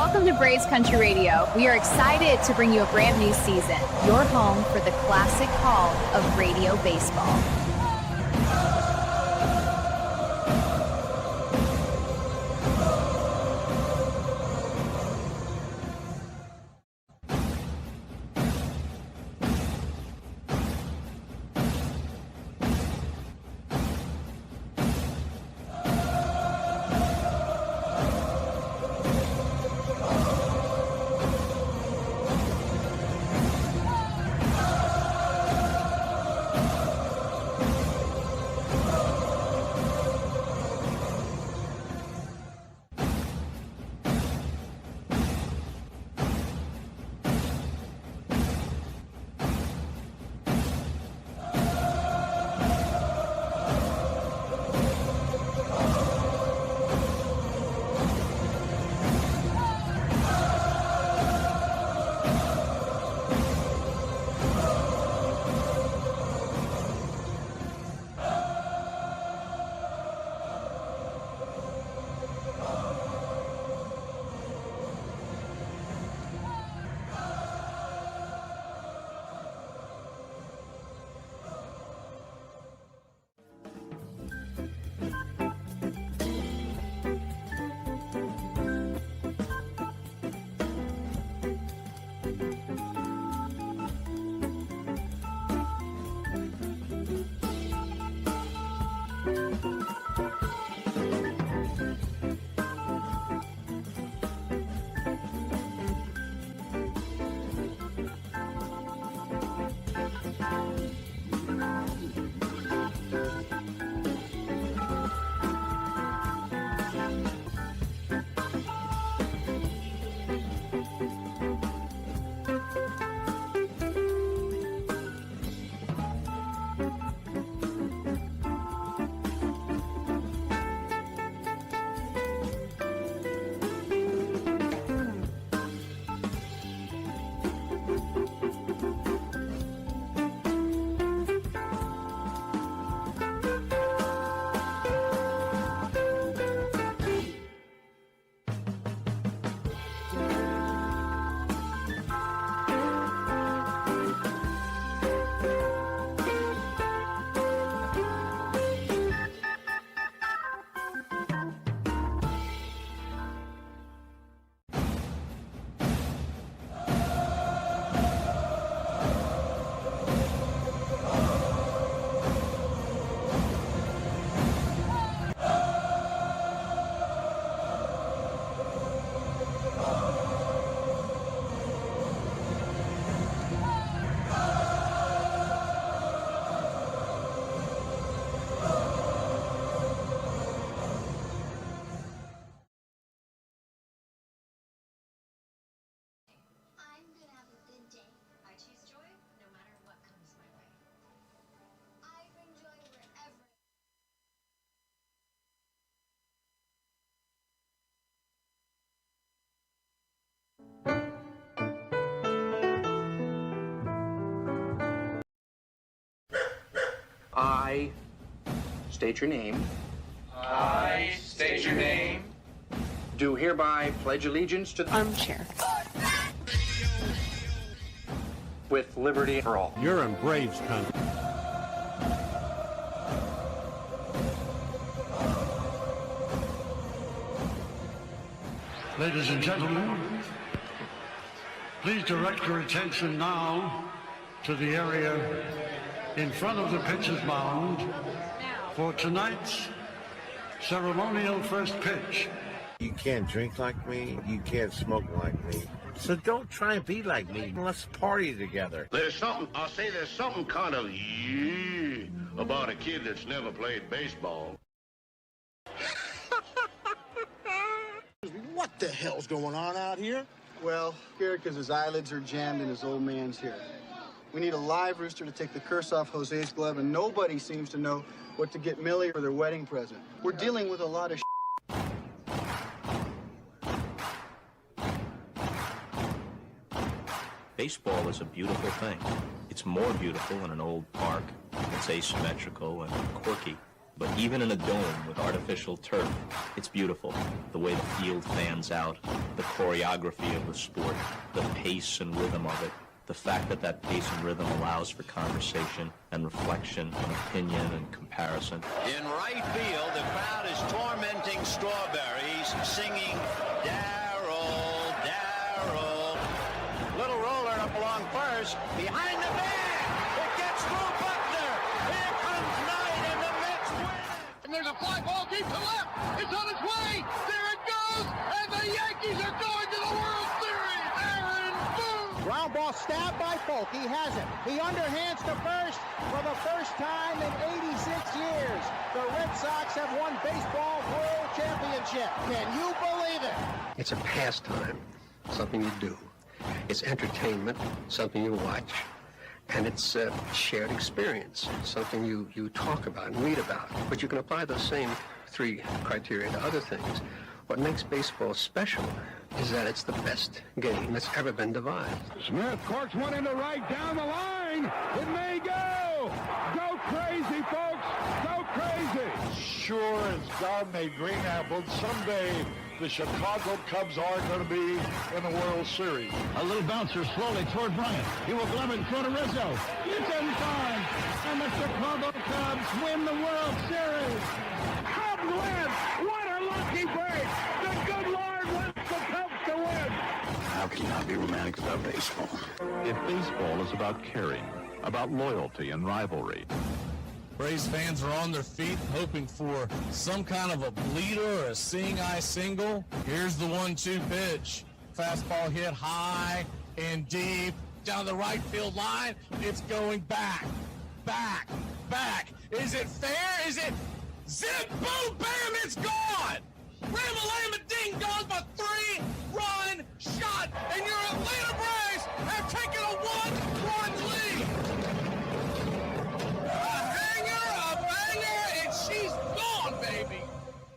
Welcome to Braves Country Radio. We are excited to bring you a brand new season, your home for the classic call of radio baseball. I state your name. I state your name. Do hereby pledge allegiance to the Armchair. with liberty for all. You're in Braves country. Ladies and gentlemen, please direct your attention now to the area in front of the pitcher's mound for tonight's ceremonial first pitch. You can't drink like me, you can't smoke like me. So don't try and be like me. Let's party together. There's something kind of about a kid that's never played baseball. What the hell's going on out here? Well, scared because his eyelids are jammed and his old man's here. We need a live rooster to take the curse off Jose's glove, and nobody seems to know what to get Millie for their wedding present. We're dealing with a lot of Baseball is a beautiful thing. It's more beautiful in an old park. It's asymmetrical and quirky. But even in a dome with artificial turf, it's beautiful. The way the field fans out, the choreography of the sport, the pace and rhythm of it, the fact that that pace and rhythm allows for conversation and reflection and opinion and comparison. In right field, the crowd is tormenting Strawberries, singing, Darryl, Darryl. Little roller up along first, behind the man. It gets through Buckner. Here comes Knight, and the Mets win. And there's a fly ball deep to left. It's on its way. There it goes. And the Yankees are going to the World Series. Aaron Boone. Ground ball stabbed by Polk. He has it. He underhands to first for the first time in 86 years. The Red Sox have won baseball world championship. Can you believe it? It's a pastime, something you do. It's entertainment, something you watch. And it's a shared experience, something you talk about and read about. But you can apply those same three criteria to other things. What makes baseball special is that it's the best game that's ever been devised. Smith corks one into right down the line. It may go. Go crazy, folks. Go crazy. Sure as God made green apples, someday the Chicago Cubs are going to be in the World Series. A little bouncer slowly toward Bryant. He will glove it in front of Rizzo. It's in time. And the Chicago Cubs win the World Series. Cubs win. What a lucky break. The good Lord wants the Cubs to win. How can you not be romantic about baseball? If baseball is about caring, about loyalty and rivalry, Braves fans are on their feet hoping for some kind of a bleeder or a seeing-eye single. Here's the 1-2 pitch. Fastball hit high and deep down the right field line. It's going back, back, back. Is it fair? Is it zip, boom, bam, it's gone. Ram-a-lam-a ding dong, a 3-run shot, and your Atlanta Braves have taken a 1-run lead. She's gone, baby!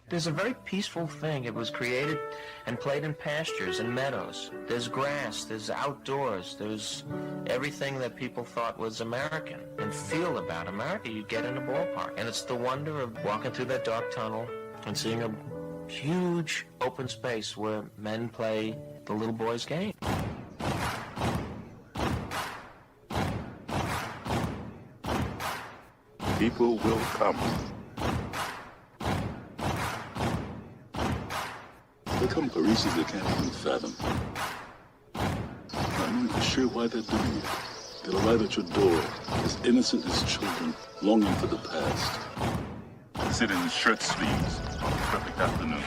There's a very peaceful thing. It was created and played in pastures and meadows. There's grass, there's outdoors, there's everything that people thought was American and feel about America you get in a ballpark. And it's the wonder of walking through that dark tunnel and seeing a huge open space where men play the little boy's game. People will come. They come for reasons they can't even fathom. Not knowing for sure why they're doing it. They'll arrive at your door as innocent as children, longing for the past. They sit in shirt sleeves on a perfect afternoon.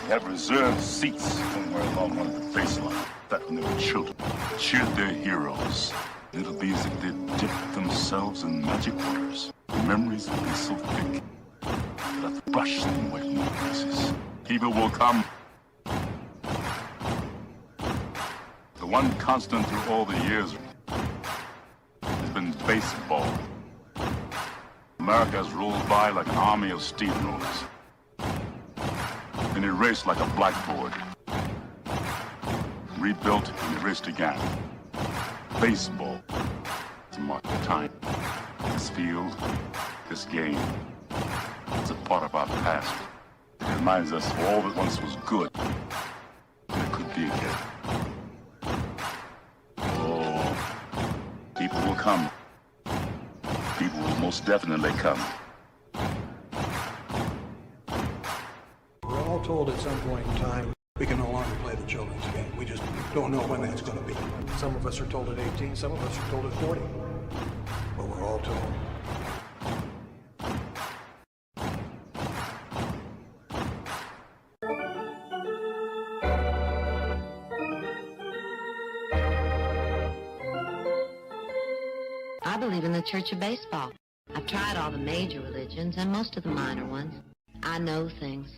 They have reserved seats somewhere along one of the baselines. Back when they were children, cheered their heroes. It'll be as if they'd dipped themselves in magic waters. The memories will be so thick that I've brushed them away from their faces. People will come. The one constant through all the years has been baseball. America has rolled by like an army of steamrollers. Been erased like a blackboard. Rebuilt and erased again. Baseball is a mark of time. This field, this game, it's a part of our past. It reminds us of all that once was good, and it could be again. Oh, people will come. People will most definitely come. We're all told at some point in time we can no longer play the children's game. We just don't know when that's going to be. Some of us are told at 18, some of us are told at 40. But we're all told. I believe in the Church of Baseball. I've tried all the major religions and most of the minor ones. I know things.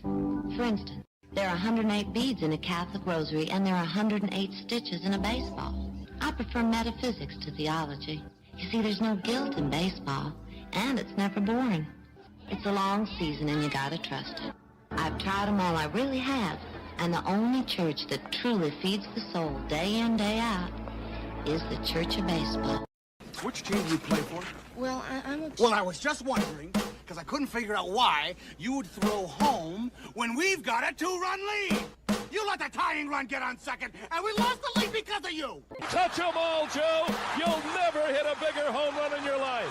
For instance, there are 108 beads in a Catholic rosary, and there are 108 stitches in a baseball. I prefer metaphysics to theology. You see, there's no guilt in baseball, and it's never boring. It's a long season, and you gotta trust it. I've tried them all, I really have. And the only church that truly feeds the soul day in, day out is the Church of Baseball. Which team do you play for? Well, I'm a... Well, I was just wondering, because I couldn't figure out why you would throw home when we've got a 2-run lead. You let the tying run get on second, and we lost the lead because of you. Touch 'em all, Joe. You'll never hit a bigger home run in your life.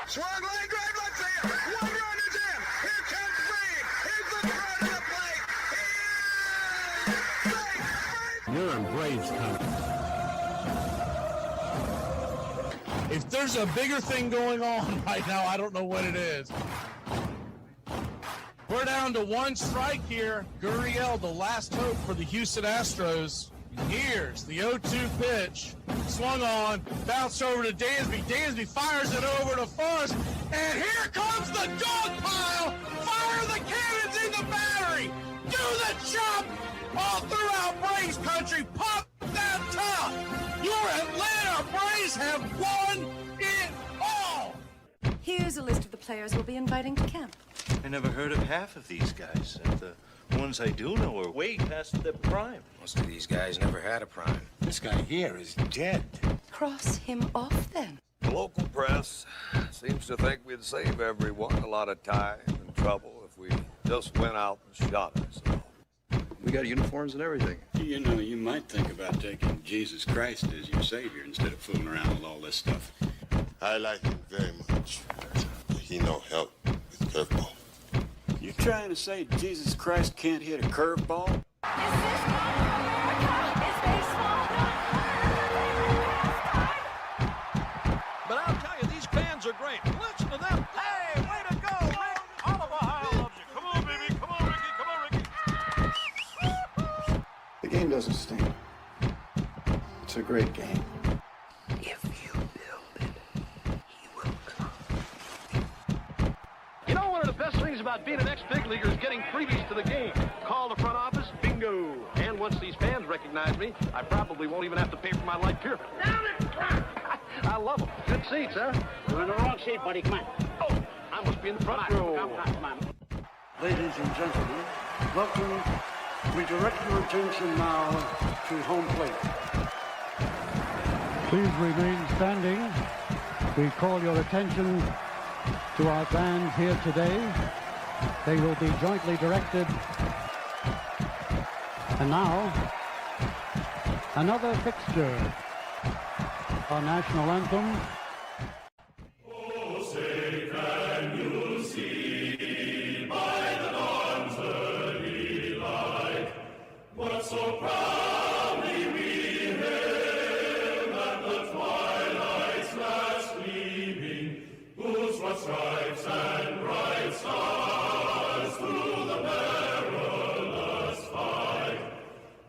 Swung line drive left field. 1 run is in. Here comes Reed. Here's the throw to the plate. You're in Braves country. If there's a bigger thing going on right now, I don't know what it is. We're down to 1 strike here. Gurriel, the last hope for the Houston Astros. Here's the 0-2 pitch. Swung on, bounced over to Dansby. Dansby fires it over to Forrest. And here comes the dog pile. Fire the cannons in the battery. Do the chop all throughout Braves country. Pop that top. Your Atlanta Braves have won it all. Here's a list of the players we'll be inviting to camp. I never heard of half of these guys. And the ones I do know are way past their prime. Most of these guys never had a prime. This guy here is dead. Cross him off then. The local press seems to think we'd save everyone a lot of time and trouble if we just went out and shot ourselves. We got uniforms and everything. You know, you might think about taking Jesus Christ as your savior instead of fooling around with all this stuff. I like him very much. He no help with curveball. You're trying to say Jesus Christ can't hit a curveball? But I'll tell you, these fans are great. Listen to them. Hey, way to go, Rick. Oliver Ohio loves you. Come on, baby. Come on, Ricky. Come on, Ricky. The game doesn't stink. It's a great game. If you build it, he will come. You know, one of the best things about being an ex-big leaguer is getting freebies to the game. Call the front office, bingo. And once these fans recognize me, I probably won't even have to pay for my life here. I love them. Good seats, huh? You're in the wrong seat, buddy. Come on. Oh, I must be in the front row. Come on. Ladies and gentlemen, welcome. We direct your attention now to home plate. Please remain standing. We call your attention to our bands here today. They will be jointly directed. And now, another fixture. Our national anthem. Oh, say can you see by the dawn's early light what so proudly we hailed at the twilight's last gleaming, whose broad stripes and bright stars through the perilous fight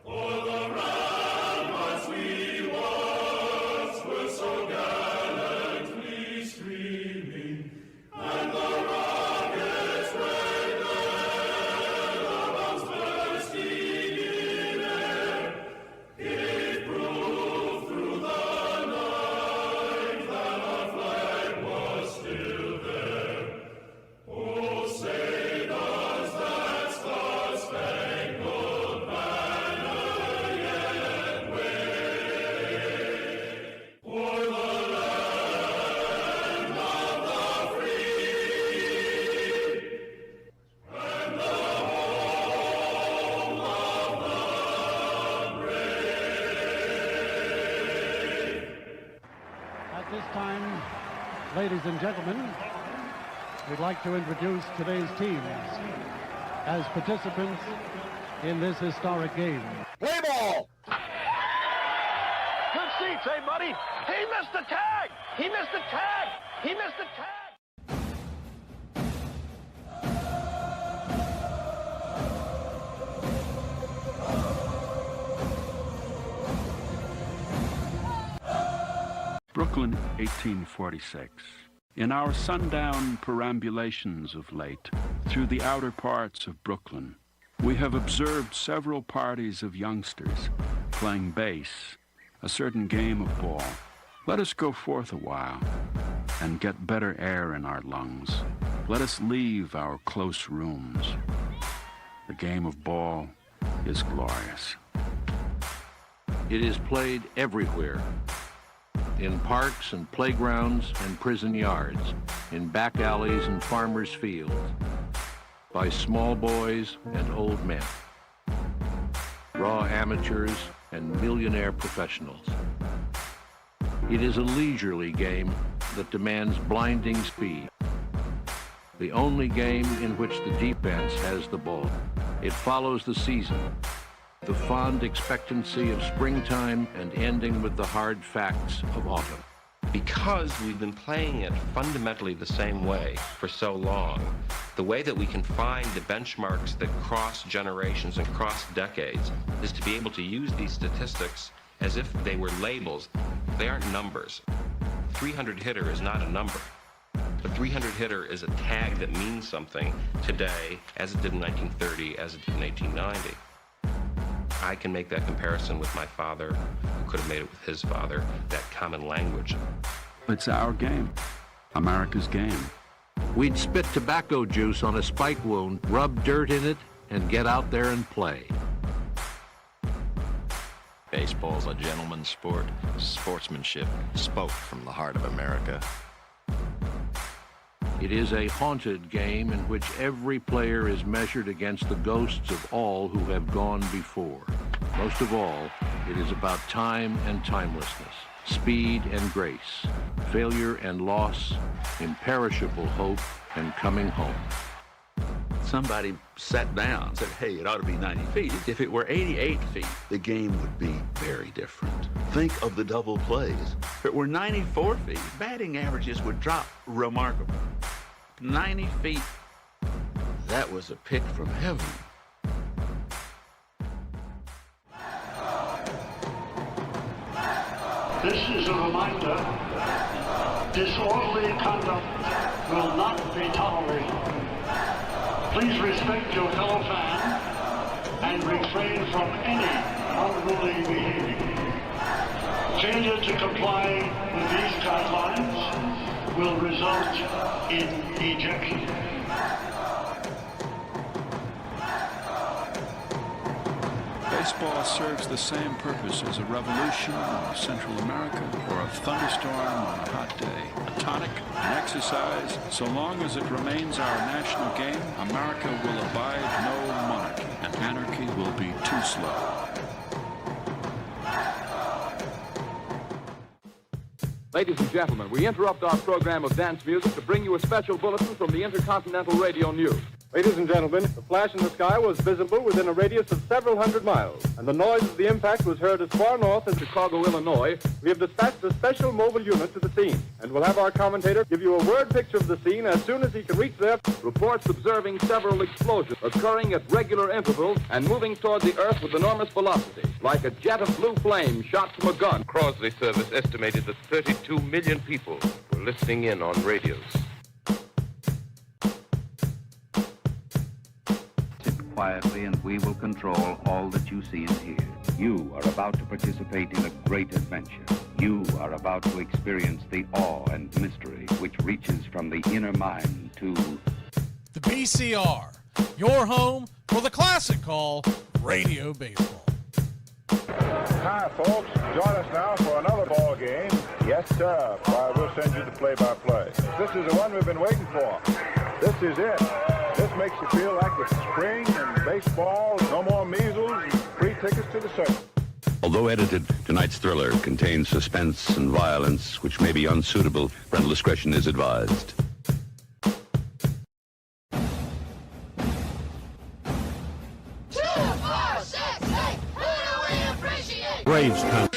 for the ramparts we were so gallantly streaming, and the rockets' red bombs bursting in air gave proof through the night that our flag was still there. Oh, say does that star-spangled banner yet wave? For the land of the free and the home of the brave. At this time, ladies and gentlemen, we'd like to introduce today's teams as participants in this historic game. Play ball! Good seats, hey, buddy? He missed the tag! He missed the tag! He missed the tag! Brooklyn, 1846. In our sundown perambulations of late, through the outer parts of Brooklyn, we have observed several parties of youngsters playing base, a certain game of ball. Let us go forth a while and get better air in our lungs. Let us leave our close rooms. The game of ball is glorious. It is played everywhere. In parks and playgrounds and prison yards, in back alleys and farmers' fields, by small boys and old men, raw amateurs and millionaire professionals. It is a leisurely game that demands blinding speed. The only game in which the defense has the ball. It follows the season, the fond expectancy of springtime and ending with the hard facts of autumn. Because we've been playing it fundamentally the same way for so long, the way that we can find the benchmarks that cross generations and cross decades is to be able to use these statistics as if they were labels. They aren't numbers. 300 hitter is not a number. The 300 hitter is a tag that means something today, as it did in 1930, as it did in 1890. I can make that comparison with my father, who could have made it with his father, that common language. It's our game, America's game. We'd spit tobacco juice on a spike wound, rub dirt in it, and get out there and play. Baseball's a gentleman's sport. Sportsmanship spoke from the heart of America. It is a haunted game in which every player is measured against the ghosts of all who have gone before. Most of all, it is about time and timelessness, speed and grace, failure and loss, imperishable hope and coming home. Somebody sat down and said, hey, it ought to be 90 feet. If it were 88 feet, the game would be very different. Think of the double plays. If it were 94 feet, batting averages would drop remarkably. 90 feet, that was a pick from heaven. This is a reminder, disorderly conduct will not be tolerated. Please respect your fellow fan and refrain from any unruly behavior. Failure to comply with these guidelines will result in ejection. Baseball serves the same purpose as a revolution in Central America or a thunderstorm on a hot day. A tonic, an exercise. So long as it remains our national game, America will abide no monarchy, and anarchy will be too slow. Ladies and gentlemen, we interrupt our program of dance music to bring you a special bulletin from the Intercontinental Radio News. Ladies and gentlemen, the flash in the sky was visible within a radius of several hundred miles, and the noise of the impact was heard as far north as Chicago, Illinois. We have dispatched a special mobile unit to the scene, and we'll have our commentator give you a word picture of the scene as soon as he can reach there. Reports observing several explosions occurring at regular intervals and moving toward the Earth with enormous velocity, like a jet of blue flame shot from a gun. Crosley Service estimated that 32 million people were listening in on radios. Quietly, and we will control all that you see and hear. You are about to participate in a great adventure. You are about to experience the awe and mystery which reaches from the inner mind to the BCR, your home for the classic call, radio baseball. Hi, folks. Join us now for another ball game. Yes, sir. Why, we'll send you the play-by-play. This is the one we've been waiting for. This is it. This makes you feel like it's spring and baseball, no more measles, and free tickets to the circus. Although edited, tonight's thriller contains suspense and violence which may be unsuitable. Parental discretion is advised. 2, 4, 6, 8. Who do we appreciate? Braves count.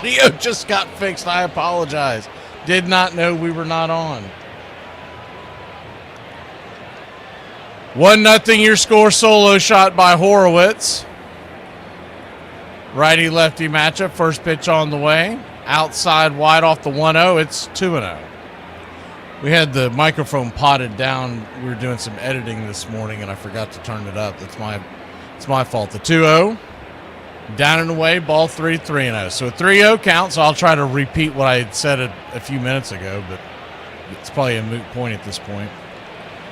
audio just got fixed. I apologize. Did not know we were not on. 1-0 your score. Solo shot by Horowitz. Righty-lefty matchup. First pitch on the way. Outside wide off the 1-0. It's 2-0. We had the microphone potted down. We were doing some editing this morning, and I forgot to turn it up. It's my fault. The 2-0. Down and away, ball 3-0. So a 3-0 count, so I'll try to repeat what I had said a few minutes ago, but it's probably a moot point at this point.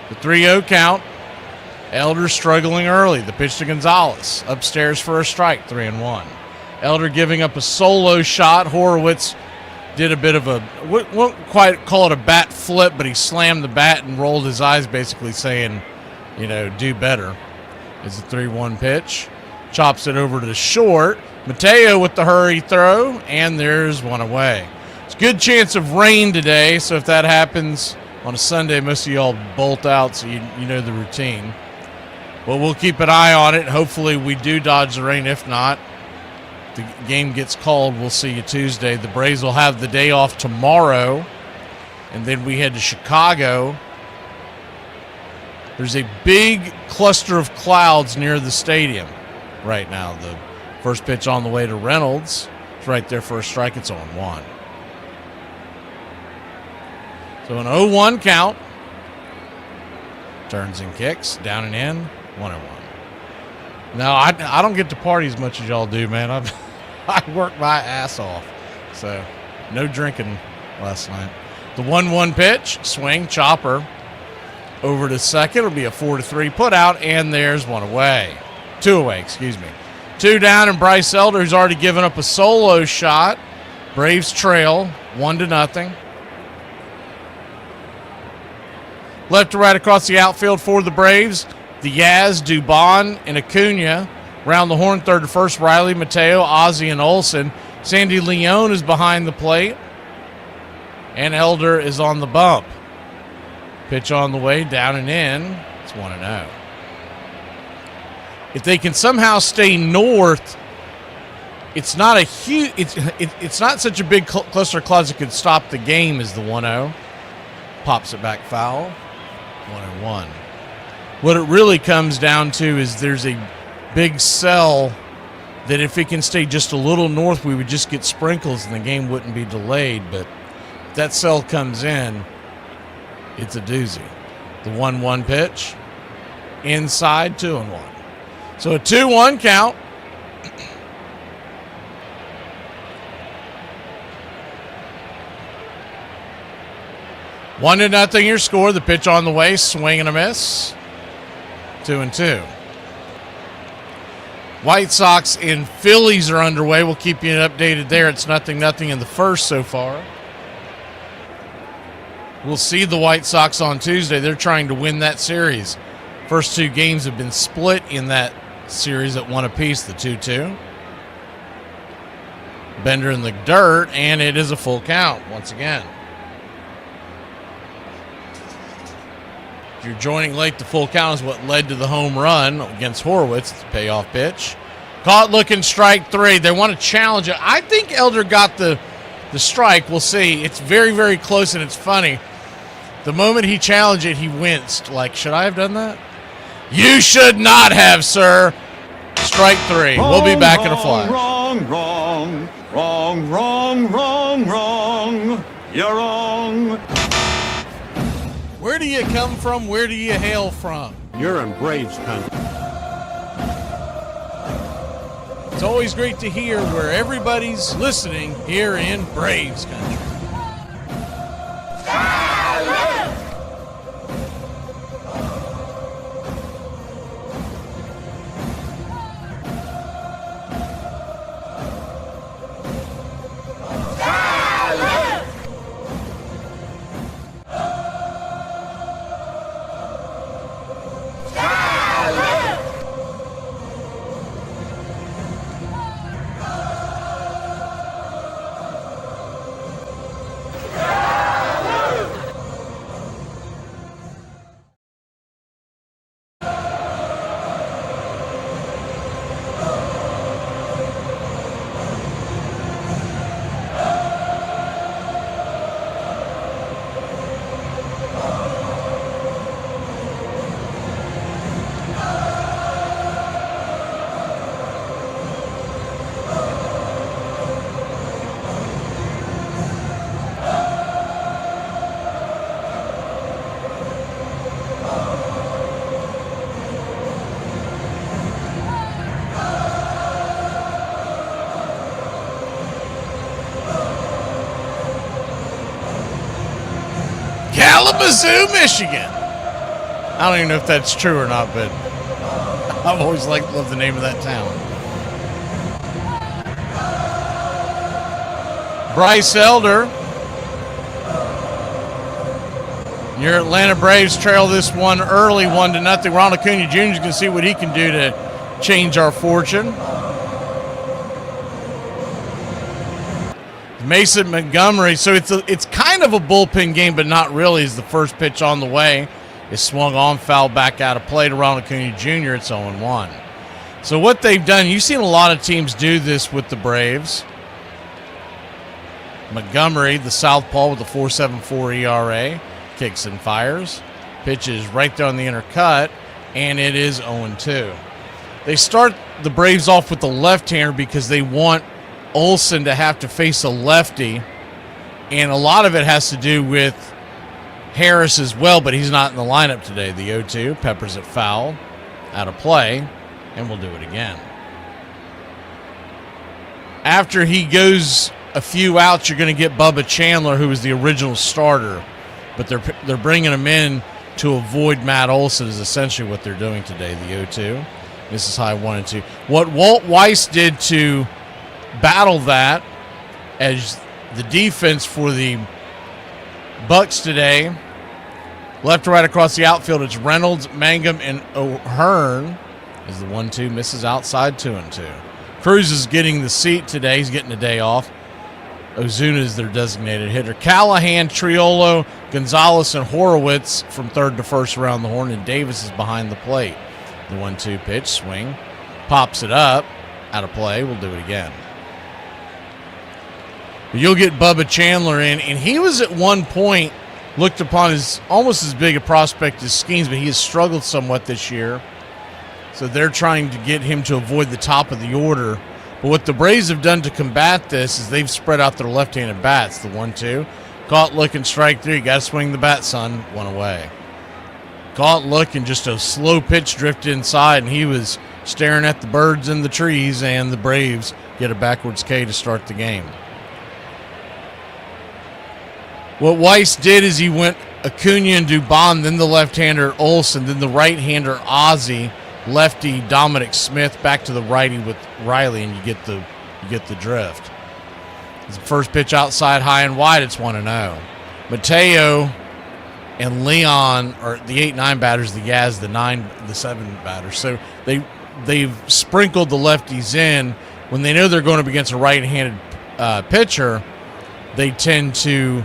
The 3-0 count. Elder struggling early. The pitch to Gonzalez. Upstairs for a strike, 3-1. Elder giving up a solo shot. Horowitz did a bit of a, won't quite call it a bat flip, but he slammed the bat and rolled his eyes, basically saying, do better. It's a 3-1 pitch. Chops it over to the short. Mateo with the hurry throw, and there's one away. It's a good chance of rain today, so if that happens on a Sunday, most of y'all bolt out, so you know the routine. Well, we'll keep an eye on it. Hopefully we do dodge the rain. If not, the game gets called. We'll see you Tuesday. The Braves will have the day off tomorrow, and then we head to Chicago. There's a big cluster of clouds near the stadium right now. The first pitch on the way to Reynolds. It's right there for a strike. It's 0-1. So an 0-1 count. Turns and kicks. Down and in. 1-1. Now, I don't get to party as much as y'all do, man. I work my ass off. So, no drinking last night. The 1-1 pitch. Swing. Chopper. Over to second. It'll be a 4-3 put out, and there's one away. 2 away, excuse me. 2 down, and Bryce Elder, who's already given up a solo shot. Braves trail 1-0. Left to right across the outfield for the Braves. Diaz, Dubon, and Acuna. Round the horn, third to first, Riley, Mateo, Ozzie, and Olsen. Sandy Leone is behind the plate. And Elder is on the bump. Pitch on the way, down and in. It's 1-0. If they can somehow stay north, it's not a huge, it's not such a big cluster of clouds that could stop the game as the 1-0. Pops it back foul. 1-1. What it really comes down to is there's a big cell that if it can stay just a little north, we would just get sprinkles and the game wouldn't be delayed. But if that cell comes in, it's a doozy. The 1-1 pitch. Inside, 2-1. So a 2-1 count. One to nothing your score. The pitch on the way. Swing and a miss. 2-2. White Sox and Phillies are underway. We'll keep you updated there. It's 0-0 in the first so far. We'll see the White Sox on Tuesday. They're trying to win that series. First 2 games have been split in that series at 1 apiece, the 2-2. Bender in the dirt, and it is a full count once again. If you're joining late, the full count is what led to the home run against Horowitz. It's a payoff pitch. Caught looking, strike 3. They want to challenge it. I think Elder got the strike. We'll see. It's very, very close, and it's funny. The moment he challenged it, he winced. Like, should I have done that? You should not have, sir. Strike 3. We'll be back in a flash. Wrong. You're wrong. Where do you come from? Where do you hail from? You're in Braves country. It's always great to hear where everybody's listening here in Braves country. Kalamazoo, Michigan. I don't even know if that's true or not, but I've always loved the name of that town. Bryce Elder. Your Atlanta Braves trail this one early, 1-0. Ronald Acuna Jr. is going to see what he can do to change our fortune. Mason Montgomery. So it's kind of a bullpen game, but not really. Is the first pitch on the way. Is swung on, foul back out of play to Ronald Acuna Jr. It's 0-1. So what they've done, you've seen a lot of teams do this with the Braves. Montgomery, the southpaw with a 4.74 ERA. Kicks and fires. Pitches right there on the inner cut, and it is 0-2. They start the Braves off with the left-hander because they want Olsen to have to face a lefty, and a lot of it has to do with Harris as well, but he's not in the lineup today. The 0-2 peppers it foul, out of play, and we'll do it again. After he goes a few outs, you're going to get Bubba Chandler, who was the original starter. But they're bringing him in to avoid Matt Olson is essentially what they're doing today, the 0-2. This is high 1-2. What Walt Weiss did to battle that as the defense for the Bucks today, left to right across the outfield, it's Reynolds, Mangum, and O'Hearn as the 1-2 misses outside 2-2. Cruz is getting the seat today. He's getting a day off. Ozuna is their designated hitter. Callahan, Triolo, Gonzalez, and Horowitz from third to first around the horn, and Davis is behind the plate. The 1-2 pitch, swing, pops it up, out of play. We'll do it again. But you'll get Bubba Chandler in, and he was at one point looked upon as almost as big a prospect as Skeens, but he has struggled somewhat this year. So they're trying to get him to avoid the top of the order. But what the Braves have done to combat this is they've spread out their left-handed bats. The 1-2. Caught looking, strike three. Got to swing the bat, son. One away. Caught looking, just a slow pitch drifted inside, and he was staring at the birds in the trees, and the Braves get a backwards K to start the game. What Weiss did is he went Acuna and Dubon, then the left-hander Olsen, then the right-hander Ozzie, lefty Dominic Smith, back to the righty with Riley, and you get the drift. It's the first pitch outside, high and wide. It's 1-0. Mateo and Leon are the 8-9 batters. The Yaz, the 7 batters. So they've sprinkled the lefties in. When they know they're going up against a right-handed pitcher, they tend to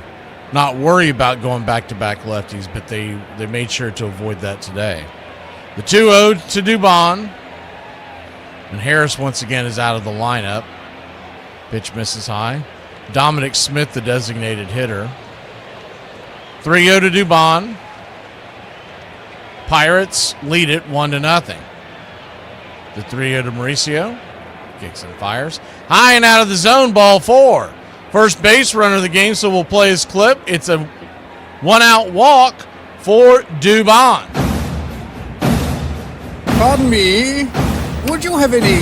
not worry about going back-to-back lefties, but they made sure to avoid that today. The 2-0 to Dubon. And Harris once again is out of the lineup. Pitch misses high. Dominic Smith, the designated hitter. 3-0 to Dubon. Pirates lead it 1-0. The 3-0 to Mauricio. Kicks and fires. High and out of the zone, ball 4. First base runner of the game, so we'll play his clip. It's a one-out walk for Dubon. Pardon me, would you have any...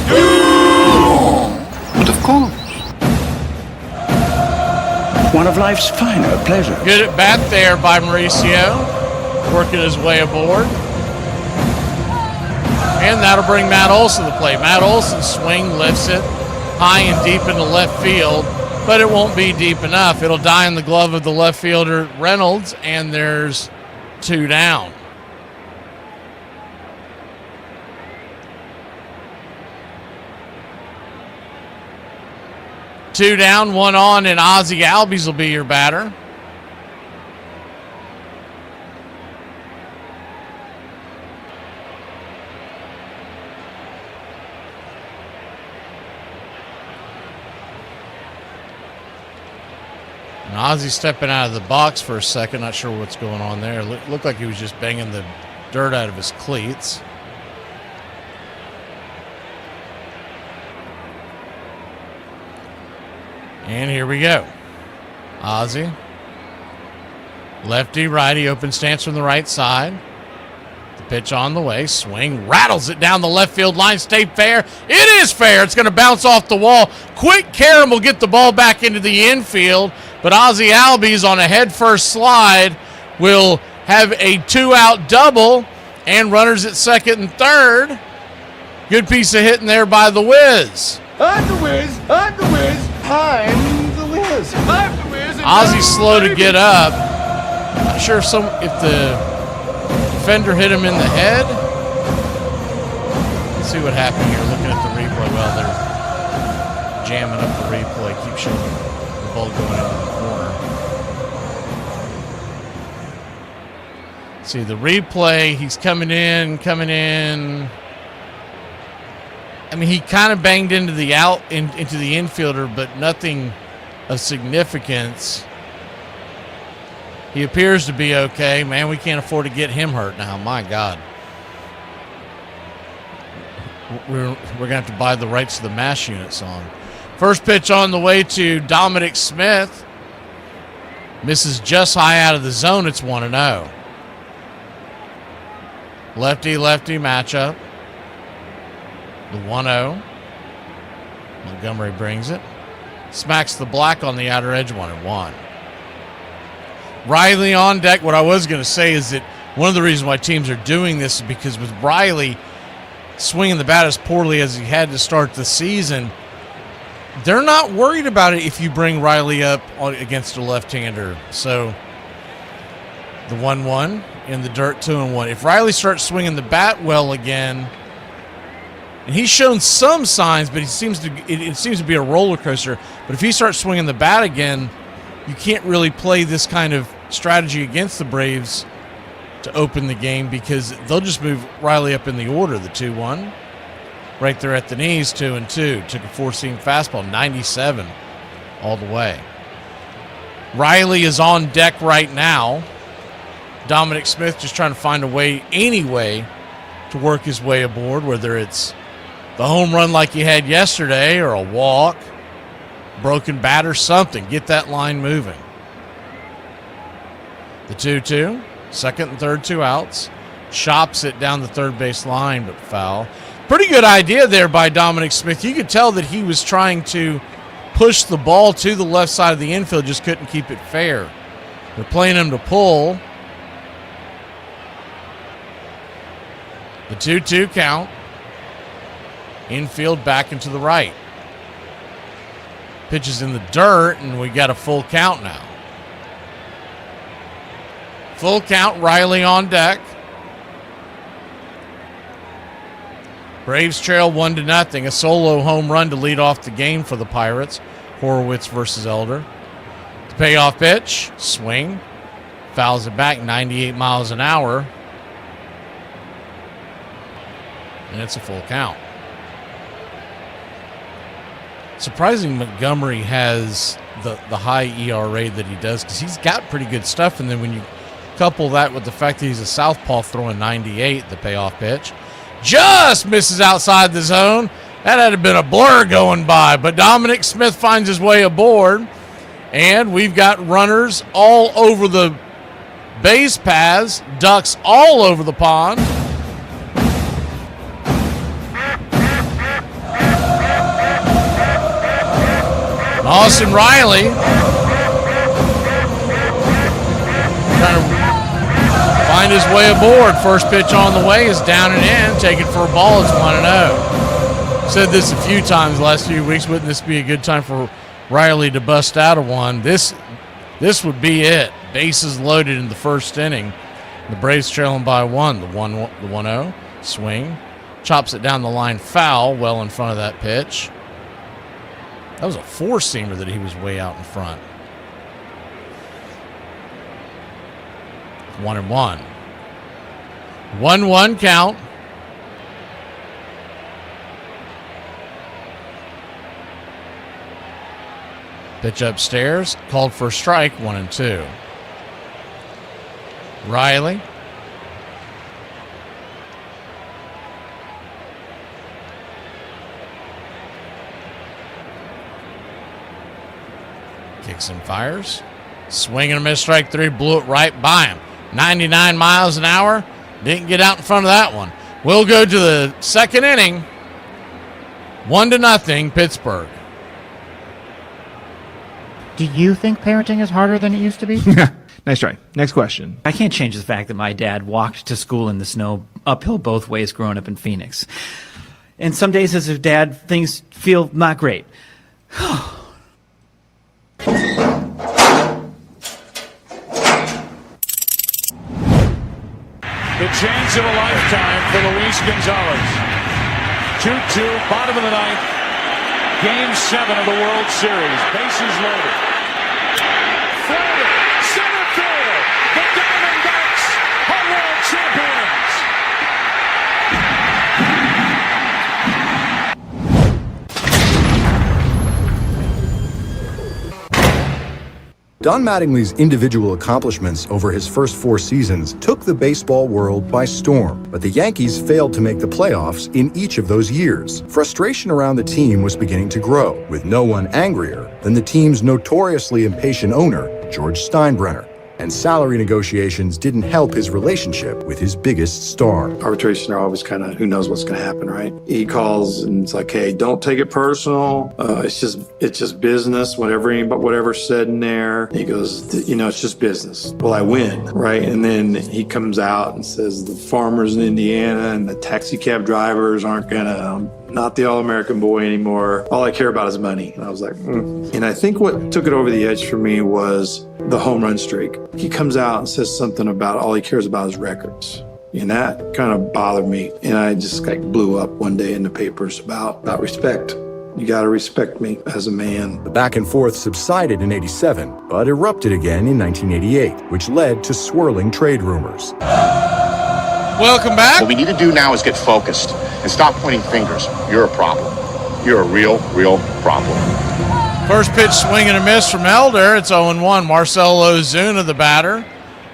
But of course. One of life's finer pleasures. Good at bat there by Mauricio. Working his way aboard. And that'll bring Matt Olson to the plate. Matt Olson swing, lifts it high and deep into left field, but it won't be deep enough. It'll die in the glove of the left fielder Reynolds, and there's 2 down. Two down, 1 on, and Ozzie Albies will be your batter. And Ozzie stepping out of the box for a second. Not sure what's going on there. Looked like he was just banging the dirt out of his cleats. And here we go. Ozzie. Lefty, righty, open stance from the right side. The pitch on the way. Swing, rattles it down the left field line. Stay fair. It is fair. It's going to bounce off the wall. Quick Karam will get the ball back into the infield, but Ozzie Albies on a head-first slide will have a 2-out double and runners at second and third. Good piece of hitting there by the Wiz. I'm the Wiz. I'm the Wiz. I'm the Wiz. I'm the Wiz. Ozzy's slow to get up. Not sure if the defender hit him in the head. Let's see what happened here. Looking at the replay. Well, they're jamming up the replay. Keep showing the ball going into the corner. See the replay. He's coming in. I mean, he kind of banged into the into the infielder, but nothing of significance. He appears to be okay. Man, we can't afford to get him hurt now. My God. We're going to have to buy the rights to the MASH unit song. First pitch on the way to Dominic Smith. Misses just high out of the zone. It's 1-0. Lefty-lefty matchup. The 1-0. Montgomery brings it. Smacks the black on the outer edge, 1-1. Riley on deck. What I was going to say is that one of the reasons why teams are doing this is because with Riley swinging the bat as poorly as he had to start the season, they're not worried about it if you bring Riley up against a left-hander. So the 1-1 in the dirt, 2-1. If Riley starts swinging the bat well again, and he's shown some signs, but it seems to be a roller coaster. But if he starts swinging the bat again, you can't really play this kind of strategy against the Braves to open the game because they'll just move Riley up in the order. The 2-1, right there at the knees, 2-2. Took a four-seam fastball, 97 all the way. Riley is on deck right now. Dominic Smith just trying to find a way, any way, to work his way aboard, whether it's the home run like he had yesterday or a walk, broken bat or something. Get that line moving. The 2-2, second and third, 2 outs. Chops it down the third base line, but foul. Pretty good idea there by Dominic Smith. You could tell that he was trying to push the ball to the left side of the infield, just couldn't keep it fair. They're playing him to pull. The 2-2 count. Infield back into the right. Pitches in the dirt, and we got a full count now. Full count, Riley on deck. Braves trail 1-0. A solo home run to lead off the game for the Pirates. Horowitz versus Elder. The payoff pitch, swing. Fouls it back, 98 miles an hour. And it's a full count. Surprising Montgomery has the high ERA that he does because he's got pretty good stuff. And then when you couple that with the fact that he's a southpaw throwing 98, the payoff pitch just misses outside the zone. That had been a blur going by, but Dominic Smith finds his way aboard. And we've got runners all over the base paths, ducks all over the pond. Austin Riley trying to find his way aboard. First pitch on the way is down and in. Take it for a ball. It's 1-0. Said this a few times the last few weeks. Wouldn't this be a good time for Riley to bust out of one? This would be it. Bases loaded in the first inning. The Braves trailing by 1. The 1-0 swing. Chops it down the line. Foul well in front of that pitch. That was a four-seamer that he was way out in front. 1-1. 1-1 count. Pitch upstairs. Called for a strike. 1-2. Riley. Kicks and fires. Swing and a miss, strike 3. Blew it right by him. 99 miles an hour. Didn't get out in front of that one. We'll go to the second inning. 1-0, Pittsburgh. Do you think parenting is harder than it used to be? Nice try. Next question. I can't change the fact that my dad walked to school in the snow uphill both ways growing up in Phoenix. And some days as a dad, things feel not great. The chance of a lifetime for Luis Gonzalez. 2-2, bottom of the ninth. Game 7 of the World Series. Bases loaded. Floater, center field. The Diamondbacks are world champions. Don Mattingly's individual accomplishments over his first 4 seasons took the baseball world by storm, but the Yankees failed to make the playoffs in each of those years. Frustration around the team was beginning to grow, with no one angrier than the team's notoriously impatient owner, George Steinbrenner. And salary negotiations didn't help his relationship with his biggest star. Arbitration are always kind of, who knows what's going to happen, right? He calls and it's like, hey, don't take it personal. It's just business. Whatever's said in there. He goes, it's just business. Well, I win, right? And then he comes out and says the farmers in Indiana and the taxi cab drivers aren't gonna. Not the All-American boy anymore. All I care about is money. And I was like, And I think what took it over the edge for me was the home run streak. He comes out and says something about all he cares about is records. And that kind of bothered me. And I just blew up one day in the papers about respect. You got to respect me as a man. The back and forth subsided in '87, but erupted again in 1988, which led to swirling trade rumors. Welcome back. What we need to do now is get focused and stop pointing fingers. You're a problem. You're a real problem. First pitch swing and a miss from Elder. It's 0-1. Marcell Ozuna, the batter.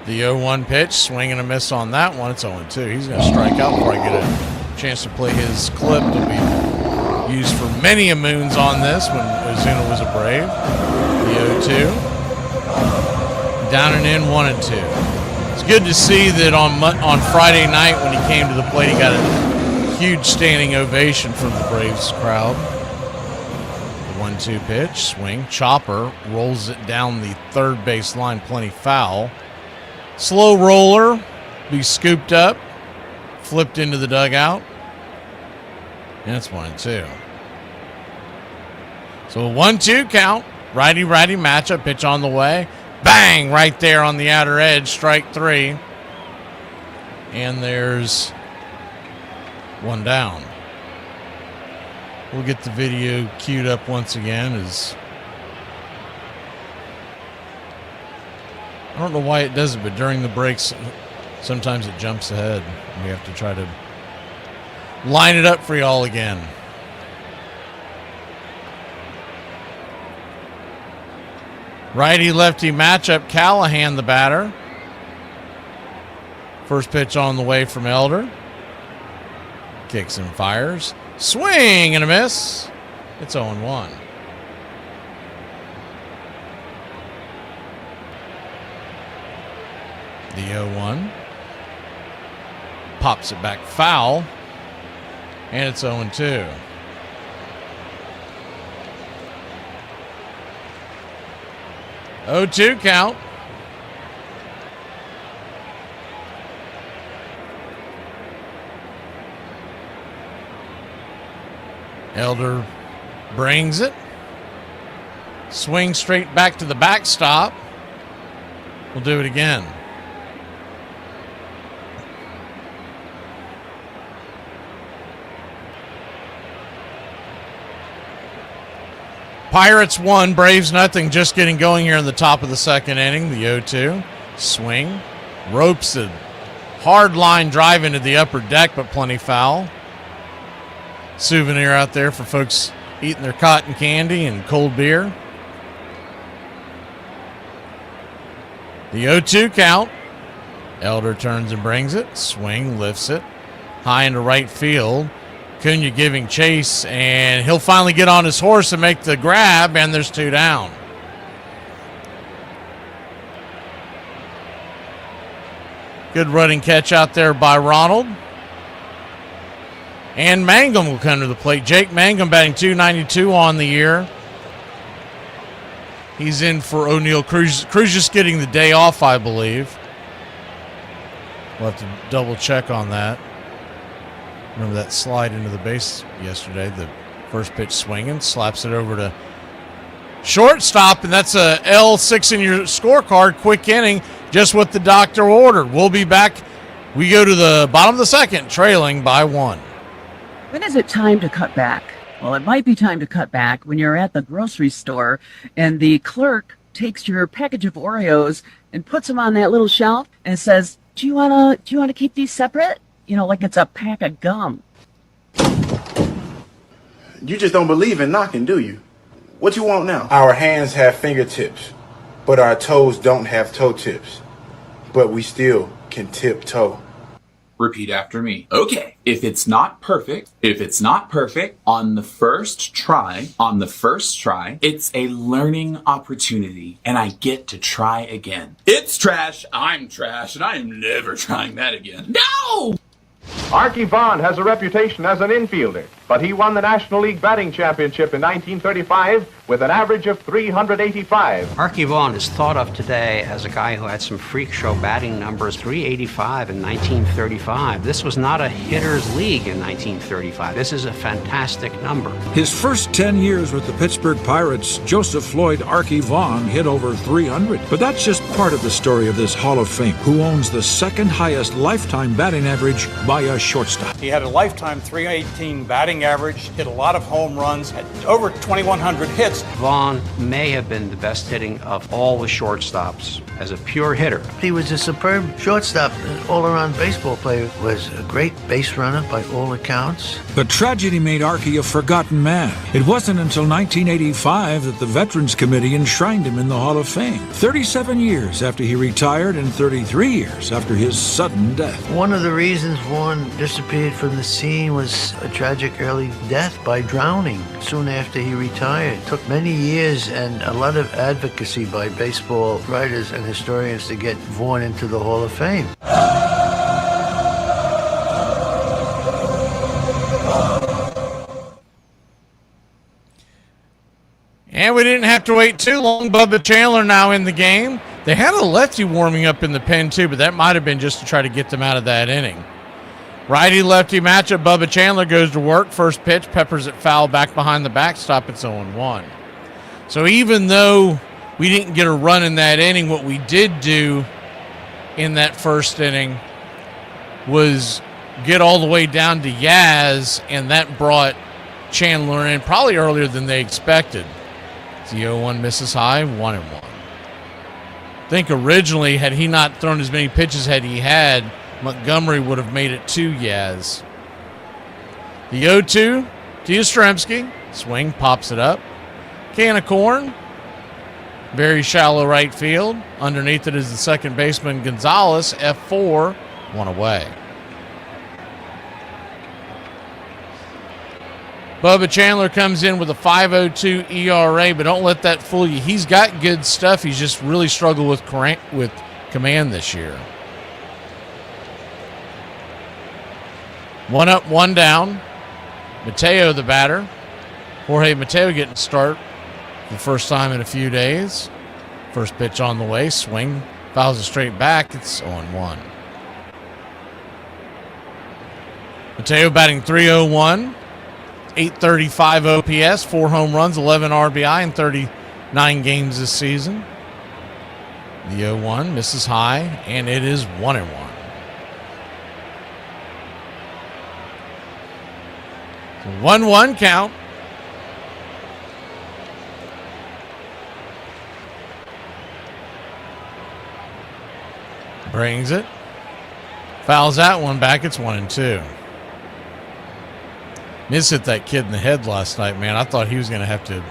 The 0-1 pitch, swing and a miss on that one. It's 0-2. He's going to strike out before I get a chance to play his clip to be used for many a moons on this when Ozuna was a Brave. The 0-2. Down and in, 1-2. It's good to see that on Friday night when he came to the plate, he got a huge standing ovation from the Braves crowd. 1-2 pitch, swing, chopper, rolls it down the third base line, plenty foul. Slow roller, be scooped up, flipped into the dugout, and it's 1-2. So a 1-2 count, righty-righty matchup, pitch on the way. Bang! Right there on the outer edge, strike 3. And there's one down. We'll get the video queued up once again. I don't know why it does it, but during the breaks, sometimes it jumps ahead. We have to try to line it up for y'all again. Righty-lefty matchup, Callahan the batter. First pitch on the way from Elder. Kicks and fires. Swing and a miss. It's 0-1. The 0-1. Pops it back foul. And it's 0-2. Oh-2 count. Elder brings it. Swing straight back to the backstop. We'll do it again. Pirates 1, Braves nothing, just getting going here in the top of the second inning. The 0-2. Swing. Ropes a hard line drive into the upper deck, but plenty foul. Souvenir out there for folks eating their cotton candy and cold beer. The 0-2 count. Elder turns and brings it. Swing, lifts it. High into right field. Cunha giving chase, and he'll finally get on his horse and make the grab, and there's 2 down. Good running catch out there by Ronald. And Mangum will come to the plate. Jake Mangum batting .292 on the year. He's in for O'Neill Cruz. Cruz just getting the day off, I believe. We'll have to double check on that. Remember that slide into the base yesterday? The first pitch swinging, slaps it over to shortstop, and that's a L6 in your scorecard. Quick inning, just what the doctor ordered. We'll be back. We go to the bottom of the second, trailing by 1. When is it time to cut back? Well, it might be time to cut back when you're at the grocery store and the clerk takes your package of Oreos and puts them on that little shelf and says, do you want to keep these separate? You know, like it's a pack of gum. You just don't believe in knocking, do you? What you want now? Our hands have fingertips, but our toes don't have toe tips. But we still can tiptoe. Repeat after me. Okay. If it's not perfect, on the first try, it's a learning opportunity, and I get to try again. It's trash, I'm trash, and I am never trying that again. No! Archie Vaughn has a reputation as an infielder, but he won the National League Batting Championship in 1935 with an average of 385. Archie Vaughn is thought of today as a guy who had some freak show batting numbers, 385 in 1935. This was not a hitter's league in 1935. This is a fantastic number. His first 10 years with the Pittsburgh Pirates, Joseph Floyd Archie Vaughn hit over 300. But that's just part of the story of this Hall of Fame, who owns the second highest lifetime batting average by a shortstop. He had a lifetime 318 batting average, hit a lot of home runs, had over 2,100 hits. Vaughn may have been the best hitting of all the shortstops as a pure hitter. He was a superb shortstop, an all-around baseball player, was a great base runner by all accounts. But tragedy made Archie a forgotten man. It wasn't until 1985 that the Veterans Committee enshrined him in the Hall of Fame. 37 years after he retired and 33 years after his sudden death. One of the reasons Vaughn disappeared from the scene was a tragic early death by drowning soon after he retired. It took many years and a lot of advocacy by baseball writers and historians to get Vaughn into the Hall of Fame. And we didn't have to wait too long. Bubba Chandler now in the game. They had a lefty warming up in the pen too, but that might have been just to try to get them out of that inning. Righty-lefty matchup. Bubba Chandler goes to work. First pitch, peppers it foul back behind the backstop. It's 0-1. So even though we didn't get a run in that inning, what we did do in that first inning was get all the way down to Yaz, and that brought Chandler in probably earlier than they expected. The 0-1 misses high, 1-1. I think originally, had he not thrown as many pitches had he had, Montgomery would have made it to Yaz. The 0-2 to Yastrzemski. Swing, pops it up. Can of corn. Very shallow right field. Underneath it is the second baseman, Gonzalez. F4, 1 away. Bubba Chandler comes in with a 5.02 ERA, but don't let that fool you. He's got good stuff. He's just really struggled with command this year. 1 up, 1 down. Mateo, the batter. Jorge Mateo getting a start for the first time in a few days. First pitch on the way. Swing. Fouls it straight back. It's 0-1. Mateo batting .301. 835 OPS, 4 home runs, 11 RBI in 39 games this season. The 0-1 misses high, and it is 1-1. So 1-1 count. Brings it. Fouls that one back. It's 1-2. Miz hit that kid in the head last night, man. I thought he was going to have to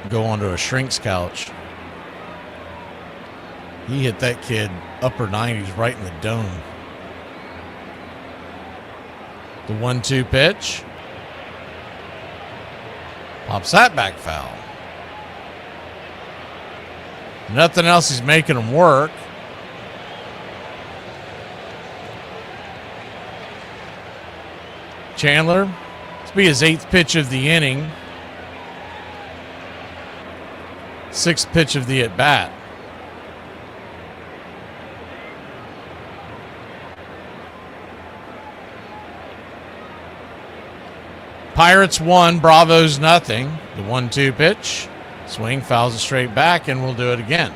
go onto a shrink's couch. He hit that kid upper 90s right in the dome. The 1-2 pitch. Pops that back foul. Nothing else. He's making him work. Chandler, this will be his 8th pitch of the inning. Sixth pitch of the at-bat. Pirates 1, Bravos nothing. The 1-2 pitch. Swing, fouls it straight back, and we'll do it again.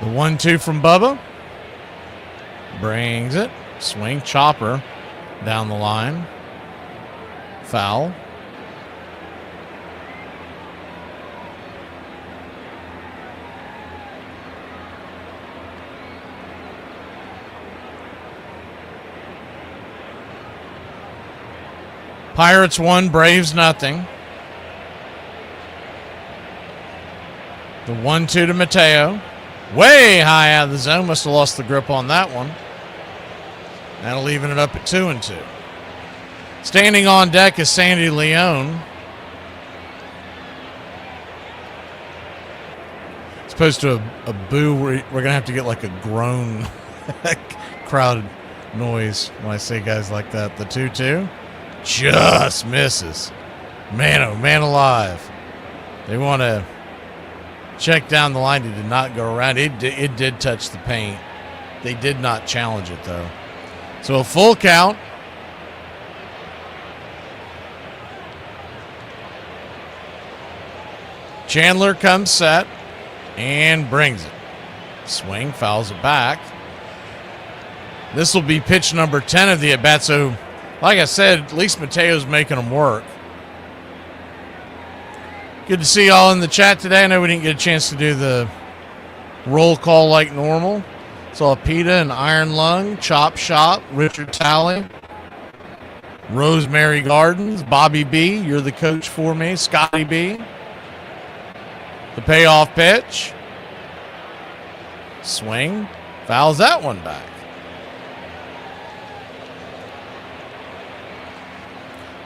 The 1-2 from Bubba. Brings it. Swing, chopper down the line. Foul. Pirates 1, Braves nothing. The 1-2 to Mateo. Way high out of the zone. Must have lost the grip on that one. That'll leaving it up at 2-2. Standing on deck is Sandy Leone. As opposed to a boo, we're going to have to get like a groan crowd noise when I say guys like that. The 2-2 just misses. Man, oh man alive. They want to check down the line. It did not go around. It did touch the paint. They did not challenge it, though. So a full count. Chandler comes set and brings it. Swing, fouls it back. This will be pitch number 10 of the at-bat. So, like I said, at least Mateo's making them work. Good to see y'all in the chat today. I know we didn't get a chance to do the roll call like normal. Saw Peta and Iron Lung, Chop Shop, Richard Talley, Rosemary Gardens, Bobby B, you're the coach for me, Scotty B. The payoff pitch. Swing, fouls that one back.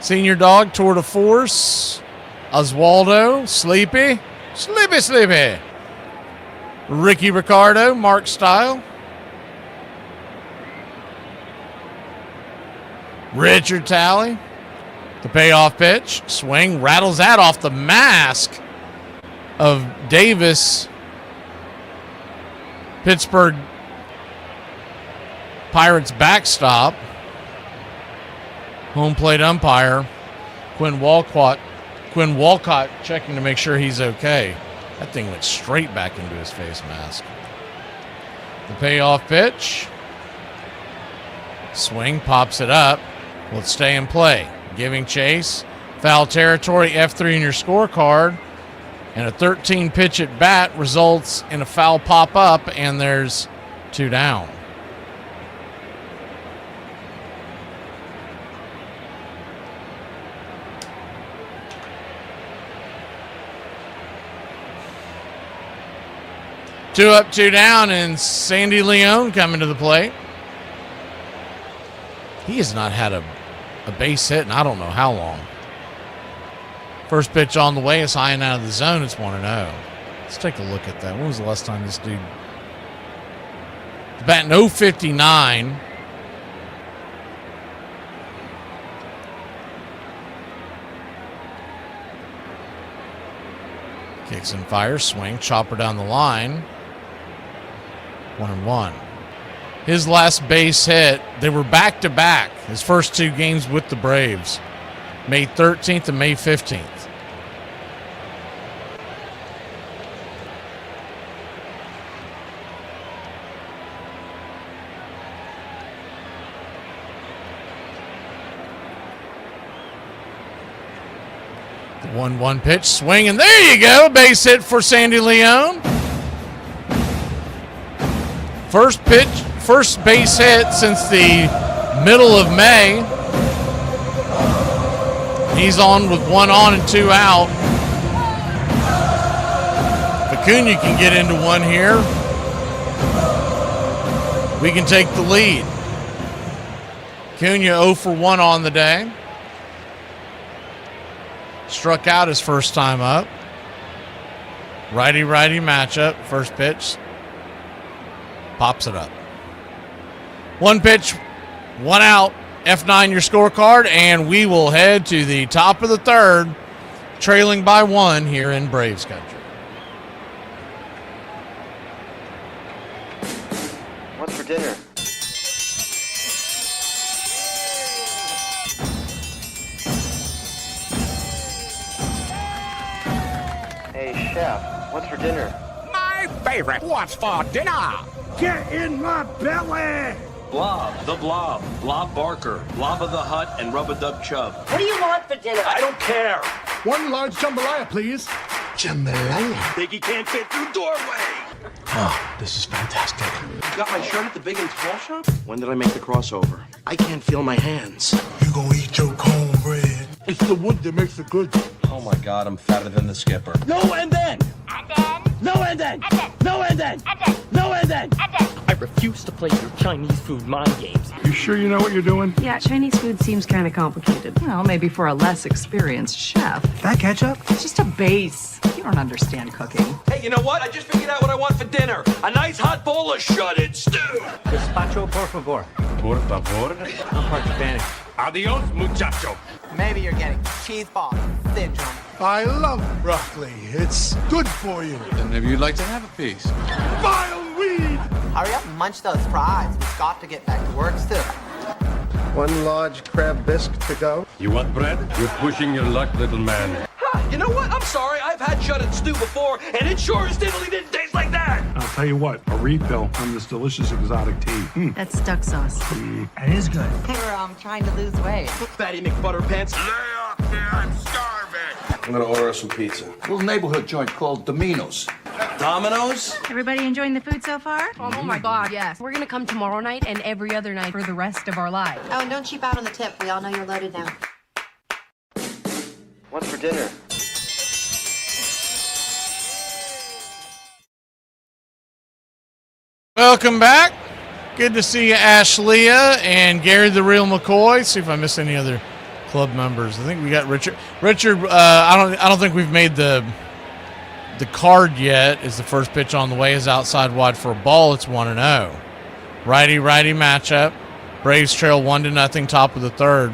Senior Dog, Tour de Force, Oswaldo, Sleepy. Ricky Ricardo, Mark Style. Richard Talley. The payoff pitch. Swing, rattles that off the mask of Davis. Pittsburgh Pirates backstop. Home plate umpire Quinn Walcott checking to make sure he's okay. That thing went straight back into his face mask. The payoff pitch. Swing, pops it up. Let's stay in play. Giving chase. Foul territory, F3 in your scorecard. And a 13 pitch at bat results in a foul pop up, and there's 2 down. Two up, 2 down, and Sandy Leone coming to the plate. He has not had a base hit in I don't know how long. First pitch on the way is high and out of the zone. It's 1-0. Let's take a look at that. When was the last time this dude? The bat in 059. Kicks and fires. Swing. Chopper down the line. 1-1. His last base hit, they were back-to-back. His first 2 games with the Braves. May 13th and May 15th. The 1-1 pitch, swing, and there you go. Base hit for Sandy Leone. First base hit since the middle of May. He's on with 1 on and 2 out. If Acuna can get into one here, we can take the lead. Acuna 0 for 1 on the day. Struck out his first time up. Righty-righty matchup. First pitch. Pops it up. One pitch, one out. F9 your scorecard, and we will head to the top of the third, trailing by 1 here in Braves country. What's for dinner? Hey, chef, what's for dinner? My favorite. What's for dinner? Get in my belly! Blob, the Blob, Blob Barker, Blob of the Hut, and Rub-a-Dub Chub. What do you want for dinner? I don't care. One large jambalaya, please. Jambalaya? Biggie can't fit through doorway. Oh, this is fantastic. You got my shirt at the Big and Tall shop? When did I make the crossover? I can't feel my hands. You gonna eat your cornbread? It's the wood that makes it good. Oh my God, I'm fatter than the skipper. No and then. And then. No and then. And then. No and then. And then. No and then. And then. I refuse to play your Chinese food mind games. You sure you know what you're doing? Yeah, Chinese food seems kind of complicated. Well, maybe for a less experienced chef. That ketchup? It's just a base. You don't understand cooking. Hey, you know what? I just figured out what I want for dinner. A nice hot bowl of shredded stew. Gazpacho, por favor. Por favor. I'm part Spanish. Adios, muchacho. Maybe you're getting cheese ball syndrome. I love broccoli. It's good for you. Then maybe you'd like to have a piece. Vile weed! Hurry up and munch those fries. We've got to get back to work soon. One large crab bisque to go. You want bread? You're pushing your luck, little man. You know what? I'm sorry. I've had shredded stew before, and it sure as diddly didn't taste like that. I'll tell you what, a refill on this delicious exotic tea. That's duck sauce. That is good. We're trying to lose weight. Fatty McButterpants. Lay off there, I'm starving. I'm gonna order us some pizza. A little neighborhood joint called Domino's. Domino's? Everybody enjoying the food so far? Oh my God, yes. We're gonna come tomorrow night and every other night for the rest of our lives. Oh, and don't cheap out on the tip. We all know you're loaded now. What's for dinner? Welcome back. Good to see you, Ashleah and Gary the Real McCoy. See if I missed any other club members. I think we got Richard. Richard, I don't think we've made the card yet. Is the first pitch on the way is outside wide for a ball. It's 1-0. Righty-righty matchup. Braves trail 1-0, top of the third.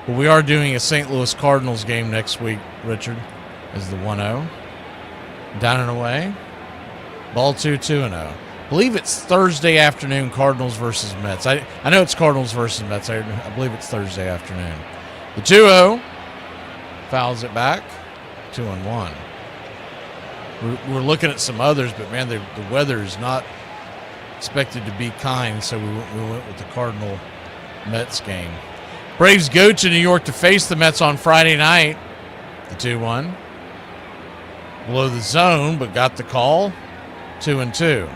But we are doing a St. Louis Cardinals game next week, Richard, is the 1-0. Down and away. Ball 2-0. I believe it's Thursday afternoon, Cardinals versus Mets. I know it's Cardinals versus Mets. I believe it's Thursday afternoon. The 2-0 fouls it back. 2-1. We're looking at some others, but man, the weather is not expected to be kind, so we went with the Cardinal Mets game. Braves go to New York to face the Mets on Friday night. The 2-1. Below the zone, but got the call. 2-2.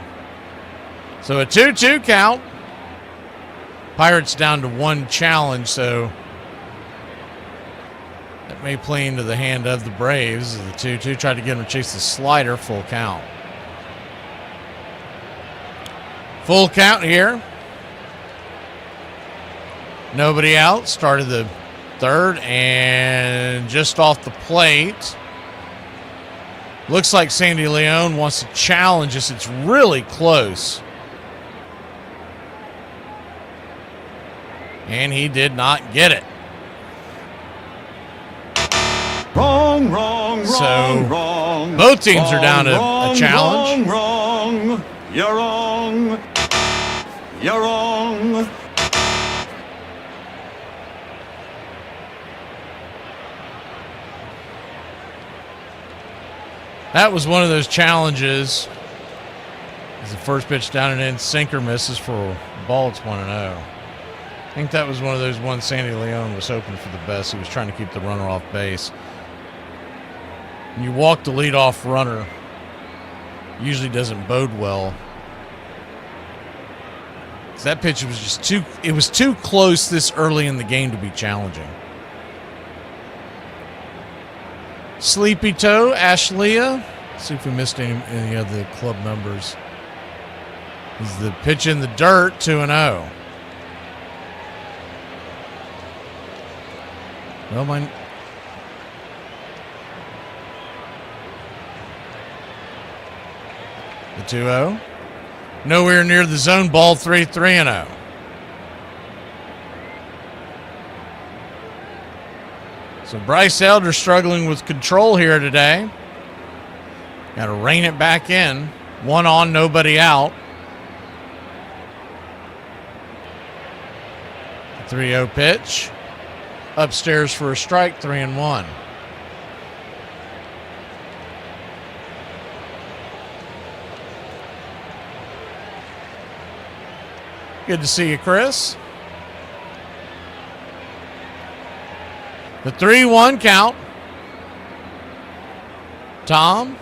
So a 2-2 count. Pirates down to one challenge, so that may play into the hand of the Braves. The 2-2 tried to get him to chase the slider. Full count. Full count here. Nobody out. Started the third and just off the plate. Looks like Sandy Leon wants to challenge us. It's really close. And he did not get it. Wrong, both teams are down to a challenge. Wrong. You're wrong. You're wrong. That was one of those challenges. As the first pitch down and in, sinker misses for a ball. It's 1-0. I think that was one of those ones Sandy Leon was hoping for the best. He was trying to keep the runner off base. When you walk the leadoff runner, usually doesn't bode well. That pitch was just too close this early in the game to be challenging. Sleepy Toe, Ashleah. See if we missed any of the club members. Is the pitch in the dirt, 2-0. Well, The 2-0. Nowhere near the zone ball, 3-0. So Bryce Elder struggling with control here today. Got to rein it back in. 1 on, nobody out. 3-0 pitch. Upstairs for a strike, 3-1. Good to see you, Chris. The 3-1 count. Tom.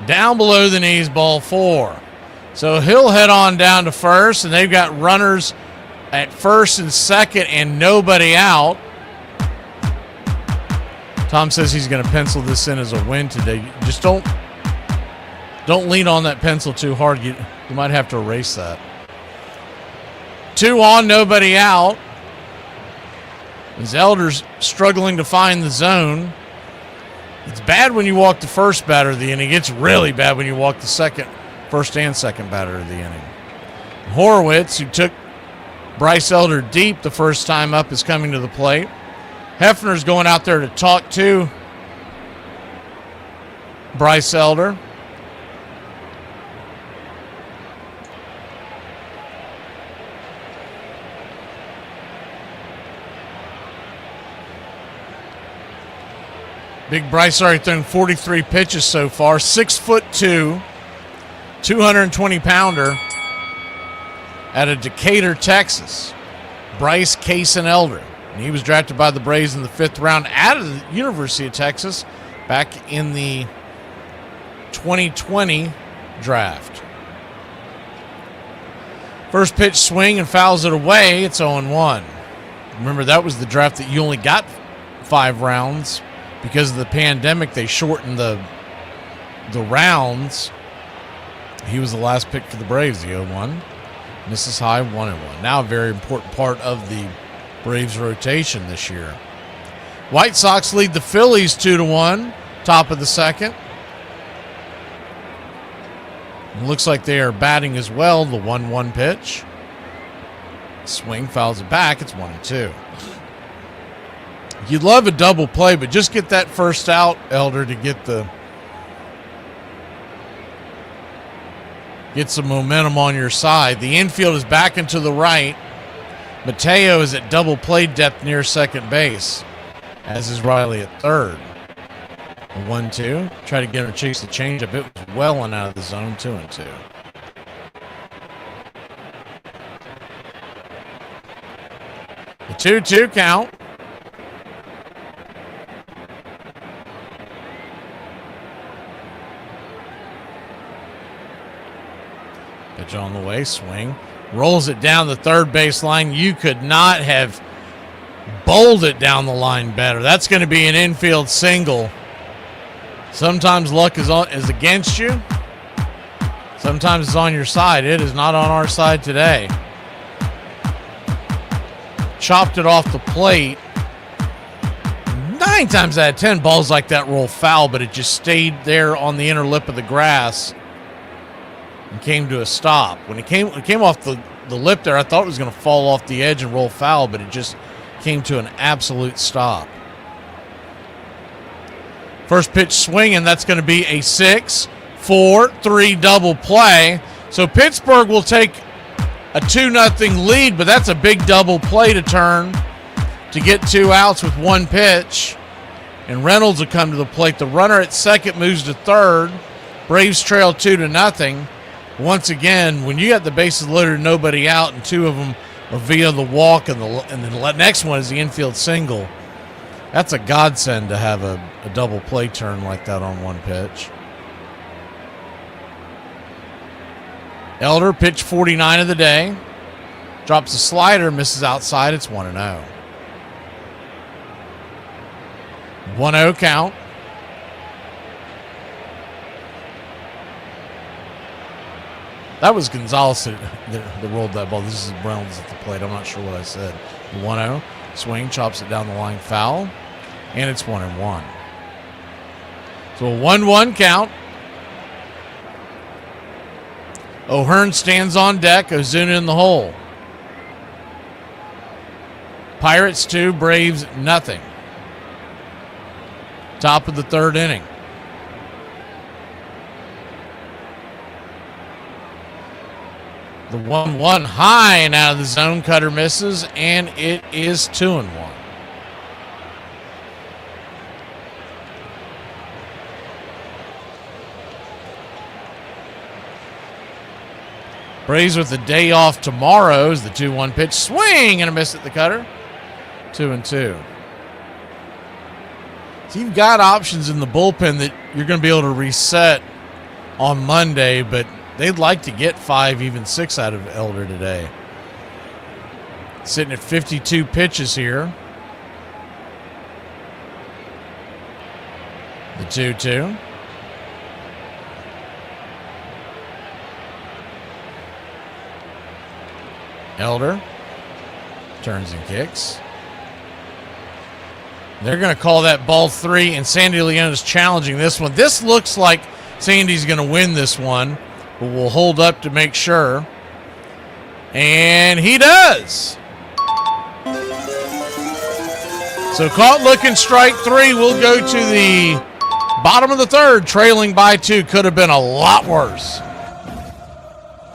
Down below the knees, ball 4. So he'll head on down to first, and they've got runners at first and second and nobody out. Tom says he's going to pencil this in as a win today. Just don't lean on that pencil too hard. You might have to erase that. 2 on, nobody out. As Elder's struggling to find the zone. It's bad when you walk the first batter of the inning. It's really bad when you walk the first and second batter of the inning. Horowitz, who took Bryce Elder deep the first time up, is coming to the plate. Hefner's going out there to talk to Bryce Elder. Big Bryce already thrown 43 pitches so far. 6'2", 220-pounder out of Decatur, Texas. Bryce Cason Elder. And he was drafted by the Braves in the 5th round out of the University of Texas back in the 2020 draft. First pitch swing and fouls it away. It's 0-1. Remember, that was the draft that you only got 5 rounds. Because of the pandemic, they shortened the rounds. He was the last pick for the Braves, the 0-1. Misses high, 1-1. Now a very important part of the Braves rotation this year. White Sox lead the Phillies 2-1, top of the second. It looks like they are batting as well, the 1-1 pitch. Swing, fouls it back, it's 1-2. You'd love a double play, but just get that first out, Elder, to get some momentum on your side. The infield is back and to the right. Mateo is at double play depth near second base, as is Riley at third. A 1-2. Try to get him to chase the changeup. It was well and out of the zone, 2-2. The 2-2 count. Pitch on the way, swing. Rolls it down the third base line. You could not have bowled it down the line better. That's going to be an infield single. Sometimes luck is against you. Sometimes it's on your side. It is not on our side today. Chopped it off the plate. 9 times out of 10, balls like that roll foul, but it just stayed there on the inner lip of the grass and came to a stop. When it came off the lip there, I thought it was going to fall off the edge and roll foul, but it just came to an absolute stop. First pitch swing, and that's going to be a 6-4-3 double play. So Pittsburgh will take a 2-0 lead, but that's a big double play to turn to get 2 outs with 1 pitch. And Reynolds will come to the plate. The runner at second moves to third. Braves trail 2-0. Once again, when you got the bases loaded, nobody out, and 2 of them are via the walk, and the next one is the infield single. That's a godsend to have a double play turn like that on 1 pitch. Elder, pitch 49 of the day. Drops a slider, misses outside. It's 1-0. 1-0 count. That was Gonzalez that rolled that ball. This is Reynolds at the plate. I'm not sure what I said. 1-0. Swing, chops it down the line, foul. And it's 1-1. So a 1-1 count. O'Hearn stands on deck. Ozuna in the hole. Pirates 2, Braves nothing. Top of the third inning. The 1-1 high and out of the zone. Cutter misses, and it is 2-1. Braves with the day off tomorrow is the 2-1 pitch. Swing and a miss at the cutter. 2-2. So you've got options in the bullpen that you're going to be able to reset on Monday, but they'd like to get 5, even 6 out of Elder today. Sitting at 52 pitches here. The 2-2. Elder turns and kicks. They're going to call that ball 3, and Sandy Leon is challenging this one. This looks like Sandy's going to win this one, but we'll hold up to make sure. And he does. So caught looking, strike 3. We'll go to the bottom of the third, trailing by 2. Could have been a lot worse.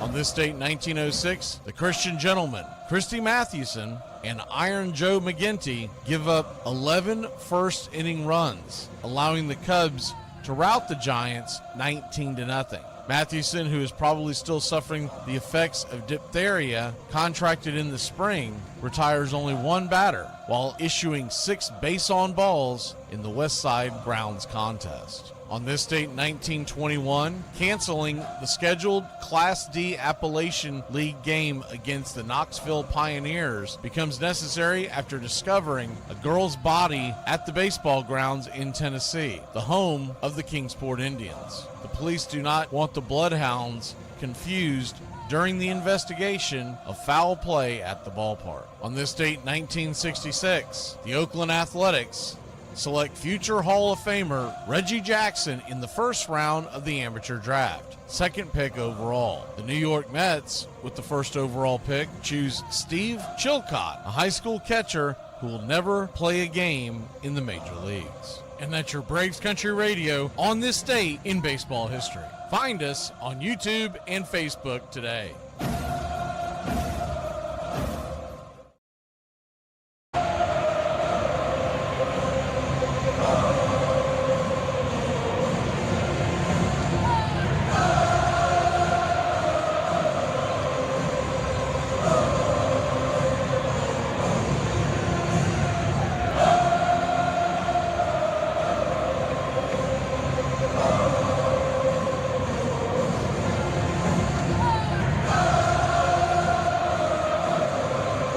On this date, 1906, the Christian gentleman, Christy Mathewson, and Iron Joe McGinty give up 11 first-inning runs, allowing the Cubs to rout the Giants 19-0. Mathewson, who is probably still suffering the effects of diphtheria contracted in the spring, retires only 1 batter while issuing 6 base-on balls in the West Side Grounds contest. On this date, 1921, canceling the scheduled Class D Appalachian League game against the Knoxville Pioneers becomes necessary after discovering a girl's body at the baseball grounds in Tennessee, the home of the Kingsport Indians. The police do not want the Bloodhounds confused during the investigation of foul play at the ballpark. On this date, 1966, the Oakland Athletics select future Hall of Famer Reggie Jackson in the first round of the amateur draft, 2nd pick overall. The New York Mets, with the 1st overall pick, choose Steve Chilcott, a high school catcher who will never play a game in the major leagues. And that's your Braves Country Radio on this date in baseball history. Find us on YouTube and Facebook today.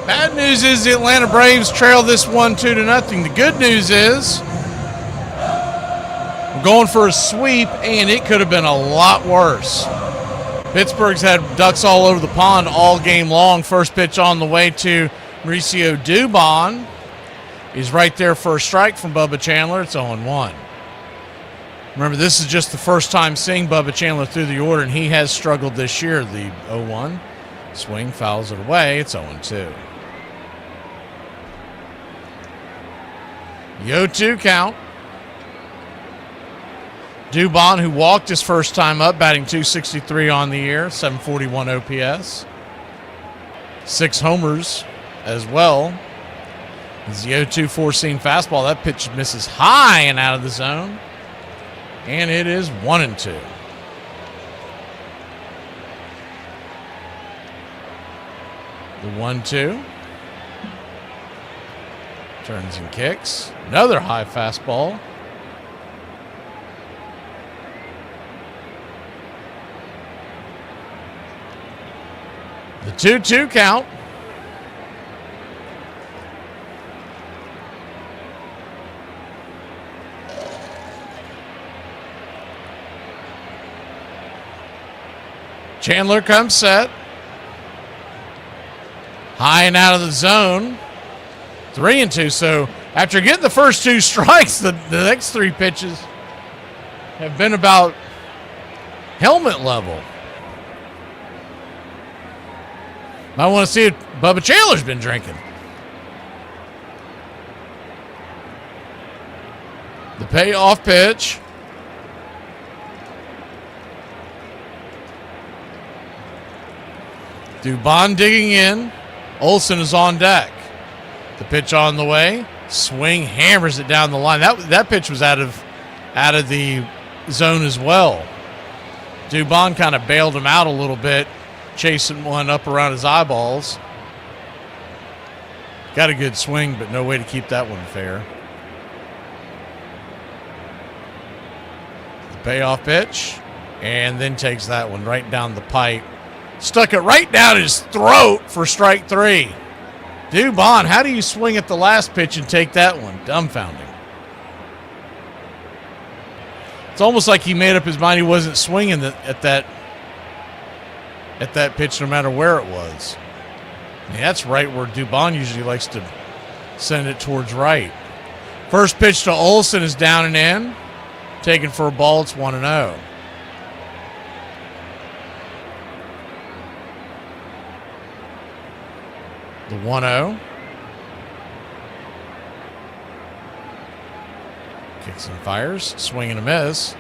Bad news is the Atlanta Braves trail this one 2-0. The good news is we're going for a sweep, and it could have been a lot worse. Pittsburgh's had ducks all over the pond all game long. First pitch on the way to Mauricio Dubon. He's right there for a strike from Bubba Chandler. It's 0-1. Remember, this is just the first time seeing Bubba Chandler through the order, and he has struggled this year. The 0-1 swing fouls it away. It's 0-2. The 0-2 count. Dubon, who walked his first time up, batting .263 on the year, 741 OPS. 6 homers as well. As the 0-2 four-seam fastball, that pitch misses high and out of the zone. And it is 1-2. The 1-2. Turns and kicks. Another high fastball. The 2-2 count. Chandler comes set. High and out of the zone. 3-2. So after getting the first 2 strikes, the next 3 pitches have been about helmet level. I want to see what Bubba Chandler's been drinking. The payoff pitch. Dubon digging in. Olsen is on deck. The pitch on the way. Swing, hammers it down the line. That pitch was out of the zone as well. Dubon kind of bailed him out a little bit, chasing one up around his eyeballs. Got a good swing, but no way to keep that one fair. The payoff pitch, and then takes that one right down the pipe. Stuck it right down his throat for strike 3. Dubon, how do you swing at the last pitch and take that one? Dumbfounding. It's almost like he made up his mind he wasn't swinging at that pitch no matter where it was. I mean, that's right where Dubon usually likes to send it towards right. First pitch to Olsen is down and in. Taken for a ball, it's 1-0. The 1-0. Kicks and fires. Swing and a miss.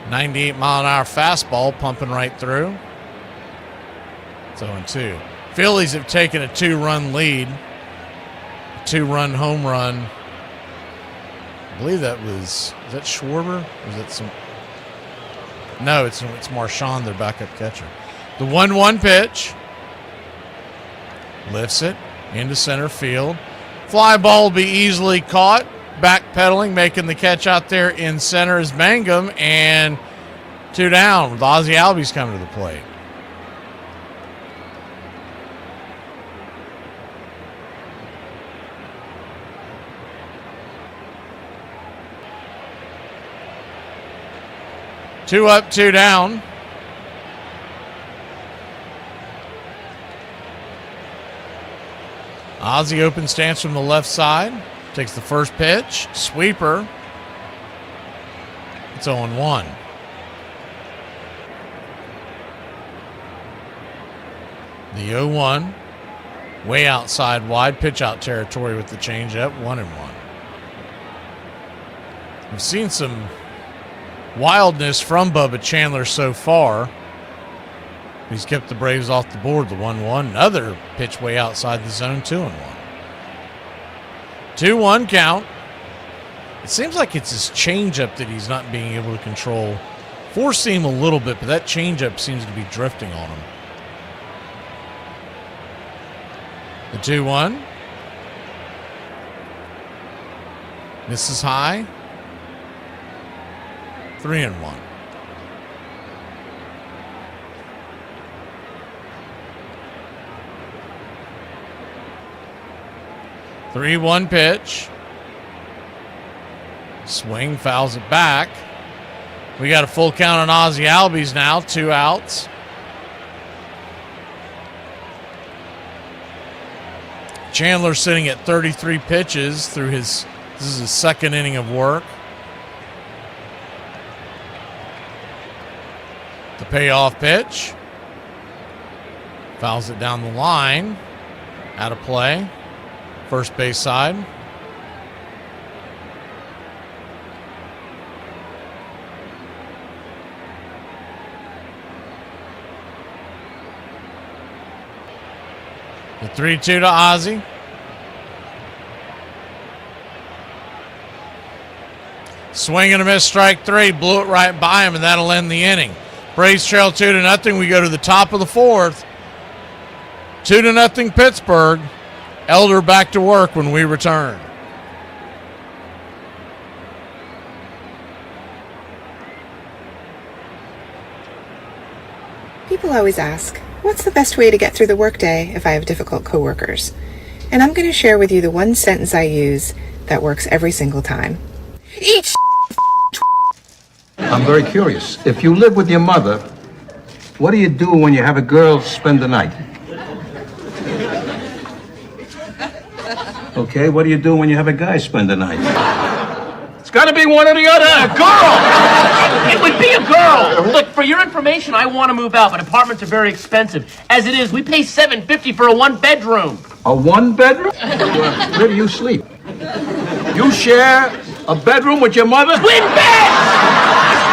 98-mile-an-hour fastball pumping right through. It's 0-2. Phillies have taken a 2-run lead. A 2-run home run. I believe that was... Is that Schwarber? Or is that some... No, it's Marchand, their backup catcher. The 1-1 pitch. Lifts it into center field. Fly ball will be easily caught. Backpedaling, making the catch out there in center is Mangum, and 2 down with Ozzie Albies coming to the plate. Two up, 2 down. Ozzie open stance from the left side. Takes the first pitch. Sweeper. It's 0-1. The 0-1. Way outside wide. Pitch out territory with the changeup. 1-1. We've seen some wildness from Bubba Chandler so far. He's kept the Braves off the board. The 1-1. Another pitch way outside the zone. 2-1. 2-1 count. It seems like it's his changeup that he's not being able to control. Four seam a little bit, but that changeup seems to be drifting on him. The 2-1. Misses high. 3-1. The 3-1 pitch. Swing, fouls it back. We got a full count on Ozzie Albies now. 2 outs. Chandler sitting at 33 pitches through this is his second inning of work. The payoff pitch. Fouls it down the line. Out of play. First base side. The 3-2 to Ozzie. Swing and a miss, strike 3. Blew it right by him, and that'll end the inning. Braves trail 2-0. We go to the top of the 4th. 2-0 Pittsburgh. Elder back to work when we return. People always ask, what's the best way to get through the workday if I have difficult coworkers? And I'm going to share with you the one sentence I use that works every single time. Eat I'm very curious. If you live with your mother, what do you do when you have a girl spend the night? Okay, what do you do when you have a guy spend the night? It's got to be one or the other. A girl! It would be a girl! Look, for your information, I want to move out, but apartments are very expensive. As it is, we pay $750 for a one-bedroom. A one-bedroom? Where do you sleep? You share a bedroom with your mother? Twin beds!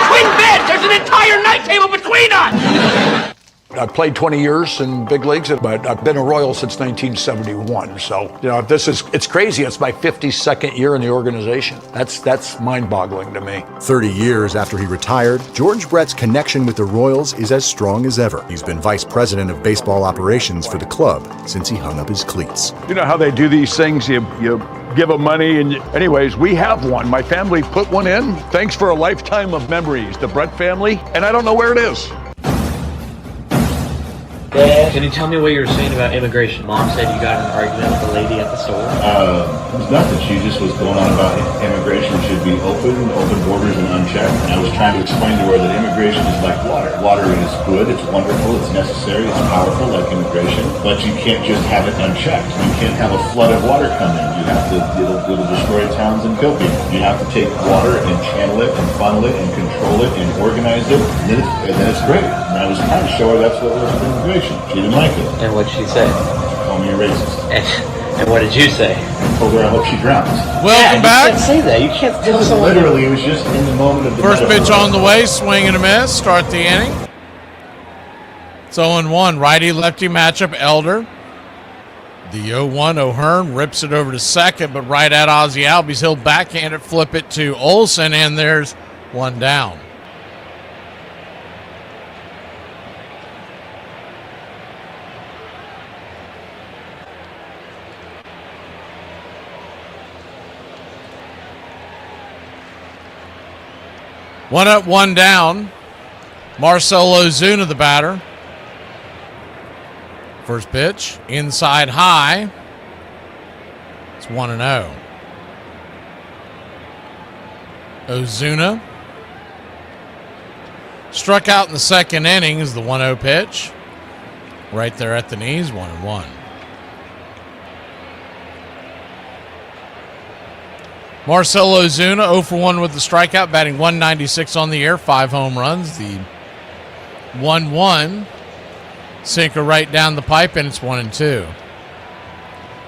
Twin beds! There's an entire night table between us! I've played 20 years in big leagues, but I've been a Royal since 1971. So, it's crazy. It's my 52nd year in the organization. That's mind-boggling to me. 30 years after he retired, George Brett's connection with the Royals is as strong as ever. He's been vice president of baseball operations for the club since he hung up his cleats. You know how they do these things? You give them money, and anyways, we have one. My family put one in. Thanks for a lifetime of memories, the Brett family, and I don't know where it is. Dad, can you tell me what you were saying about immigration? Mom said you got in an argument with the lady at the store. It was nothing. She just was going on about immigration should be open borders and unchecked. And I was trying to explain to her that immigration is like water. Water is good, it's wonderful, it's necessary, it's powerful like immigration, but you can't just have it unchecked. You can't have a flood of water come in. You have to, it'll destroy towns and kill people. You have to take water and channel it and funnel it and control it and organize it, and then it's great. And I was trying to show her that's what it was with immigration. She didn't like it. And what'd she say? Call me a racist. And what did you say? I told her I hope she drowns. Welcome back. You can't say that. You can't tell someone. Literally, it was just in the moment of the First pitch on the way, swing and a miss. Start the inning. It's 0-1. Righty-lefty matchup, Elder. The 0-1, O'Hearn rips it over to second, but right at Ozzie Albies. He'll backhand it, flip it to Olsen, and there's one down. One up, one down. Marcell Ozuna, the batter. First pitch, inside high. It's 1-0. Ozuna struck out in the second inning is the 1-0 pitch. Right there at the knees, 1-1. Marcell Ozuna, 0 for 1 with the strikeout, batting .196 on the year, 5 home runs. The 1-1 sinker right down the pipe, and it's 1-2.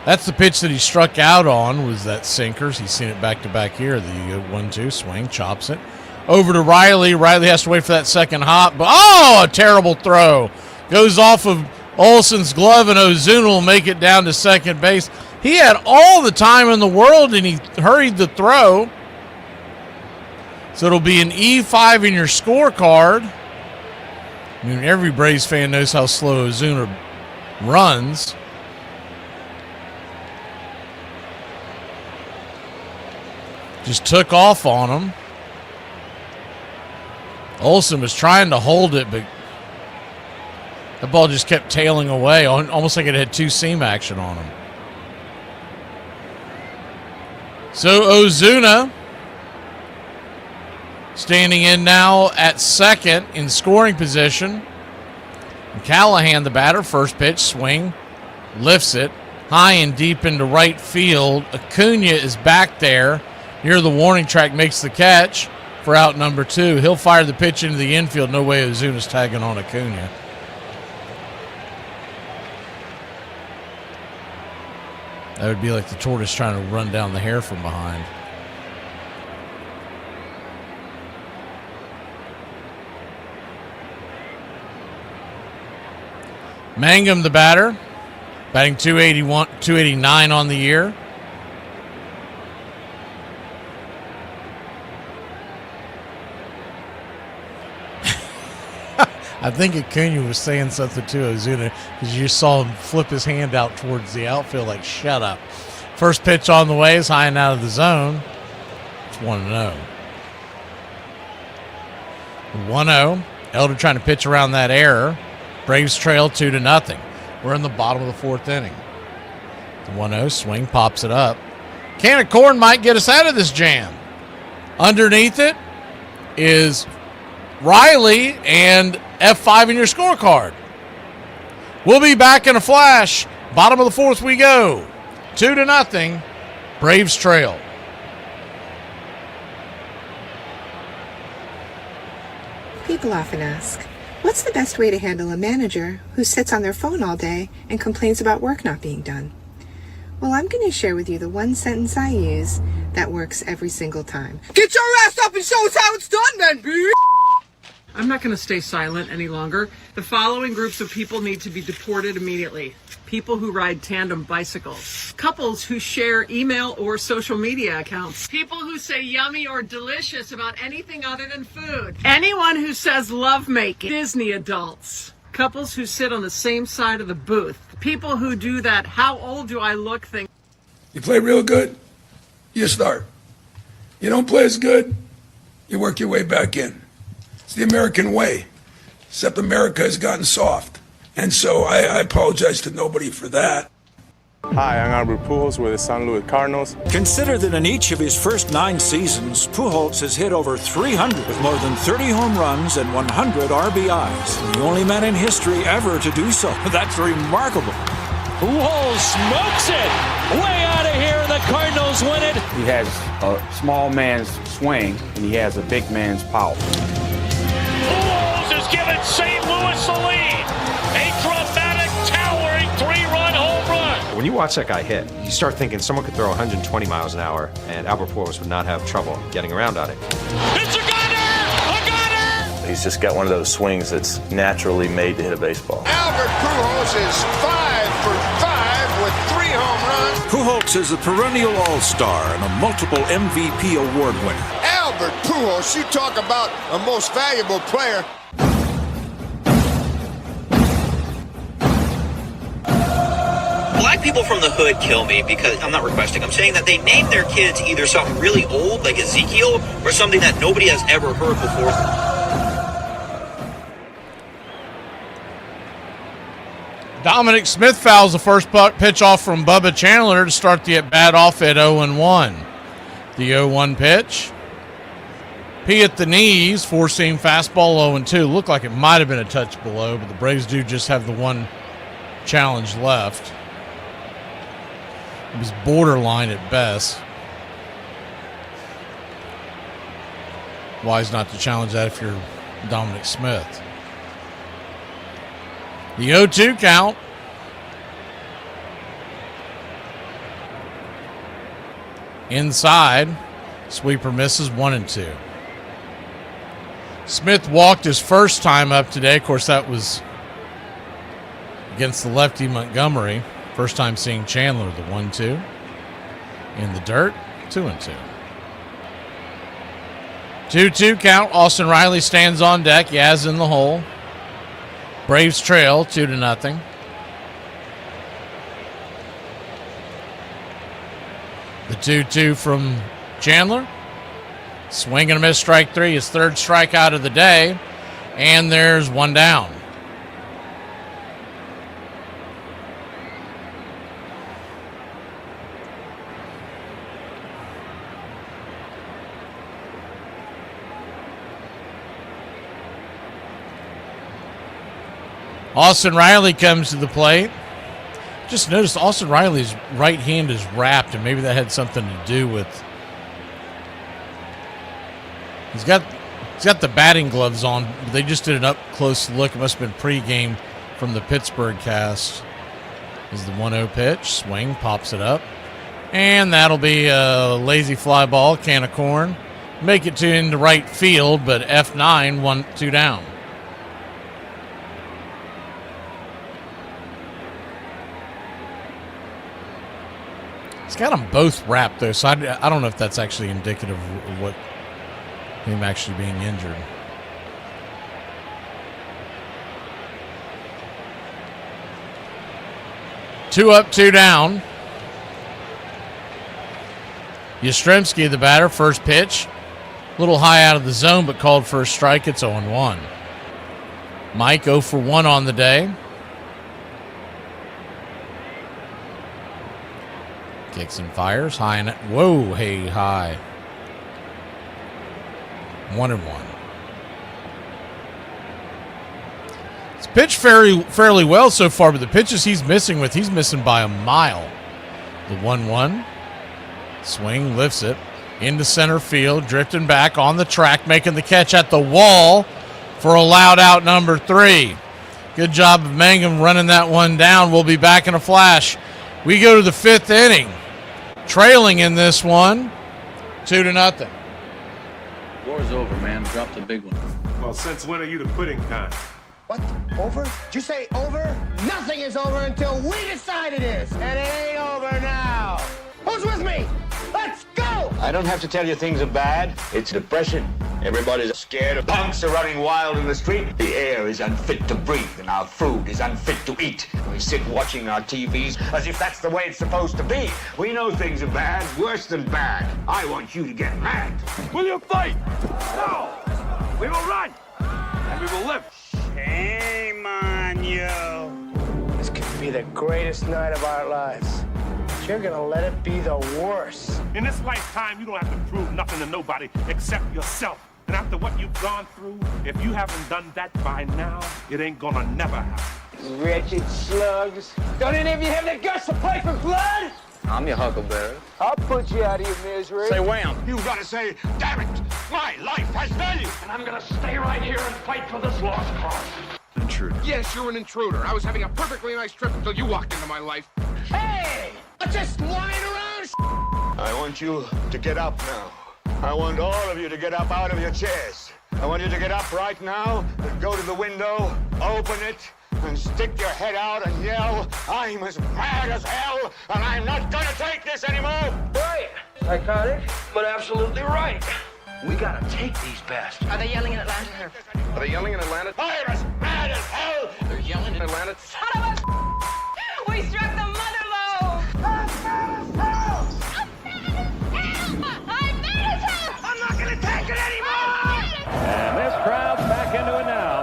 That's the pitch that he struck out on, was that sinker. He's seen it back-to-back here. The 1-2 swing, chops it. Over to Riley. Riley has to wait for that second hop, but a terrible throw. Goes off of Olsen's glove, and Ozuna will make it down to second base. He had all the time in the world, and he hurried the throw. So it'll be an E5 in your scorecard. I mean, every Braves fan knows how slow Ozuna runs. Just took off on him. Olsen was trying to hold it, but the ball just kept tailing away, almost like it had two seam action on him. So Ozuna standing in now at second in scoring position. And Callahan, the batter, first pitch, swing, lifts it high and deep into right field. Acuna is back there near the warning track, makes the catch for out number 2. He'll fire the pitch into the infield. No way Ozuna's tagging on Acuna. That would be like the tortoise trying to run down the hare from behind. Mangum, the batter, batting .289 on the year. I think Acuna was saying something to Ozuna because you saw him flip his hand out towards the outfield like, shut up. First pitch on the way is high and out of the zone. It's 1-0. 1-0. Elder trying to pitch around that error. Braves trail 2-0. We're in the bottom of the fourth inning. The 1-0 swing pops it up. Can of corn might get us out of this jam. Underneath it is Riley and F5 in your scorecard. We'll be back in a flash. Bottom of the fourth we go. 2-0. Braves trail. People often ask, what's the best way to handle a manager who sits on their phone all day and complains about work not being done? Well, I'm going to share with you the one sentence I use that works every single time. Get your ass up and show us how it's done then, bitch! I'm not going to stay silent any longer. The following groups of people need to be deported immediately. People who ride tandem bicycles. Couples who share email or social media accounts. People who say yummy or delicious about anything other than food. Anyone who says lovemaking. Disney adults. Couples who sit on the same side of the booth. People who do that how old do I look thing. You play real good, you start. You don't play as good, you work your way back in. It's the American way, except America has gotten soft. And so I apologize to nobody for that. Hi, I'm Albert Pujols with the St. Louis Cardinals. Consider that in each of his first 9 seasons, Pujols has hit over 300 with more than 30 home runs and 100 RBIs. The only man in history ever to do so. That's remarkable. Pujols smokes it! Way out of here, the Cardinals win it! He has a small man's swing, and he has a big man's power. Pujols has given St. Louis the lead! A dramatic, towering 3-run home run! When you watch that guy hit, you start thinking someone could throw 120 miles an hour, and Albert Pujols would not have trouble getting around on it. It's a gunner! A gunner! He's just got one of those swings that's naturally made to hit a baseball. Albert Pujols is 5 for 5 with 3 home runs. Pujols is a perennial all-star and a multiple MVP award winner. Albert Pujols, you talk about a most valuable player. Black people from the hood kill me because I'm not requesting. I'm saying that they name their kids either something really old like Ezekiel or something that nobody has ever heard before. Dominic Smith fouls the first pitch off from Bubba Chandler to start the at-bat off at 0-1. The 0-1 pitch. P at the knees, four-seam fastball 0-2. Looked like it might have been a touch below, but the Braves do just have the one challenge left. It was borderline at best. Wise not to challenge that if you're Dominic Smith. The 0-2 count. Inside. Sweeper misses 1-2. Smith walked his first time up today. Of course, that was against the lefty Montgomery. First time seeing Chandler, the 1-2. In the dirt, 2-2. 2-2 count. Austin Riley stands on deck. Yaz in the hole. Braves trail 2-0. The 2-2 from Chandler. Swing and a miss, strike 3. His third strikeout of the day. And there's one down. Austin Riley comes to the plate. Just noticed Austin Riley's right hand is wrapped, and maybe that had something to do with. He's got the batting gloves on. But they just did an up close look. It must have been pregame from the Pittsburgh cast. Is the 1-0 pitch, swing, pops it up, and that'll be a lazy fly ball, can of corn. Make it into right field, but F9, 1-2 down. He's got them both wrapped, though, so I don't know if that's actually indicative of what him actually being injured. Two up, 2 down. Yastrzemski, the batter, first pitch. A little high out of the zone, but called for a strike. It's 0-1. Mike 0 for 1 on the day. Kicks and fires. High and whoa, hey, high. 1-1. It's pitched fairly well so far, but the pitches he's missing by a mile. The 1-1. Swing, lifts it into center field, drifting back on the track, making the catch at the wall. for a loud out number 3. Good job of Mangum running that one down. We'll be back in a flash. We go to the 5th inning. Trailing in this one, 2-0. War's over, man. Drop the big one. Well, since when are you the quitting kind? What? Over? Did you say over? Nothing is over until we decide it is. And it ain't over now. Who's with me? Let's go! I don't have to tell you things are bad. It's depression. Everybody's scared. Punks are running wild in the street. The air is unfit to breathe, and our food is unfit to eat. We sit watching our TVs as if that's the way it's supposed to be. We know things are bad, worse than bad. I want you to get mad. Will you fight? No! We will run! And we will live. Shame on you. This could be the greatest night of our lives. You're gonna let it be the worst. In this lifetime, you don't have to prove nothing to nobody except yourself. And after what you've gone through, if you haven't done that by now, it ain't gonna never happen. Wretched slugs. Don't any of you have the guts to play for blood? I'm your huckleberry. I'll put you out of your misery. Say wham. You gotta say, damn it, my life has value. And I'm gonna stay right here and fight for this lost cause. Intruder. Yes, you're an intruder. I was having a perfectly nice trip until you walked into my life. Hey! I'm just lying around. I want you to get up now. I want all of you to get up out of your chairs. I want you to get up right now and go to the window, open it, and stick your head out and yell, I'm as mad as hell, and I'm not gonna take this anymore. Right. Psychotic, but absolutely right. We gotta take these bastards. Are they yelling in Atlanta? Are they yelling in Atlanta? I'm as mad as hell. They're yelling in Atlanta. Son of a... We struck the mother load! I'm mad as hell. I'm mad as hell! I'm not gonna take it anymore. And this crowd's back into it now.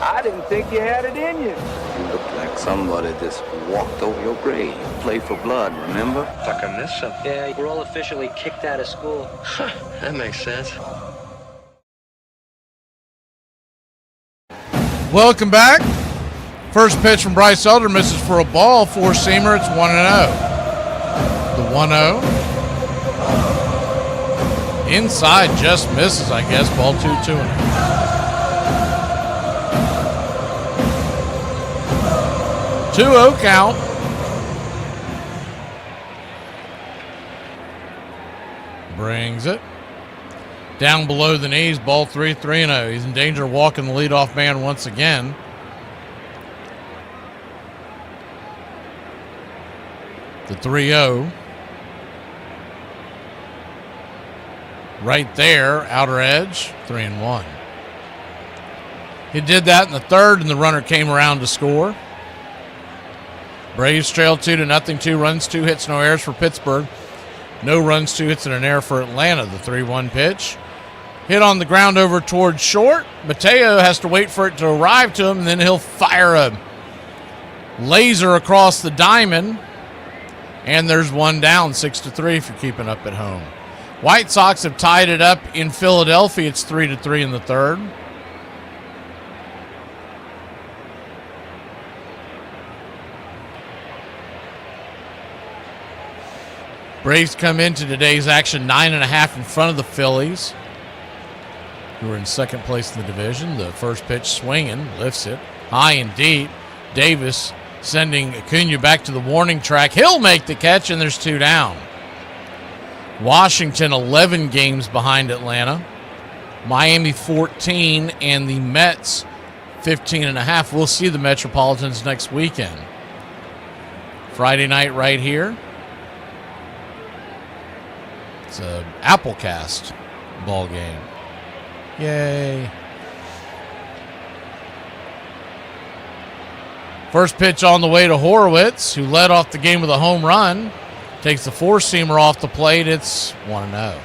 I didn't think you had it in you. You look like somebody just walked over your grave. Play for blood, remember? Tucking this up. Yeah, we're all officially kicked out of school. That makes sense. Welcome back. First pitch from Bryce Elder misses for a ball. Four-seamer, it's 1-0. The 1-0. Inside just misses, I guess. Ball 2-2. 2-0 count. Brings it. Down below the knees, ball 3-0. He's in danger of walking the leadoff man once again. The 3-0. Right there, outer edge, 3-1. He did that in the third, and the runner came around to score. Braves trail 2-0, 2 runs, 2 hits, no errors for Pittsburgh. No runs, 2 hits, and an error for Atlanta. The 3-1 pitch. Hit on the ground over towards short. Mateo has to wait for it to arrive to him, and then he'll fire a laser across the diamond. And there's one down, 6-3 if you're keeping up at home. White Sox have tied it up in Philadelphia. It's 3-3 in the third. Braves come into today's action 9.5 in front of the Phillies, who are in second place in the division. The first pitch swinging, lifts it high and deep. Davis sending Acuna back to the warning track. He'll make the catch, and there's 2 down. Washington 11 games behind Atlanta. Miami 14, and the Mets 15.5. We'll see the Metropolitans next weekend. Friday night right here. It's a Applecast ball game. Yay. First pitch on the way to Horowitz, who led off the game with a home run. Takes the four-seamer off the plate. It's 1-0.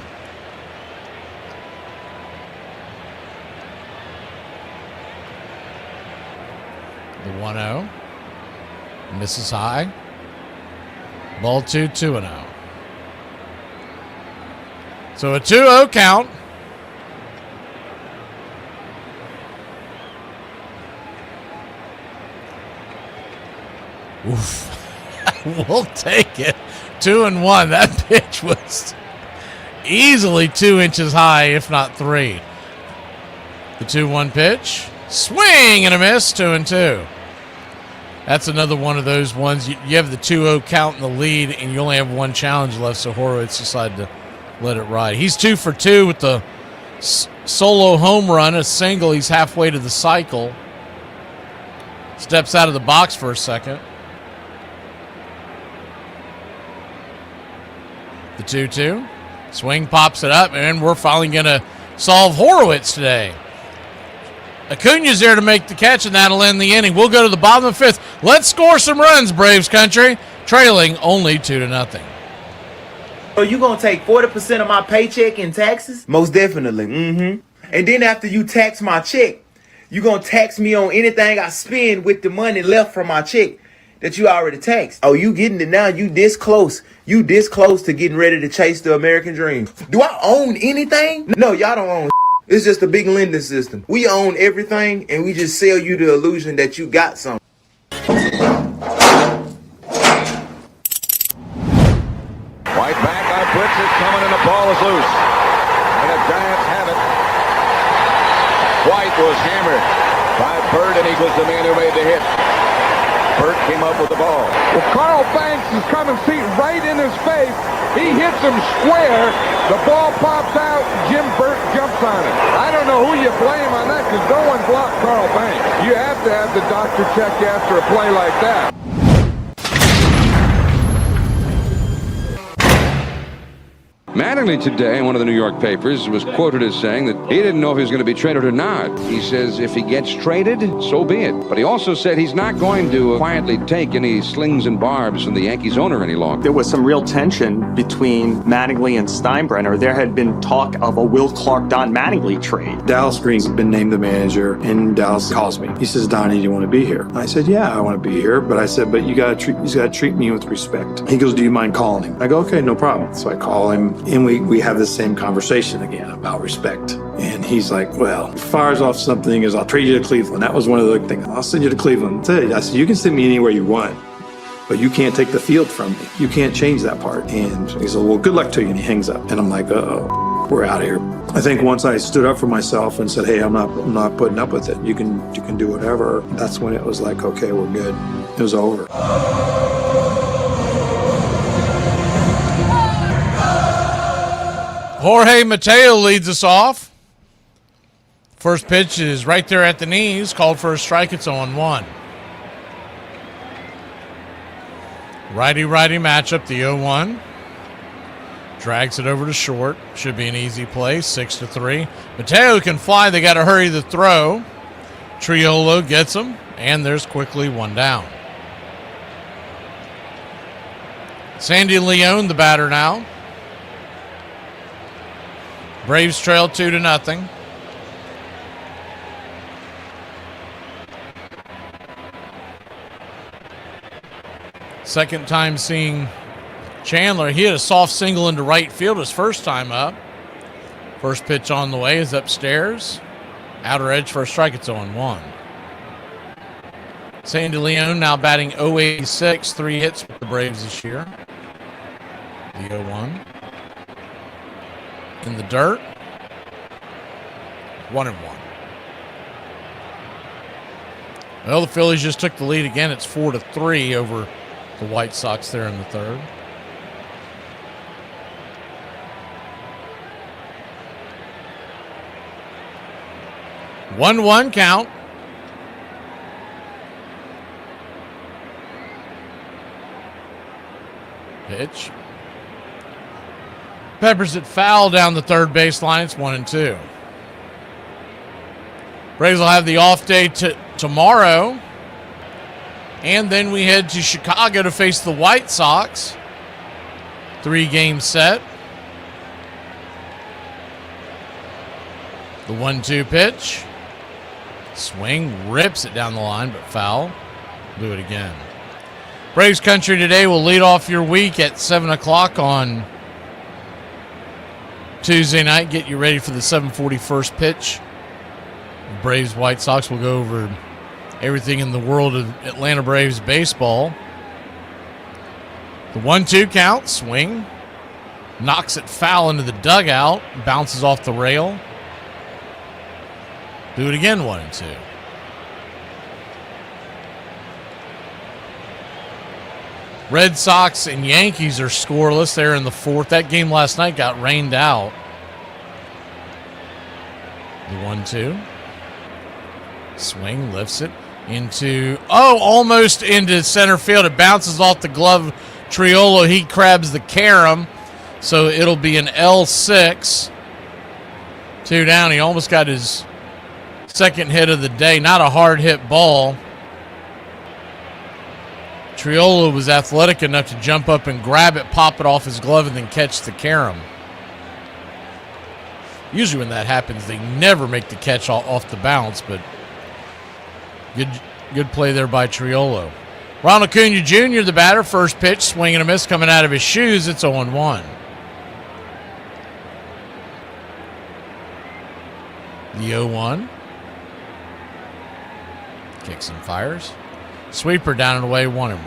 The 1-0. Misses high. Ball 2-0. So a 2-0 count. Oof. We'll take it. 2-1. That pitch was easily 2 inches high, if not 3. The 2-1 pitch. Swing and a miss, 2-2. That's another one of those ones. You have the 2-0 count in the lead, and you only have one challenge left, so Horowitz decided to let it ride. He's 2 for 2 with the solo home run, a single. He's halfway to the cycle. Steps out of the box for a second. The 2-2. Swing pops it up, and we're finally going to solve Horowitz today. Acuna's there to make the catch, and that'll end the inning. We'll go to the bottom of the 5th. Let's score some runs, Braves country. Trailing only 2-0. So you gonna take 40% of my paycheck in taxes? Most definitely. And then after you tax my check, you gonna tax me on anything I spend with the money left from my check that you already taxed. Oh, you getting it now? You this close? You this close to getting ready to chase the American dream? Do I own anything? No, y'all don't own. It's just a big lending system. We own everything, and we just sell you the illusion that you got something. White back on blitz is coming, and the ball is loose. And the Giants have it. White was hammered by Bird, and he was the man who made the hit. Burt came up with the ball. Well, Carl Banks is coming feet right in his face. He hits him square. The ball pops out. Jim Burt jumps on it. I don't know who you blame on that because no one blocked Carl Banks. You have to have the doctor check you after a play like that. Mattingly today in one of the New York papers was quoted as saying that he didn't know if he was going to be traded or not. He says if he gets traded, so be it. But he also said he's not going to quietly take any slings and barbs from the Yankees owner any longer. There was some real tension between Mattingly and Steinbrenner. There had been talk of a Will Clark-Don Mattingly trade. Dallas Green's been named the manager, and Dallas calls me. He says, Donnie, do you want to be here? I said, yeah, I want to be here. But I said, but you got to treat me with respect. He goes, do you mind calling him? I go, okay, no problem. So I call him. And we have the same conversation again about respect. And he's like, well, fires off something is I'll trade you to Cleveland. That was one of the things. I'll send you to Cleveland. I said, you can send me anywhere you want, but you can't take the field from me. You can't change that part. And he said, well, good luck to you. And he hangs up. And I'm like, uh-oh, we're out of here. I think once I stood up for myself and said, hey, I'm not putting up with it. You can do whatever. That's when it was like, okay, we're good. It was over. Jorge Mateo leads us off. First pitch is right there at the knees. Called for a strike. It's 0-1. Righty-righty matchup, the 0-1. Drags it over to short. Should be an easy play, 6-3. Mateo can fly. They got to hurry the throw. Triolo gets him, and there's quickly one down. Sandy Leone, the batter now. Braves trail 2-0. Second time seeing Chandler. He hit a soft single into right field his first time up. First pitch on the way is upstairs. Outer edge for a strike. It's 0-1. Sandy Leone now batting .086. 3 hits with the Braves this year. The 0-1. In the dirt. 1-1. Well, the Phillies just took the lead again. It's 4-3 over the White Sox there in the third. One count. Pitch. Peppers it foul down the third baseline. It's 1-2. Braves will have the off day tomorrow. And then we head to Chicago to face the White Sox. 3-game set. The 1-2 pitch. Swing, rips it down the line, but foul. Do it again. Braves Country today will lead off your week at 7 o'clock on Tuesday night. Get you ready for the 7:41 pitch. Braves White Sox will go over everything in the world of Atlanta Braves baseball. The 1-2 count, swing, knocks it foul into the dugout, bounces off the rail. Do it again, 1-2. Red Sox and Yankees are scoreless there in the fourth. That game last night got rained out. The 1-2. Swing, lifts it into, almost into center field. It bounces off the glove. Triolo, he crabs the carom. So it'll be an L6. 2 down. He almost got his second hit of the day. Not a hard hit ball. Triolo was athletic enough to jump up and grab it, pop it off his glove, and then catch the carom. Usually when that happens, they never make the catch off the bounce, but good play there by Triolo. Ronald Acuna Jr., the batter, first pitch, swing and a miss coming out of his shoes. It's 0-1. The 0-1. Kicks and fires. Sweeper down and away, 1-1.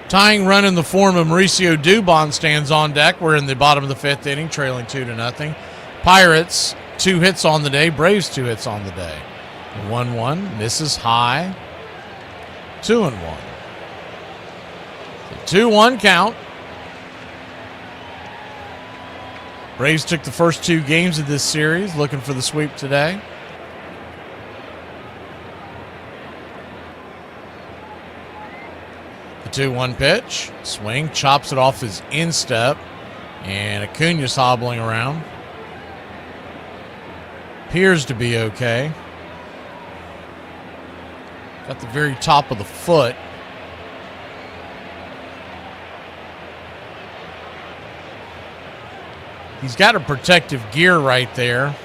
Tying run in the form of Mauricio Dubon stands on deck. We're in the bottom of the fifth inning, trailing 2-0. Pirates, 2 hits on the day. Braves, 2 hits on the day. 1-1, misses high. 2-1. The 2-1 count. Braves took the first 2 games of this series, looking for the sweep today. The 2-1 pitch. Swing, chops it off his instep. And Acuna's hobbling around. Appears to be okay. Got the very top of the foot. He's got a protective gear right there.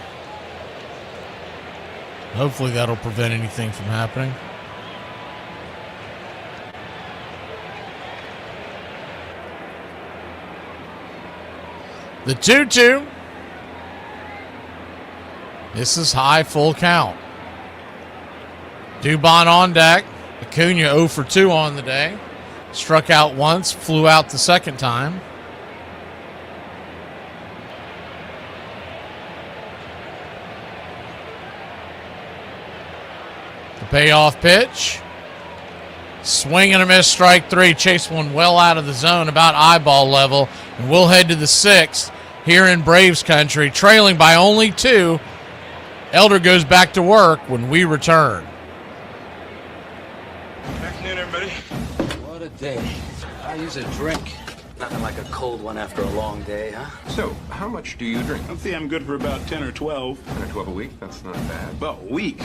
Hopefully that'll prevent anything from happening. The 2-2. This is high, full count. Dubon on deck. Acuna 0 for 2 on the day. Struck out once, flew out the second time. The payoff pitch. Swing and a miss, strike 3. Chase one well out of the zone, about eyeball level. And we'll head to the 6th here in Braves country, trailing by only 2. Elder goes back to work when we return. Afternoon, everybody. What a day. I use a drink. Nothing like a cold one after a long day, huh? So, how much do you drink? I'd say I'm good for about 10 or 12. 10 or 12 a week? That's not bad. Well, a week.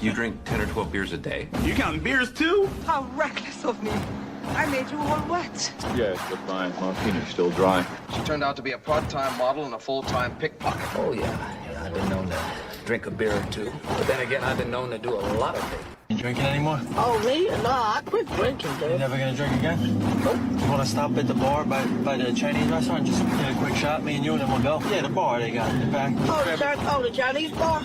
You drink 10 or 12 beers a day? You counting beers too? How reckless of me. I made you all wet. Yes, but my martini's still dry. She turned out to be a part-time model and a full-time pickpocket. Oh, yeah. I've been known to drink a beer or 2. But then again, I've been known to do a lot of things. You drinking anymore? Oh, me? No, I quit drinking, You dude. never gonna drink again? Nope. You wanna stop at the bar by the Chinese restaurant? Just get a quick shot, me and you, and then we'll go? Yeah, the bar they got in the back. Oh, the Chinese bar?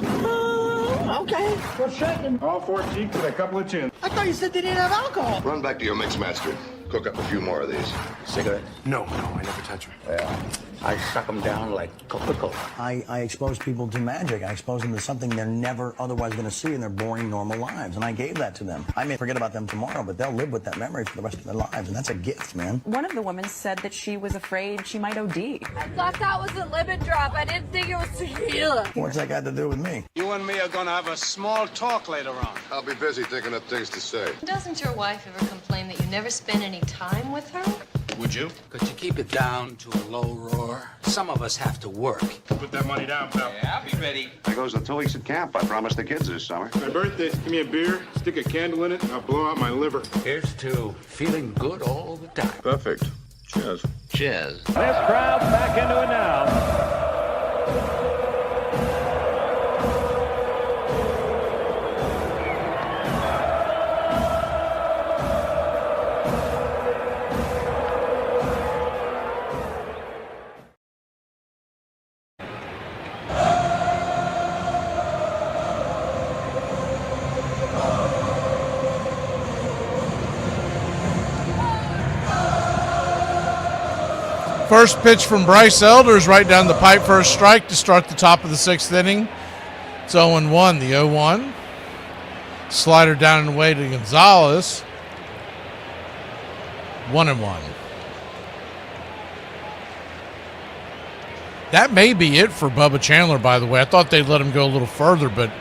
Okay. What's shaking? All 4 cheeks and a couple of chins. I thought you said they didn't have alcohol. Run back to your mix master. Cook up a few more of these. Cigarette? No, I never touch them. Well, I suck them down like Coca-Cola. I expose people to magic. I expose them to something they're never otherwise going to see in their boring, normal lives. And I gave that to them. I may forget about them tomorrow, but they'll live with that memory for the rest of their lives. And that's a gift, man. One of the women said that she was afraid she might OD. I thought that was a limit drop. I didn't think it was tequila. What's that got to do with me? You and me are gonna have a small talk later on. I'll be busy thinking of things to say. Doesn't your wife ever complain that you never spend any time with her? Would you? Could you keep it down to a low roar? Some of us have to work. Put that money down, pal. Yeah, I'll be ready. There goes the 2 weeks at camp. I promised the kids this summer. My birthday, give me a beer, stick a candle in it, and I'll blow out my liver. Here's to feeling good all the time. Perfect. Cheers. Cheers. This crowd's back into it now. First pitch from Bryce Elder is right down the pipe for a strike to start the top of the 6th inning. It's 0-1, the 0-1. Slider down and away to Gonzalez. 1-1. That may be it for Bubba Chandler, by the way. I thought they'd let him go a little further, but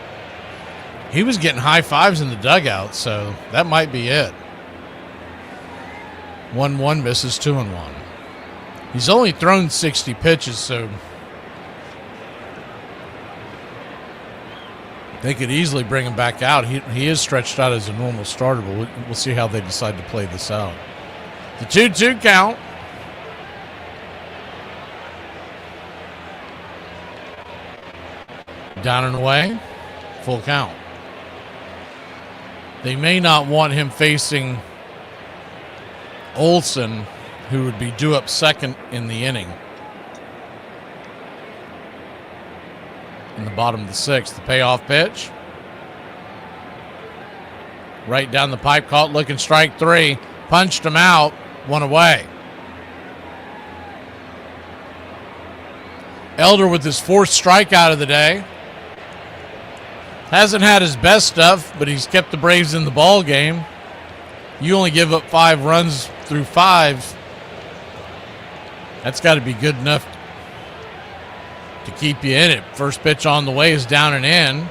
he was getting high fives in the dugout, so that might be it. 1-1 misses, 2-1. He's only thrown 60 pitches, so they could easily bring him back out. He is stretched out as a normal starter, but we'll see how they decide to play this out. The 2-2 count. Down and away. Full count. They may not want him facing Olsen, who would be due up second in the inning. In the bottom of the sixth. The payoff pitch. Right down the pipe, caught looking, strike three. Punched him out. One away. Elder with his fourth strikeout of the day. Hasn't had his best stuff, but he's kept the Braves in the ball game. You only give up 5 runs through 5. That's got to be good enough to keep you in it. First pitch on the way is down and in.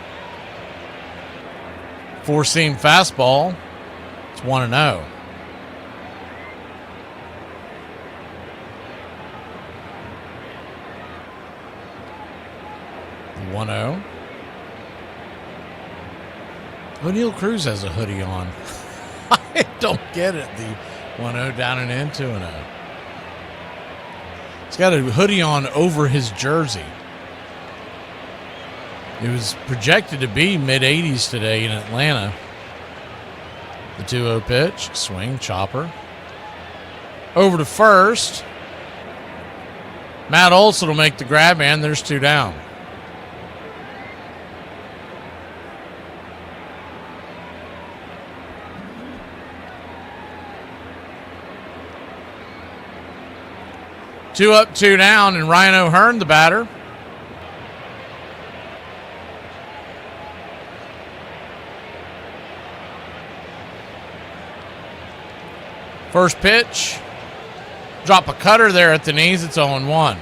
4-seam fastball. It's 1-0. The 1-0. O'Neal Cruz has a hoodie on. I don't get it. The 1-0 down and in, 2-0. He's got a hoodie on over his jersey. It was projected to be mid-80s today in Atlanta. The 2-0 pitch. Swing, chopper. Over to first. Matt Olson will make the grab, and there's 2 down. Two up, 2 down, and Ryan O'Hearn, the batter. First pitch. Drop a cutter there at the knees. It's 0-1.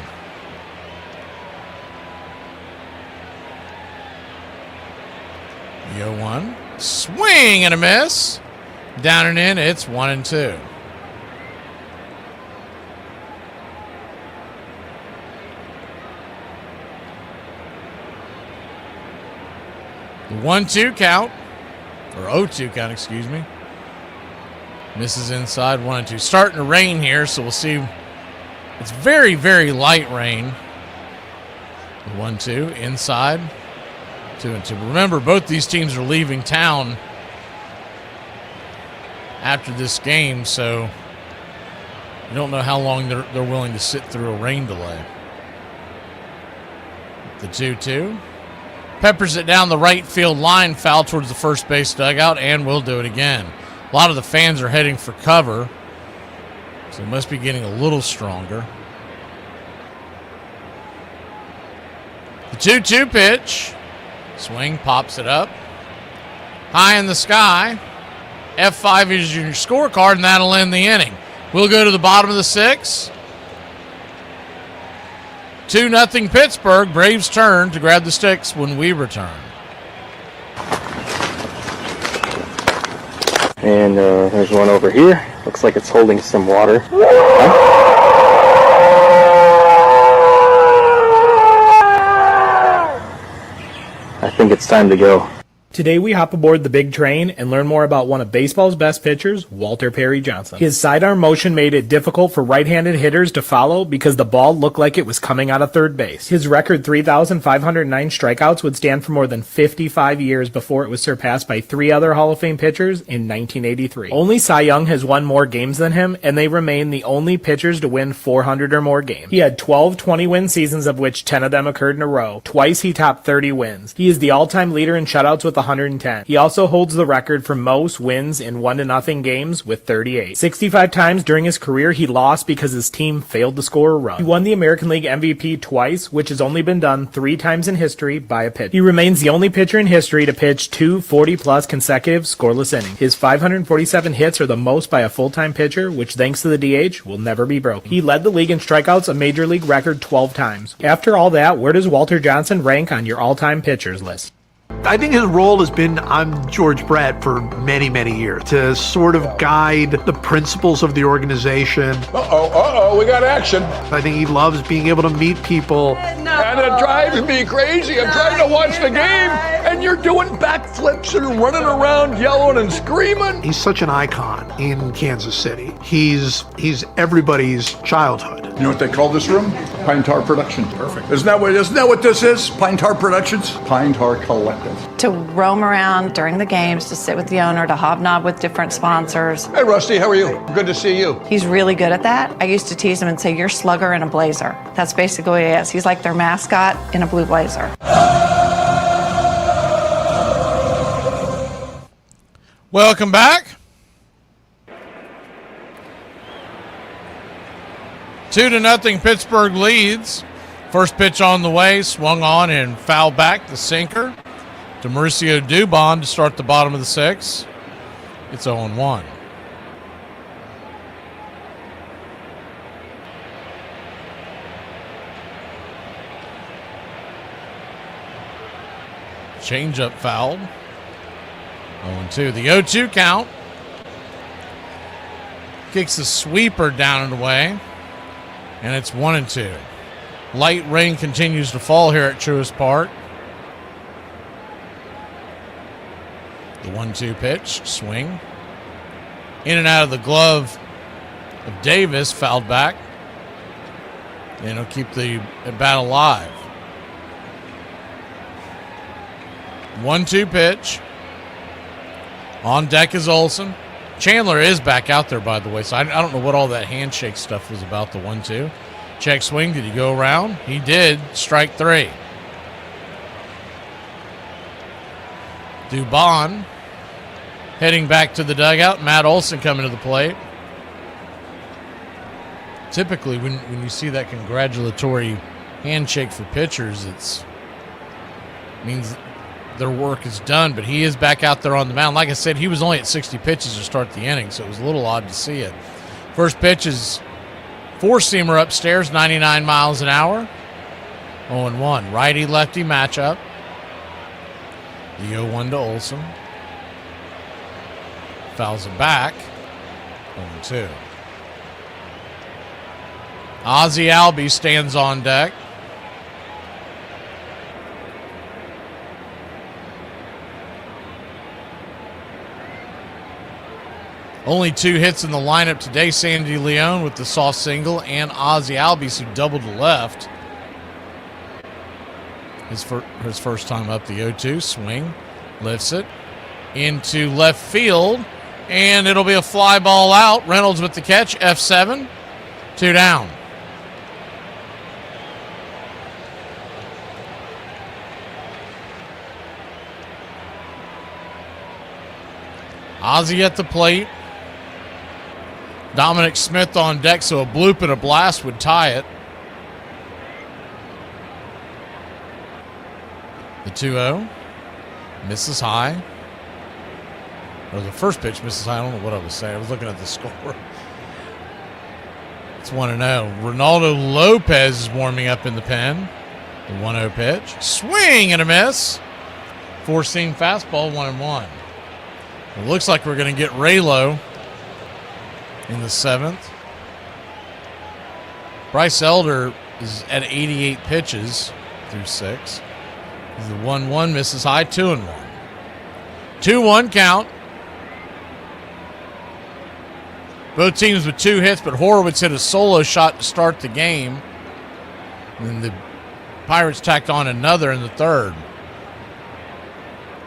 The 0-1. Swing and a miss. Down and in. It's 1-2. The 1-2 count, or 0-2 count, excuse me. Misses inside, 1-2. Starting to rain here, so we'll see. It's very, very light rain. The 1-2 inside, 2-2. Remember, both these teams are leaving town after this game, so you don't know how long they're willing to sit through a rain delay. The 2-2. Peppers it down the right field line, foul towards the first base dugout, and we'll do it again. A lot of the fans are heading for cover, so it must be getting a little stronger. The 2-2 pitch. Swing, pops it up. High in the sky. F5 is your scorecard, and that'll end the inning. We'll go to the bottom of the 6th. 2-0 Pittsburgh. Braves turn to grab the sticks when we return. And there's one over here. Looks like it's holding some water. I think it's time to go. Today we hop aboard the big train and learn more about one of baseball's best pitchers, Walter Perry Johnson. His sidearm motion made it difficult for right-handed hitters to follow because the ball looked like it was coming out of third base. His record 3,509 strikeouts would stand for more than 55 years before it was surpassed by 3 other Hall of Fame pitchers in 1983. Only Cy Young has won more games than him, and they remain the only pitchers to win 400 or more games. He had 12 20-win seasons, of which 10 of them occurred in a row. Twice he topped 30 wins. He is the all-time leader in shutouts with 110. He also holds the record for most wins in 1-0 games with 38. 65 times during his career, he lost because his team failed to score a run. He won the American League MVP twice, which has only been done 3 times in history by a pitcher. He remains the only pitcher in history to pitch 2 40-plus consecutive scoreless innings. His 547 hits are the most by a full-time pitcher, which thanks to the DH will never be broken. He led the league in strikeouts, a major league record 12 times. After all that, where does Walter Johnson rank on your all-time pitchers list? I think his role has been on George Brett for many, many years to sort of guide the principles of the organization. We got action. I think he loves being able to meet people. And it drives me crazy. I'm trying to watch the game, and you're doing backflips and running around yelling and screaming. He's such an icon in Kansas City. He's everybody's childhood. You know what they call this room? Pine Tar Production. Perfect. Isn't that what this is? Pine Tar Productions? Pine Tar Collective. To roam around during the games, to sit with the owner, to hobnob with different sponsors. Hey, Rusty, how are you? Good to see you. He's really good at that. I used to tease him and say, "You're Slugger in a blazer." That's basically what he is. He's like their mascot in a blue blazer. Welcome back. 2-0 Pittsburgh leads. First pitch on the way, swung on and fouled back, the sinker to Mauricio Dubon to start the bottom of the 6th. It's 0-1. Changeup fouled. 0-2. The 0-2 count. Kicks the sweeper down and away. And it's 1-2. Light rain continues to fall here at Truist Park. The 1-2 pitch, swing. In and out of the glove of Davis, fouled back. And he'll keep the bat alive. 1-2 pitch. On deck is Olsen. Chandler is back out there, by the way, so I don't know what all that handshake stuff was about, the 1-2. Check swing, did he go around? He did. Strike 3. Dubon heading back to the dugout. Matt Olson coming to the plate. Typically, when you see that congratulatory handshake for pitchers, it means their work is done, but he is back out there on the mound. Like I said, he was only at 60 pitches to start the inning, so it was a little odd to see it. First pitch is four-seamer upstairs, 99 miles an hour. 0-1. Righty-lefty matchup. The 0-1 to Olsen. Fouls it back. 0-2. Ozzie Albies stands on deck. Only 2 hits in the lineup today. Sandy Leone with the soft single and Ozzie Albies who doubled to left. His first time up the 0-2. Swing. Lifts it into left field. And it'll be a fly ball out. Reynolds with the catch. F7. 2 down. Ozzie at the plate. Dominic Smith on deck, so a bloop and a blast would tie it. The 2-0. Misses high. Or the first pitch misses high. I don't know what I was saying. I was looking at the score. It's 1-0. Ronaldo Lopez is warming up in the pen. The 1-0 pitch. Swing and a miss. Four-seam fastball, 1-1. It looks like we're going to get Raylo in the 7th. Bryce Elder is at 88 pitches through 6. The 1-1 misses high, 2-1. 2-1 count. Both teams with 2 hits, but Horowitz hit a solo shot to start the game. And then the Pirates tacked on another in the 3rd.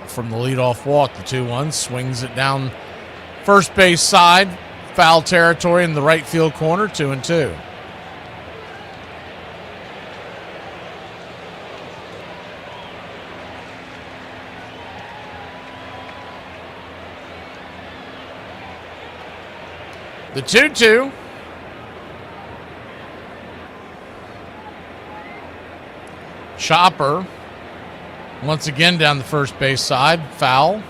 From the leadoff walk, the 2-1 swings it down first base side, foul territory in the right field corner, 2-2. The 2-2. Chopper once again down the first base side. Foul.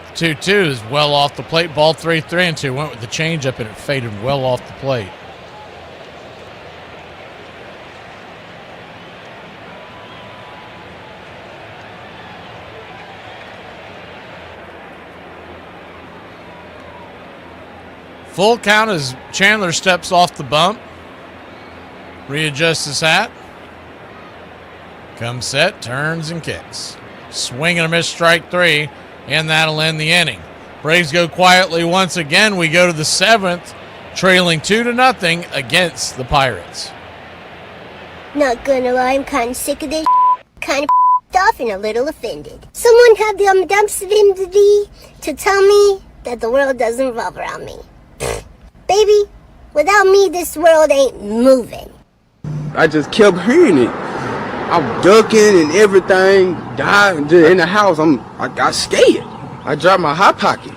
The 2-2 is well off the plate. Ball 3-3-2. Went with the changeup and it faded well off the plate. Full count as Chandler steps off the bump. Readjusts his hat. Comes set, turns and kicks. Swing and a miss, strike 3, and that'll end the inning. Braves go quietly once again. We go to the 7th, trailing 2-0 against the Pirates. Not gonna lie, I'm kind of sick of this, kind of off and a little offended. Someone had the audacity to tell me that the world doesn't revolve around me. Baby, without me, this world ain't moving. I just kept hearing it. I'm ducking and everything. Died in the house. I got scared. I dropped my hot pocket.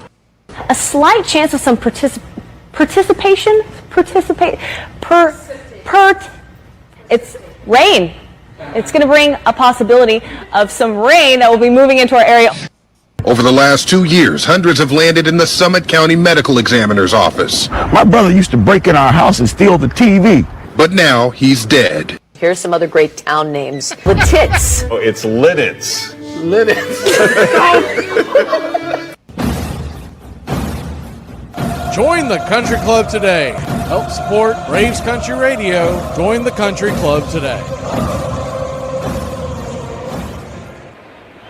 A slight chance of some participation. It's rain. It's going to bring a possibility of some rain that will be moving into our area. Over the last 2 years, hundreds have landed in the Summit County Medical Examiner's office. My brother used to break in our house and steal the TV. But now he's dead. Here's some other great town names. The Tits. Oh, it's Lidditz. Join the Country Club today. Help support Braves Country Radio. Join the Country Club today.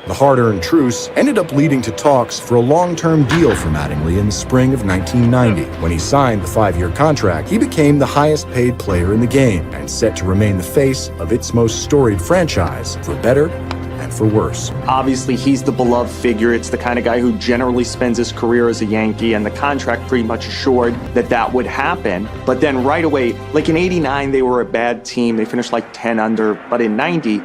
The hard-earned truce ended up leading to talks for a long-term deal for Mattingly in the spring of 1990. When he signed the 5-year contract, he became the highest-paid player in the game and set to remain the face of its most storied franchise, for better and for worse. Obviously, he's the beloved figure. It's the kind of guy who generally spends his career as a Yankee, and the contract pretty much assured that that would happen. But then right away, like in 89, they were a bad team. They finished like 10 under. But in 90,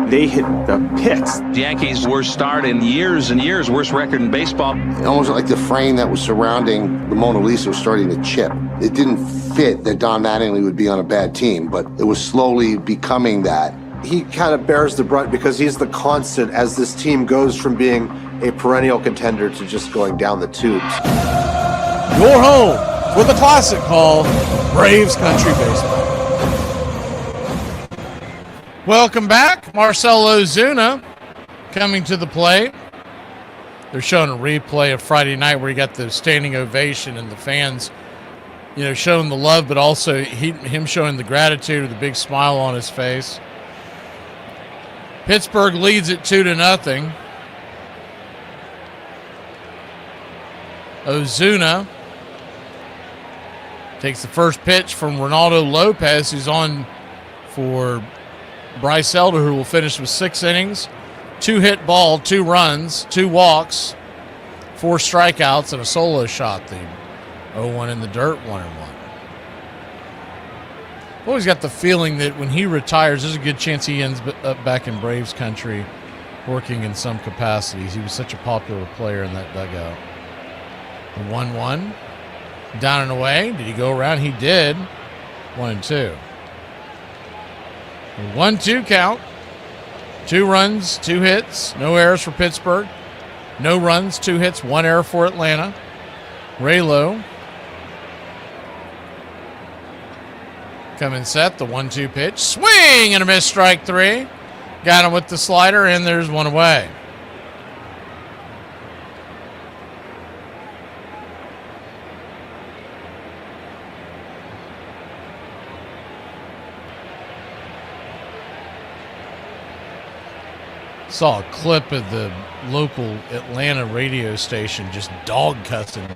they hit the pits. The Yankees' worst start in years and years, worst record in baseball. Almost like the frame that was surrounding the Mona Lisa was starting to chip. It didn't fit that Don Mattingly would be on a bad team, but it was slowly becoming that. He kind of bears the brunt because he's the constant as this team goes from being a perennial contender to just going down the tubes. Your home for the classic call, Braves Country Baseball. Welcome back. Marcell Ozuna coming to the plate. They're showing a replay of Friday night where he got the standing ovation and the fans, showing the love, but also him showing the gratitude with a big smile on his face. Pittsburgh leads it 2-0. Ozuna takes the first pitch from Ronaldo Lopez, who's on for Bryce Elder, who will finish with 6 innings, 2 hit ball, 2 runs, 2 walks, 4 strikeouts, and a solo shot. The 0-1 in the dirt, 1-1. I've always got the feeling that when he retires, there's a good chance he ends up back in Braves country working in some capacities. He was such a popular player in that dugout. The 1-1. Down and away. Did he go around? He did. 1-2. 1-2 count. 2 runs, 2 hits. No errors for Pittsburgh. No runs, 2 hits, 1 error for Atlanta. Raylo. Coming set, the 1-2 pitch. Swing and a miss, strike 3. Got him with the slider, and there's 1 away. Saw a clip of the local Atlanta radio station just dog cussing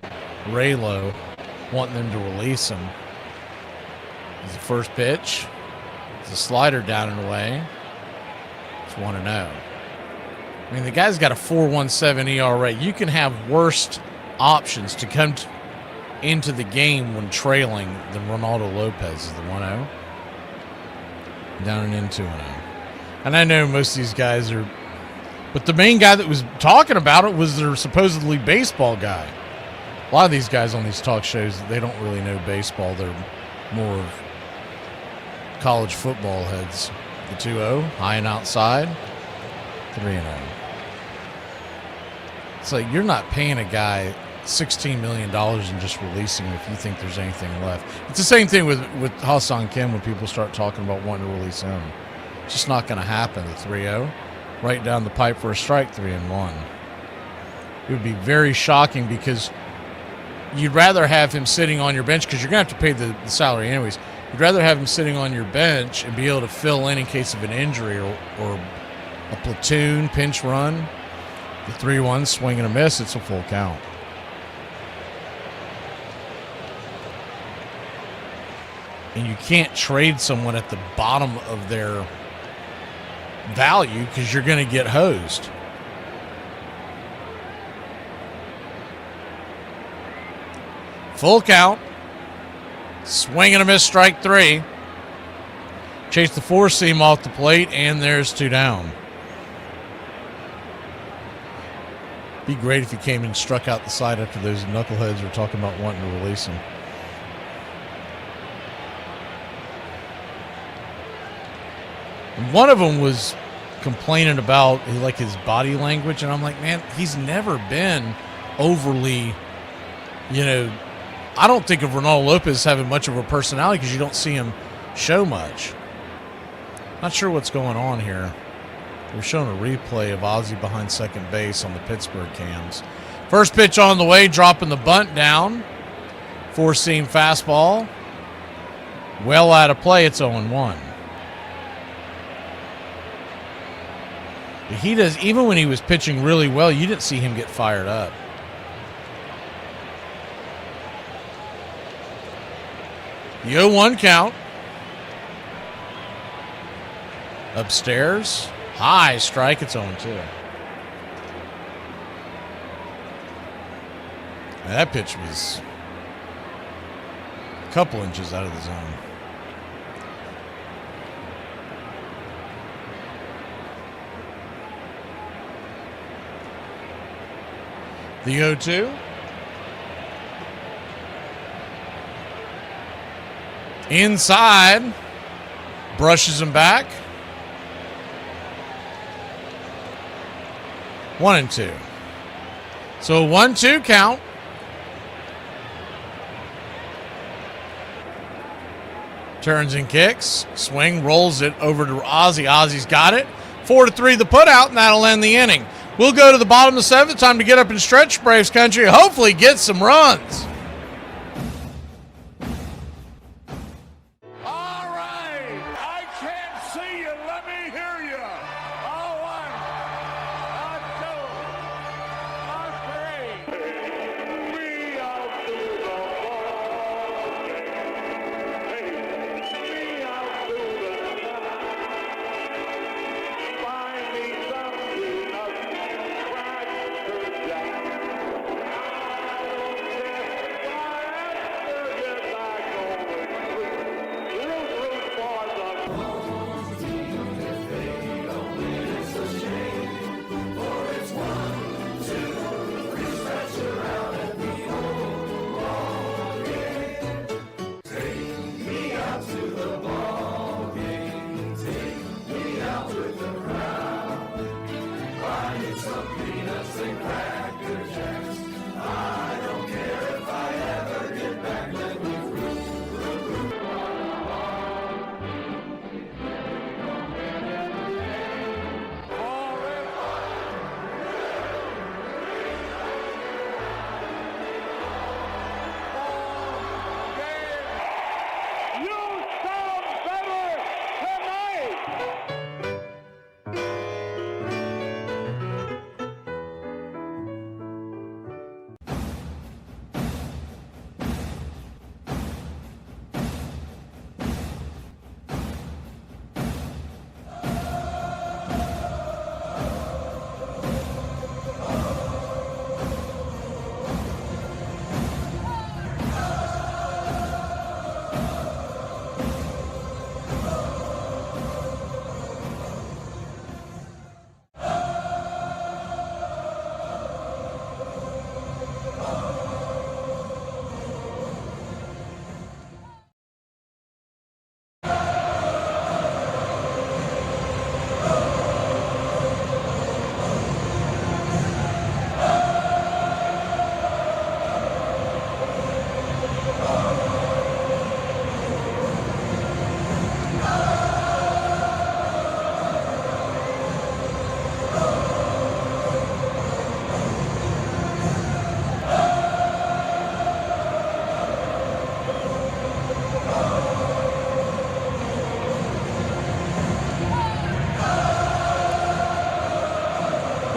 Raylo, wanting them to release him. It's the first pitch. It's a slider down and away. It's 1-0. I mean, the guy's got a 4.17 ERA. You can have worse options to come into the game when trailing than Ronaldo Lopez is the 1-0. Down and in 2-0. And I know most of these guys are, but the main guy that was talking about it was their supposedly baseball guy. A lot of these guys on these talk shows, they don't really know baseball. They're more of college football heads. The 2-0, high and outside, 3-0. It's like you're not paying a guy $16 million and just releasing him if you think there's anything left. It's the same thing with Ha-Seong Kim when people start talking about wanting to release him. It's just not going to happen. The 3-0, right down the pipe for a strike, 3-1. It would be very shocking because you'd rather have him sitting on your bench because you're going to have to pay the salary anyways. You'd rather have him sitting on your bench and be able to fill in case of an injury or a platoon pinch run. The 3-1, swing and a miss, it's a full count. And you can't trade someone at the bottom of their value because you're going to get hosed. Full count. Swing and a miss, strike 3. Chase the 4-seam off the plate, and there's 2 down. Be great if he came and struck out the side after those knuckleheads were talking about wanting to release him. And one of them was complaining about like his body language, and I'm like, man, he's never been overly, I don't think of Ronaldo Lopez having much of a personality because you don't see him show much. Not sure what's going on here. We're showing a replay of Ozzie behind second base on the Pittsburgh cams. First pitch on the way, dropping the bunt down. 4-seam fastball. Well out of play, it's 0-1. He does, even when he was pitching really well, you didn't see him get fired up. The 0-1 count. Upstairs. High strike. It's 0-2. And that pitch was a couple inches out of the zone. The 0-2. Inside. Brushes him back. 1-2. So 1-2 count. Turns and kicks. Swing, rolls it over to Ozzie. Ozzie's got it. 4-3 the putout, and that'll end the inning. We'll go to the bottom of the 7th. Time to get up and stretch, Braves country. Hopefully get some runs.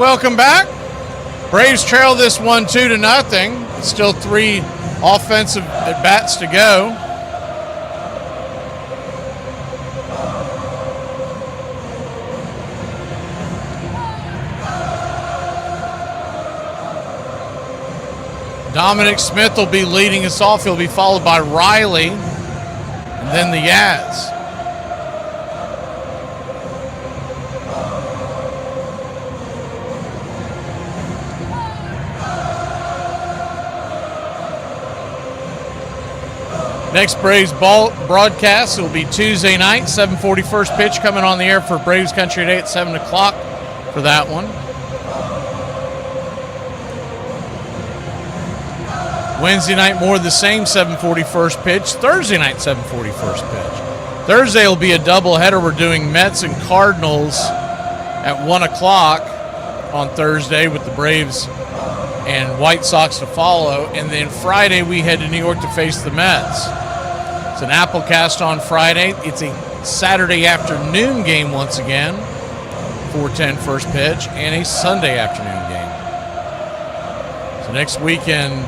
Welcome back. Braves trail this one 2-0. Still 3 offensive at-bats to go. Dominic Smith will be leading us off. He'll be followed by Riley and then the Yaz. Next Braves ball broadcast will be Tuesday night, 7:40 first pitch coming on the air for Braves Country Day at 7 o'clock for that one. Wednesday night, more of the same, 7:40 first pitch. Thursday night, 7:40 first pitch. Thursday will be a doubleheader. We're doing Mets and Cardinals at 1 o'clock on Thursday with the Braves and White Sox to follow. And then Friday, we head to New York to face the Mets. It's an Applecast on Friday. It's a Saturday afternoon game once again, 4:10 first pitch, and a Sunday afternoon game. So next weekend,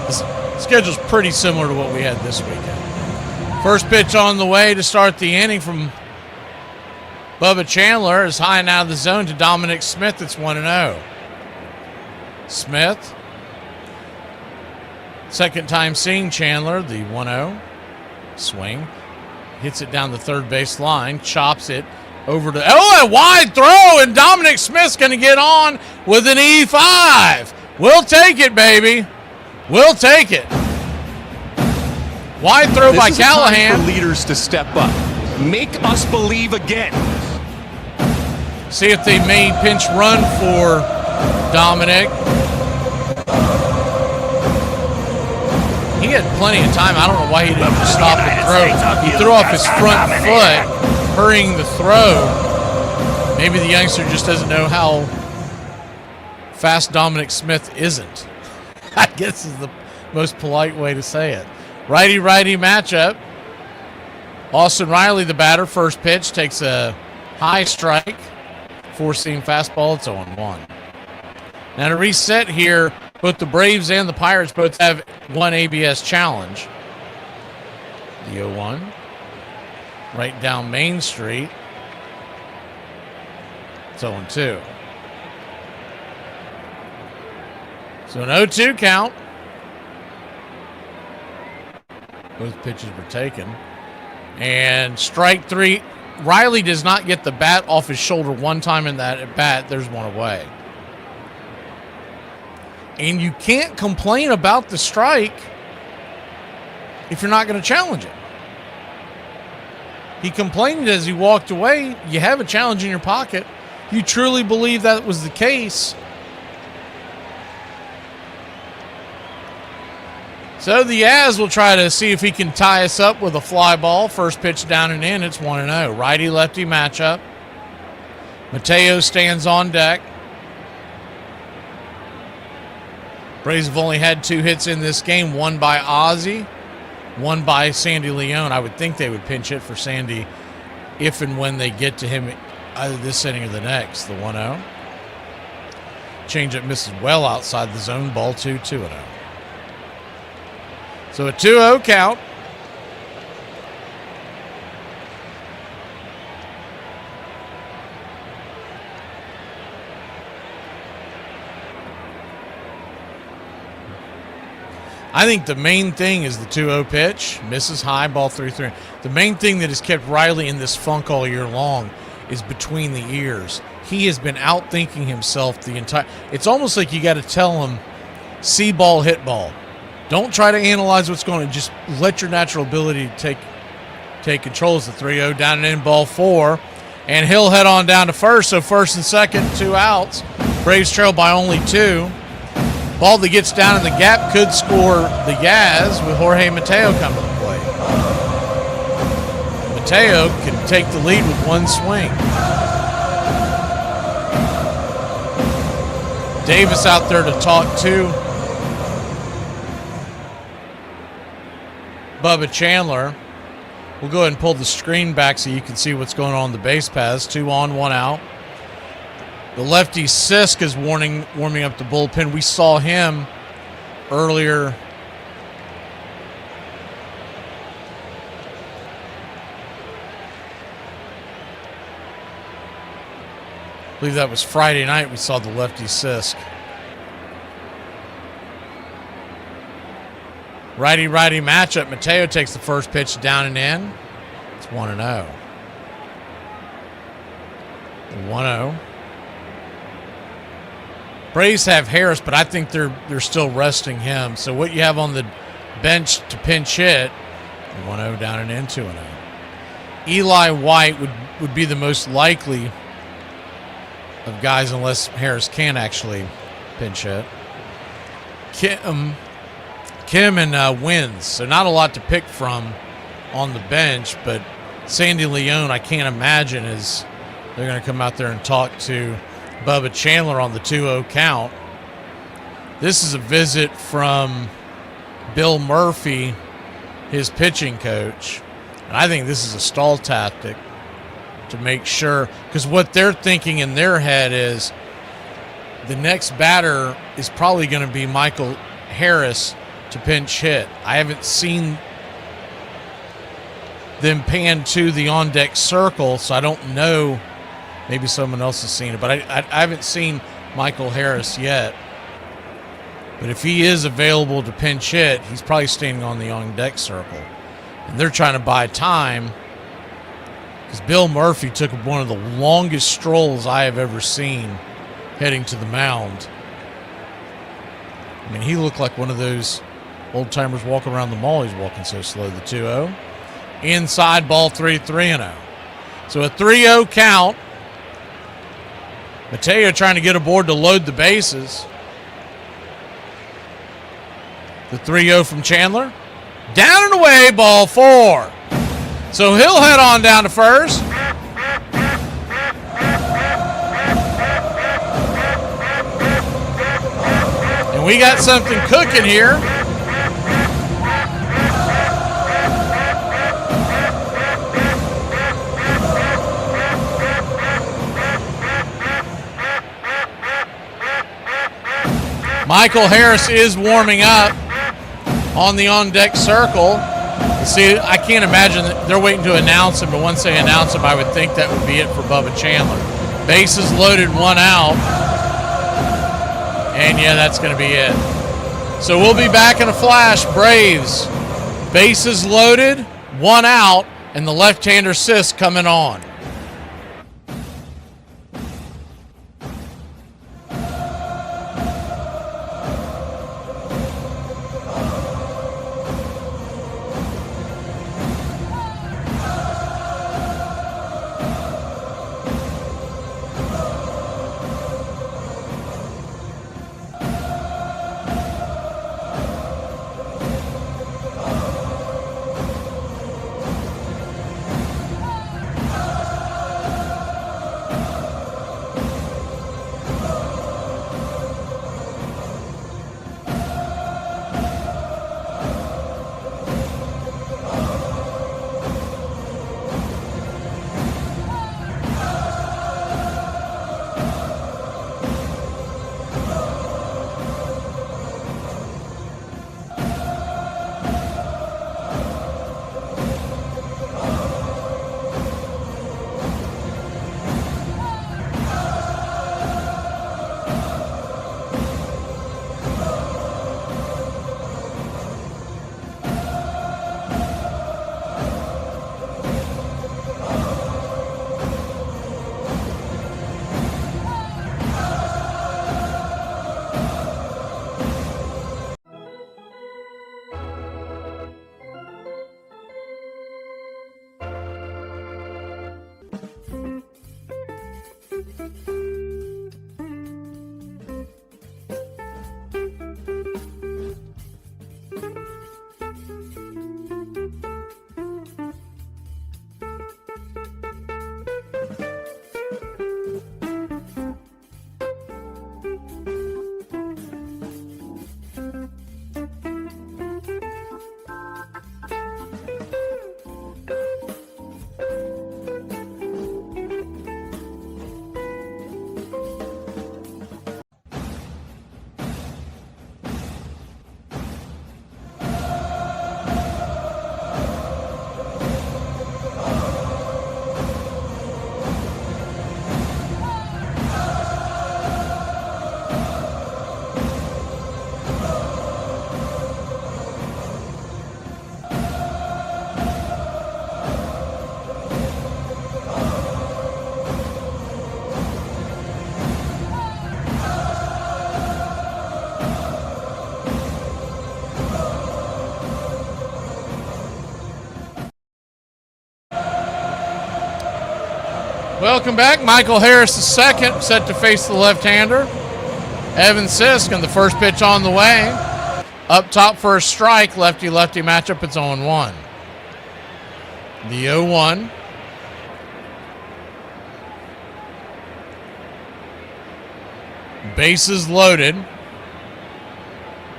the schedule's pretty similar to what we had this weekend. First pitch on the way to start the inning from Bubba Chandler is high and out of the zone to Dominic Smith. It's 1-0. Smith, second time seeing Chandler, the 1-0 swing. Hits it down the third base line, chops it over to, a wide throw, and Dominic Smith's going to get on with an E5. We'll take it, baby. We'll take it. Wide throw by Callahan. This is a time for leaders to step up. Make us believe again. See if they made pinch run for Dominic. He had plenty of time. I don't know why he didn't stop the throw. He threw off his front foot, hurrying the throw. Maybe the youngster just doesn't know how fast Dominic Smith isn't. I guess is the most polite way to say it. Righty-righty matchup. Austin Riley, the batter, first pitch, takes a high strike. Four-seam fastball, it's 0-1. Now to reset here, both the Braves and the Pirates both have one ABS challenge. The 0-1. Right down Main Street. It's 0-2. So an 0-2 count. Both pitches were taken. And strike 3. Riley does not get the bat off his shoulder one time in that at bat. There's one away. And you can't complain about the strike if you're not going to challenge it. He complained as he walked away. You have a challenge in your pocket. You truly believe that was the case. So the Yaz will try to see if he can tie us up with a fly ball. First pitch down and in. It's 1-0. Righty-lefty matchup. Mateo stands on deck. Braves have only had 2 hits in this game. One by Ozzie, one by Sandy Leone. I would think they would pinch hit for Sandy if and when they get to him either this inning or the next. The 1-0. Changeup misses well outside the zone. Ball 2-0. So a 2-0 count. I think the main thing is the 2-0 pitch. Misses high, ball 3-3. The main thing that has kept Riley in this funk all year long is between the ears. He has been outthinking himself the entire... It's almost like you got to tell him, see ball, hit ball. Don't try to analyze what's going on. Just let your natural ability to take control. It's the 3-0 down and in, ball 4. And he'll head on down to first. So first and second, 2 outs. Braves trail by only 2. Ball that gets down in the gap could score the Yaz with Jorge Mateo coming to the plate. Mateo can take the lead with one swing. Davis out there to talk to Bubba Chandler. We'll go ahead and pull the screen back so you can see what's going on the base paths. 2 on, 1 out. The lefty Sisk is warming up the bullpen. We saw him earlier. I believe that was Friday night we saw the lefty Sisk. Righty-righty matchup. Mateo takes the first pitch down and in. It's 1-0. 1-0. Braves have Harris, but I think they're still resting him. So what you have on the bench to pinch hit, 1-0 down and in, 2-0. Eli White would be the most likely of guys unless Harris can actually pinch hit. Kim and Wins, so not a lot to pick from on the bench, but Sandy Leone, I can't imagine they're going to come out there and talk to Bubba Chandler on the 2-0 count. This is a visit from Bill Murphy, his pitching coach. And I think this is a stall tactic to make sure, because what they're thinking in their head is the next batter is probably going to be Michael Harris to pinch hit. I haven't seen them pan to the on-deck circle, so I don't know. Maybe someone else has seen it, but I haven't seen Michael Harris yet. But if he is available to pinch hit, he's probably standing on the on-deck circle. And they're trying to buy time because Bill Murphy took one of the longest strolls I have ever seen heading to the mound. I mean, he looked like one of those old-timers walking around the mall. He's walking so slow. The 2-0. Inside, ball 3-0. So a 3-0 count. Mateo trying to get aboard to load the bases. The 3-0 from Chandler. Down and away, ball 4. So he'll head on down to first. And we got something cooking here. Michael Harris is warming up on the on-deck circle. See, I can't imagine that they're waiting to announce him, but once they announce him, I would think that would be it for Bubba Chandler. Bases loaded, 1 out. And yeah, that's going to be it. So we'll be back in a flash. Braves, bases loaded, 1 out, and the left-hander Sisk coming on. Welcome back. Michael Harris II, set to face the left-hander. Evan Sisk on the first pitch on the way. Up top for a strike, lefty-lefty matchup. It's 0-1. The 0-1. Bases loaded.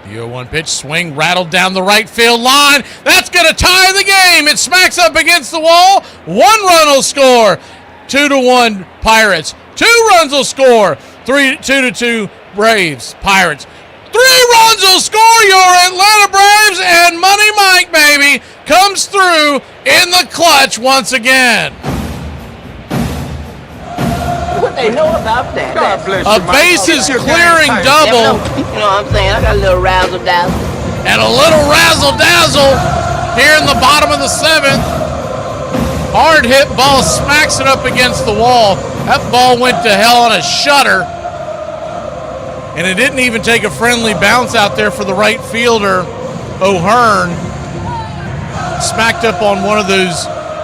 The 0-1 pitch, swing, rattled down the right field line. That's going to tie the game. It smacks up against the wall. 1 run will score. 2-1 Pirates. 2 runs will score. 2-2 Braves. Pirates. 3 runs will score. Your Atlanta Braves, and Money Mike, baby, comes through in the clutch once again. What they know about that? God bless you, a bases clearing double. You know what I'm saying? I got a little razzle dazzle. And a little razzle dazzle here in the bottom of the 7th. Hard hit ball smacks it up against the wall. That ball went to hell on a shutter. And it didn't even take a friendly bounce out there for the right fielder, O'Hearn. Smacked up on one of those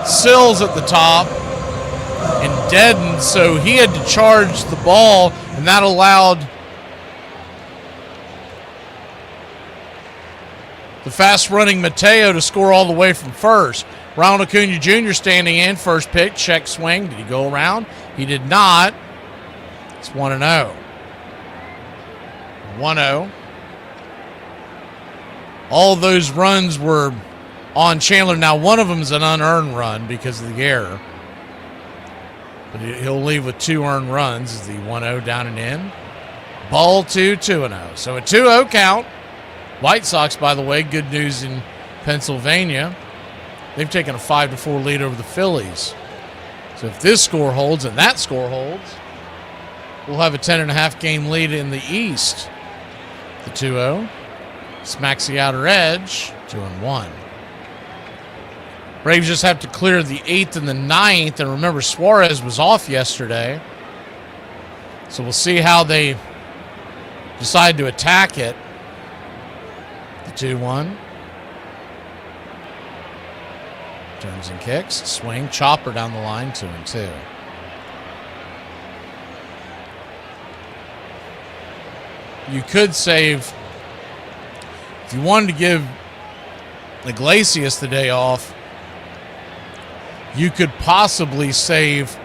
sills at the top and deadened, so he had to charge the ball, and that allowed the fast-running Mateo to score all the way from first. Ronald Acuna Jr. standing in, first pitch, check swing. Did he go around? He did not. It's 1-0. 1-0. All those runs were on Chandler. Now, one of them is an unearned run because of the error. But he'll leave with 2 earned runs as the 1-0 down and in. Ball 2-0. So a 2-0 count. White Sox, by the way, good news in Pennsylvania. They've taken a 5-4 lead over the Phillies. So if this score holds and that score holds, we'll have a 10.5 game lead in the East. The 2-0 smacks the outer edge. 2-1. Braves just have to clear the 8th and the 9th. And remember, Suarez was off yesterday. So we'll see how they decide to attack it. The 2-1. Turns and kicks. Swing. Chopper down the line. 2-2. You could save, if you wanted to give Iglesias the day off, you could possibly save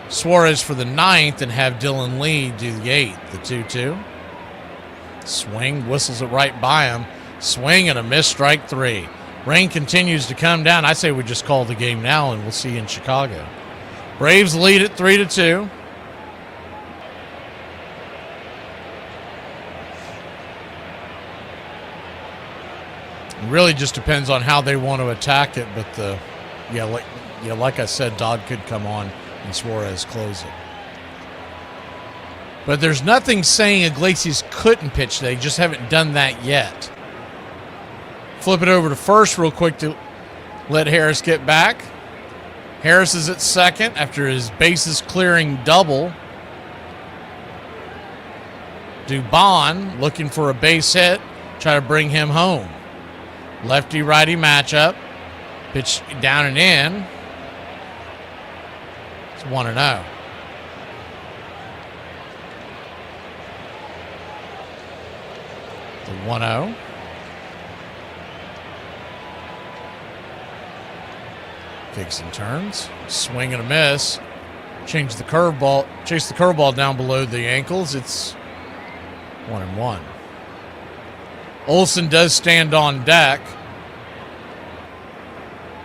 Suarez for the 9th and have Dylan Lee do the 8th. The 2-2. Swing, whistles it right by him. Swing and a miss, strike 3. Rain continues to come down. I say we just call the game now and we'll see you in Chicago. Braves lead at 3-2. It really just depends on how they want to attack it, but like I said, Dodd could come on and Suarez close it. But there's nothing saying Iglesias couldn't pitch today. Just haven't done that yet. Flip it over to first real quick to let Harris get back. Harris is at second after his bases clearing double. Dubon looking for a base hit, try to bring him home. Lefty-righty matchup. Pitch down and in. It's 1-0. The 1-0. Kicks and turns. Swing and a miss. Chase the curveball down below the ankles. It's 1-1. Olsen does stand on deck.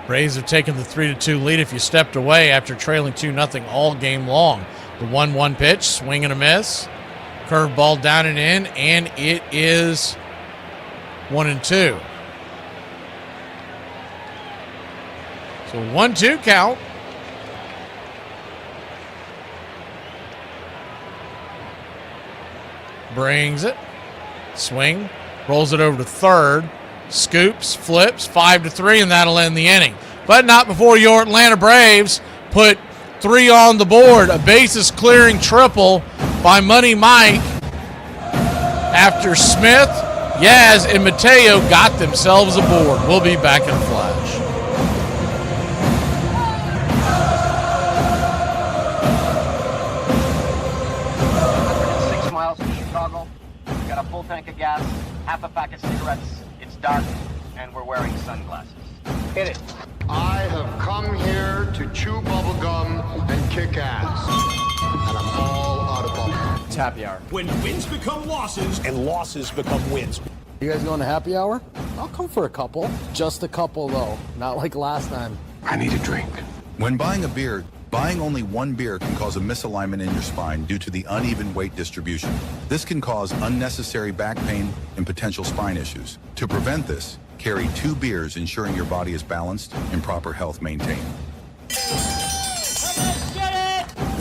Braves have taken the 3-2 lead if you stepped away after trailing 2-0 all game long. The 1-1 pitch, swing and a miss. Curveball down and in, and it is 1-2. So 1-2 count. Brings it. Swing. Rolls it over to third. Scoops, flips, 5-3, and that'll end the inning. But not before your Atlanta Braves put 3 on the board. A bases clearing triple by Money Mike after Smith, Yaz, and Mateo got themselves aboard. We'll be back in a flash. full tank of gas, half a pack of cigarettes. It's dark, and we're wearing sunglasses. Hit it. I have come here to chew bubblegum and kick ass. And I'm all out of bubblegum. It's happy hour. When wins become losses and losses become wins. You guys going to happy hour? I'll come for a couple. Just a couple, though. Not like last time. I need a drink. When buying a beer, buying only one beer can cause a misalignment in your spine due to the uneven weight distribution. This can cause unnecessary back pain and potential spine issues. To prevent this, carry 2 beers, ensuring your body is balanced and proper health maintained.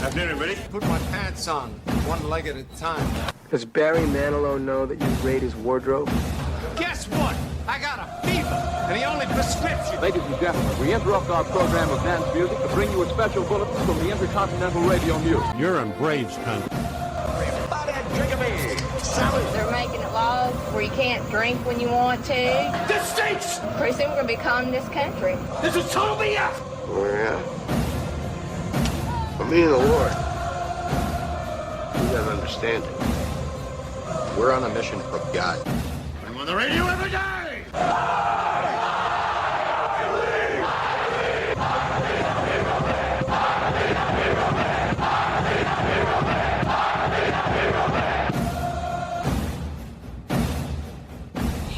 Afternoon, everybody. Put my pants on, one leg at a time. Does Barry Manilow know that you raid his wardrobe? Guess what? I got a fever, and the only prescription. Ladies and gentlemen, we interrupt our program of dance music to bring you a special bulletin from the Intercontinental Radio News. You're in Braves country. Everybody drink a beer. Salad. They're making it laws where you can't drink when you want to. This stinks! Pretty soon we're going to be calling this country. This is total BS! Oh, yeah. For me and the Lord, you gotta understand it. We're on a mission for God. I'm on the radio every day!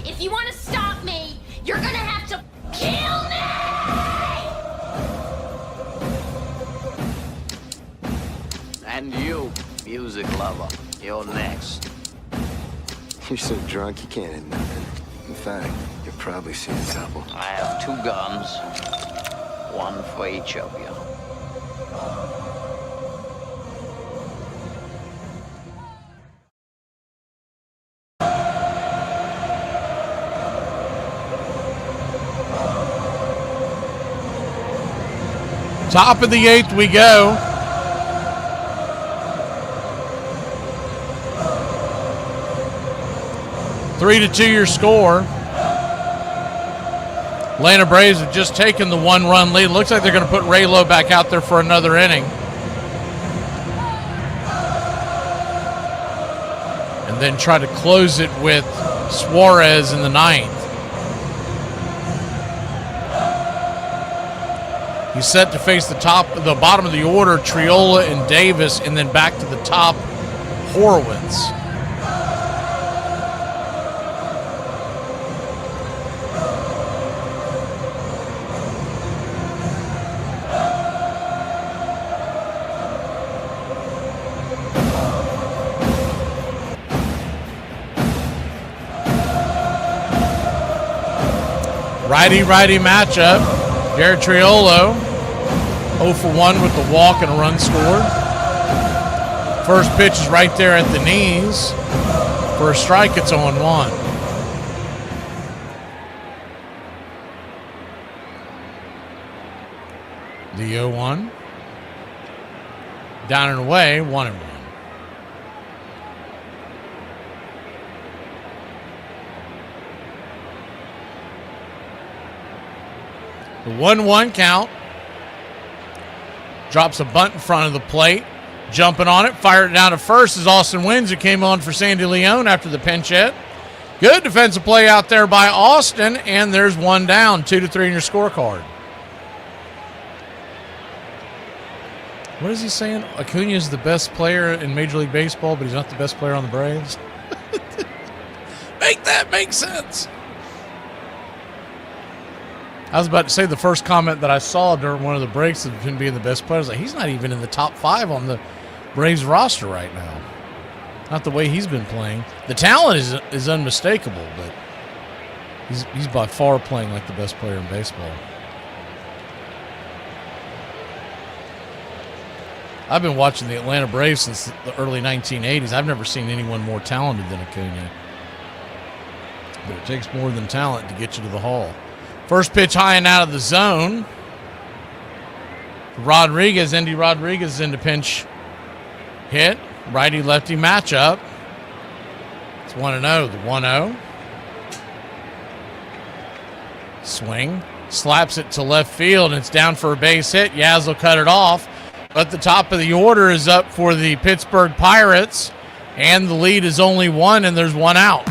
If you want to stop me, you're gonna have to kill me! And you, music lover, you're next. You're so drunk you can't hit nothing. In fact, you're probably seeing double. I have 2 guns, one for each of you. Top of the 8th we go. Three to 2 your score. Atlanta Braves have just taken the 1-run lead. Looks like they're going to put Ray Lowe back out there for another inning. And then try to close it with Suarez in the 9th. He's set to face the bottom of the order, Triola and Davis, and then back to the top, Horowitz. Righty-righty matchup. Jared Triolo, 0 for 1 with the walk and a run scored. First pitch is right there at the knees. For a strike, it's 0-1. The 0-1. Down and away, 1-1. The 1-1 count. Drops a bunt in front of the plate. Jumping on it. Fired it down to first as Austin Windsor came on for Sandy Leone after the pinch hit. Good defensive play out there by Austin. And there's one down. 2-3 in your scorecard. What is he saying? Acuna is the best player in Major League Baseball, but he's not the best player on the Braves? Make that make sense. I was about to say the first comment that I saw during one of the breaks of him being the best player, I was like, he's not even in the top 5 on the Braves roster right now. Not the way he's been playing. The talent is unmistakable, but he's by far playing like the best player in baseball. I've been watching the Atlanta Braves since the early 1980s. I've never seen anyone more talented than Acuna. But it takes more than talent to get you to the Hall. First pitch high and out of the zone. Rodriguez, Andy Rodriguez into pinch hit. Righty-lefty matchup. It's 1-0. The 1-0. Swing. Slaps it to left field, and it's down for a base hit. Yaz will cut it off. But the top of the order is up for the Pittsburgh Pirates. And the lead is only 1, and there's 1 out.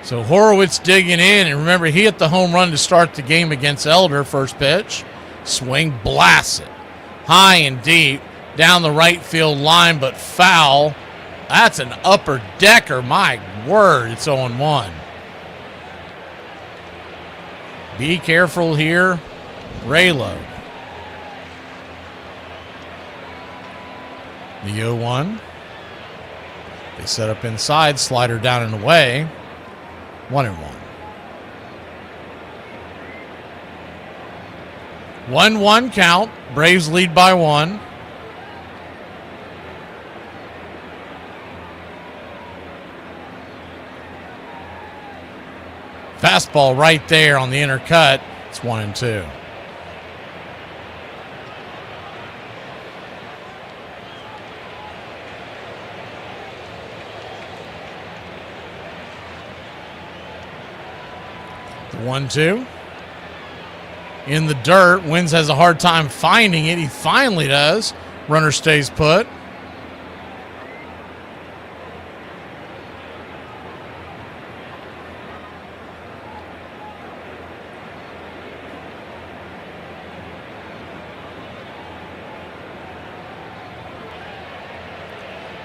So Horowitz digging in, and remember, he hit the home run to start the game against Elder. First pitch, swing, blasts it. High and deep, down the right field line, but foul. That's an upper decker, my word, it's 0-1. Be careful here, Raylo. The 0-1. They set up inside, slider down and away. 1-1. 1-1 count. Braves lead by 1. Fastball right there on the inner cut. It's 1-2. The 1-2. In the dirt. Wins has a hard time finding it. He finally does. Runner stays put.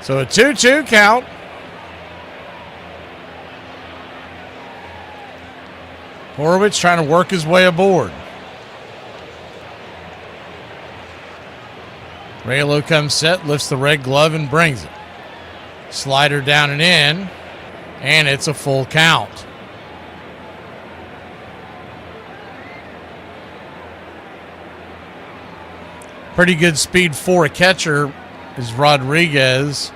So a 2-2 count. Horowitz trying to work his way aboard. Raylo comes set, lifts the red glove and brings it. Slider down and in, and it's a full count. Pretty good speed for a catcher is Rodriguez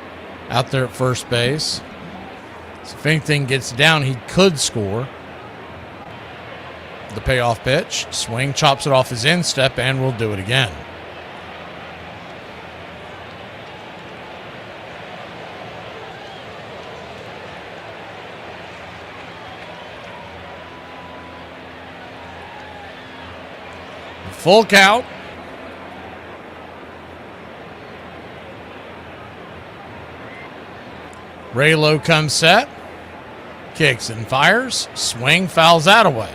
out there at first base. So if anything gets down, he could score. The payoff pitch, swing, chops it off his instep, and will do it again. Full count. Raylo comes set, kicks and fires, swing, fouls that away.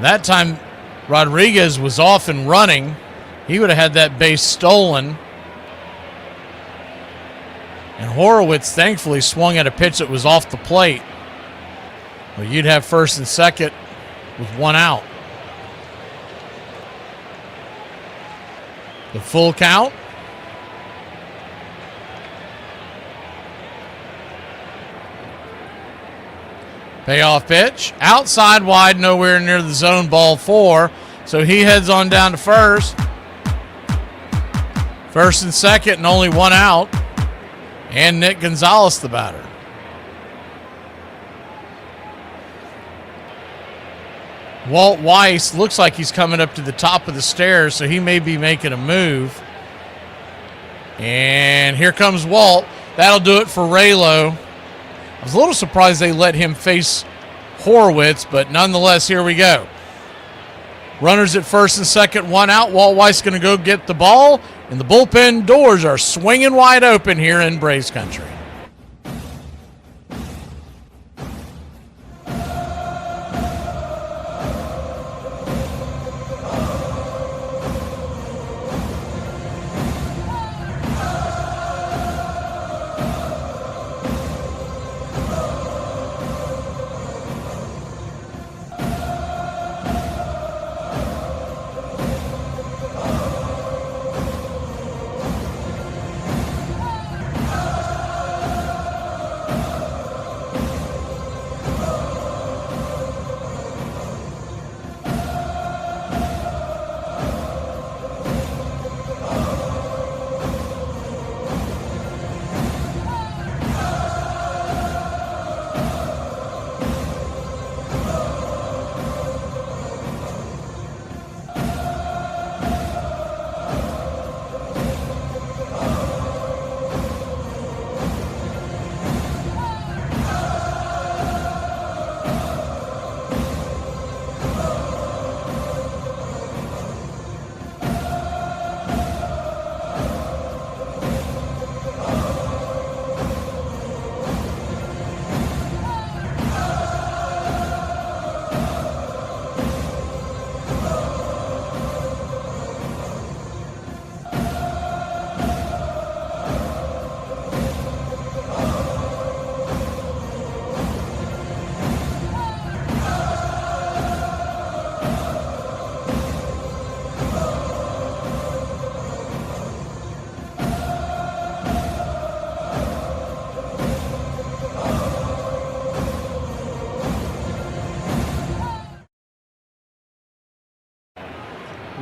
That time, Rodriguez was off and running. He would have had that base stolen. And Horowitz thankfully swung at a pitch that was off the plate. Well, you'd have first and second with 1 out. The full count. Payoff pitch. Outside wide, nowhere near the zone, ball 4. So he heads on down to first. First and second and only 1 out. And Nick Gonzalez the batter. Walt Weiss looks like he's coming up to the top of the stairs, so he may be making a move. And here comes Walt. That'll do it for Raylo. I was a little surprised they let him face Horowitz, but nonetheless, here we go. Runners at first and second, 1 out. Walt Weiss going to go get the ball, and the bullpen doors are swinging wide open here in Braves country.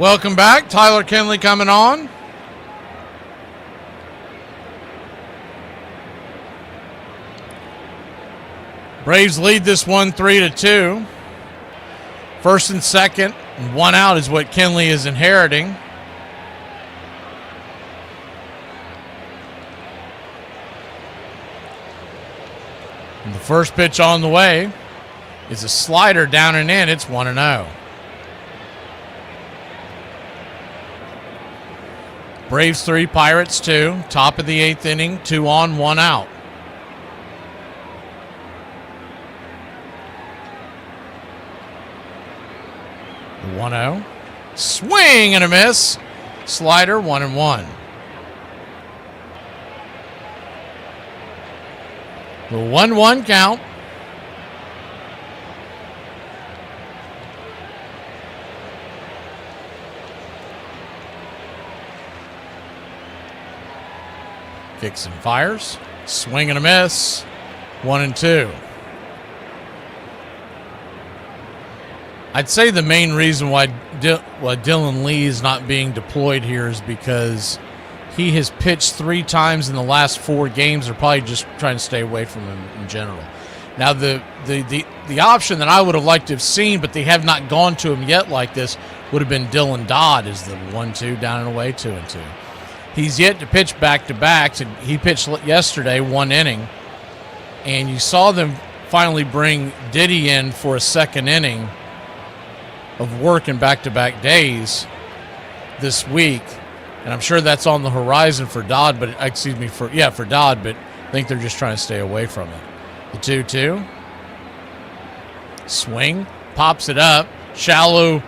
Welcome back. Tyler Kinley coming on. Braves lead this one 3-2. First and second, and one out is what Kinley is inheriting. And the first pitch on the way is a slider down and in. It's 1-0. Braves 3, Pirates 2. Top of the 8th inning, 2 on, 1 out. The 1-0. Swing and a miss. Slider, 1-1. The 1-1 count. Kicks and fires. Swing and a miss. 1-2. I'd say the main reason why Dylan Lee is not being deployed here is because he has pitched 3 times in the last 4 games. They're probably just trying to stay away from him in general. Now, the option that I would have liked to have seen, but they have not gone to him yet like this, would have been Dylan Dodd as the 1-2 down and away, 2-2. He's yet to pitch back-to-backs, and he pitched yesterday 1 inning, and you saw them finally bring Diddy in for a 2nd inning of work in back-to-back days this week, and I'm sure that's on the horizon for Dodd, but for Dodd, but I think they're just trying to stay away from it. The 2-2. Swing, pops it up, shallow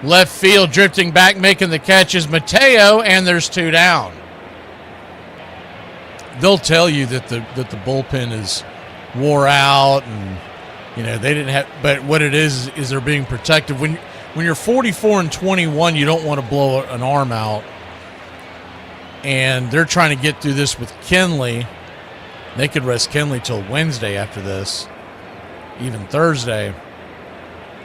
left field, drifting back, making the catch is Mateo, and there's 2 down. They'll tell you that the bullpen is wore out, and they didn't have. But what it is they're being protective. When you're 44-21, you don't want to blow an arm out, and they're trying to get through this with Kinley. They could rest Kinley till Wednesday after this, even Thursday.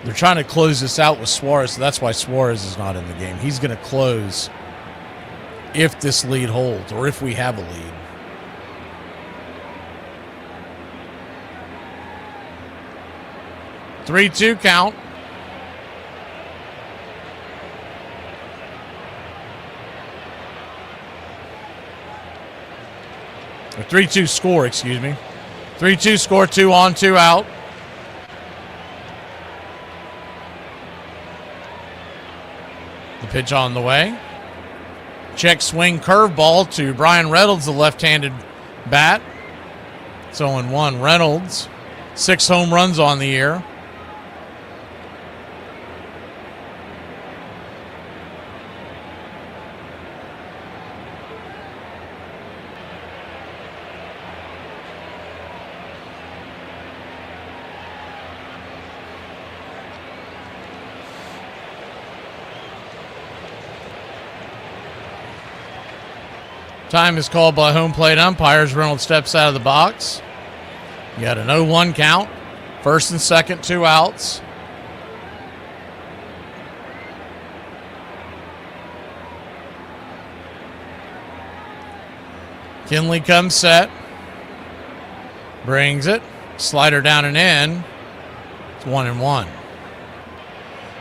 They're trying to close this out with Suarez, so that's why Suarez is not in the game. He's going to close if this lead holds, or if we have a lead. Three 2 count. Or 3-2 score, excuse me. 3-2 score, 2 on, 2 out. The pitch on the way. Check swing curveball to Brian Reynolds, the left-handed bat. It's 0-1. Reynolds, 6 home runs on the year. Time is called by home plate umpires. Reynolds steps out of the box. You got an 0-1 count. First and second, 2 outs. Kinley comes set. Brings it. Slider down and in. It's 1-1.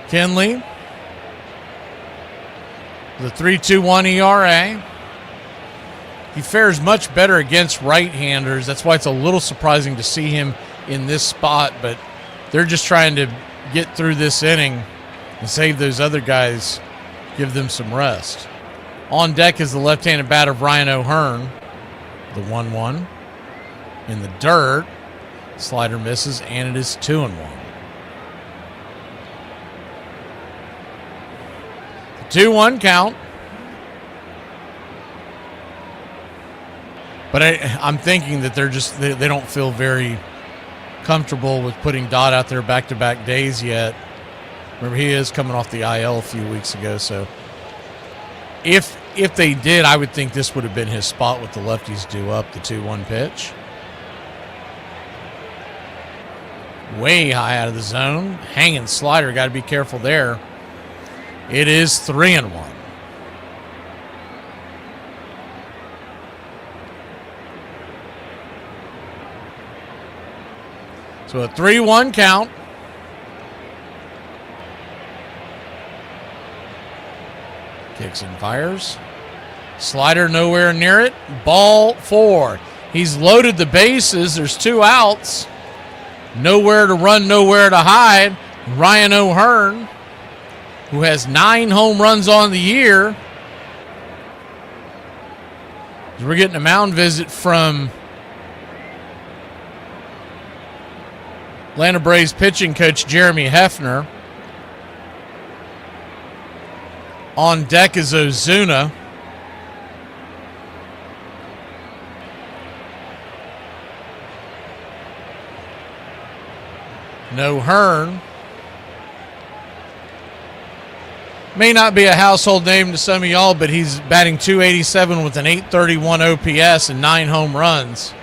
Kinley, the 3.21 ERA. He fares much better against right-handers. That's why it's a little surprising to see him in this spot, but they're just trying to get through this inning and save those other guys, give them some rest. On deck is the left-handed bat of Ryan O'Hearn. The 1-1 in the dirt. Slider misses, and it is 2-1. The 2-1 count. But I'm thinking that they don't feel very comfortable with putting Dodd out there back-to-back days yet. Remember, he is coming off the IL a few weeks ago, so if they did, I would think this would have been his spot with the lefties due up, the 2-1 pitch. Way high out of the zone. Hanging slider, got to be careful there. It is 3-1. So a 3-1 count. Kicks and fires. Slider nowhere near it. Ball 4. He's loaded the bases. There's 2 outs. Nowhere to run, nowhere to hide. Ryan O'Hearn, who has 9 home runs on the year. We're getting a mound visit from Atlanta Braves pitching coach Jeremy Hefner. On deck is Ozuna. No Hearn. May not be a household name to some of y'all, but he's batting .287 with an .831 OPS and 9 home runs.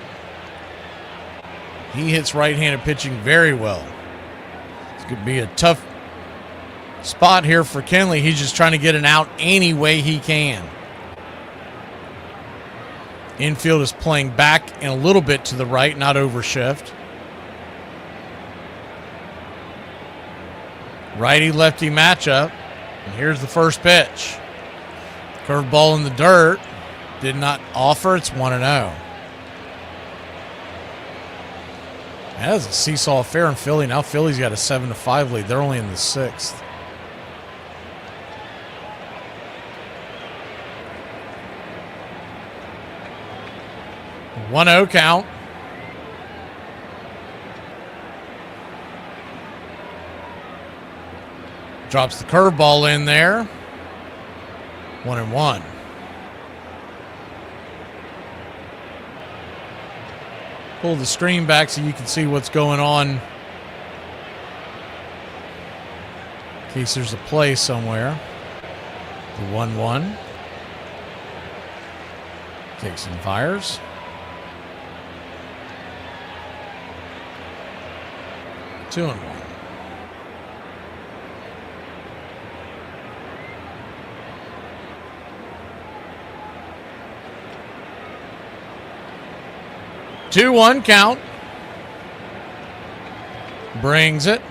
He hits right-handed pitching very well. It's going to be a tough spot here for Kenley. He's just trying to get an out any way he can. Infield is playing back and a little bit to the right, not overshift. Righty-lefty matchup. And here's the first pitch. Curveball in the dirt. Did not offer. It's 1-0. That was a seesaw affair in Philly. Now Philly's got a 7-5 lead. They're only in the 6th. A 1-0 count. Drops the curveball in there. 1-1. Pull the screen back so you can see what's going on in case there's a play somewhere. The 1-1. Kicks and fires. 2-1. Two-one count. Brings it.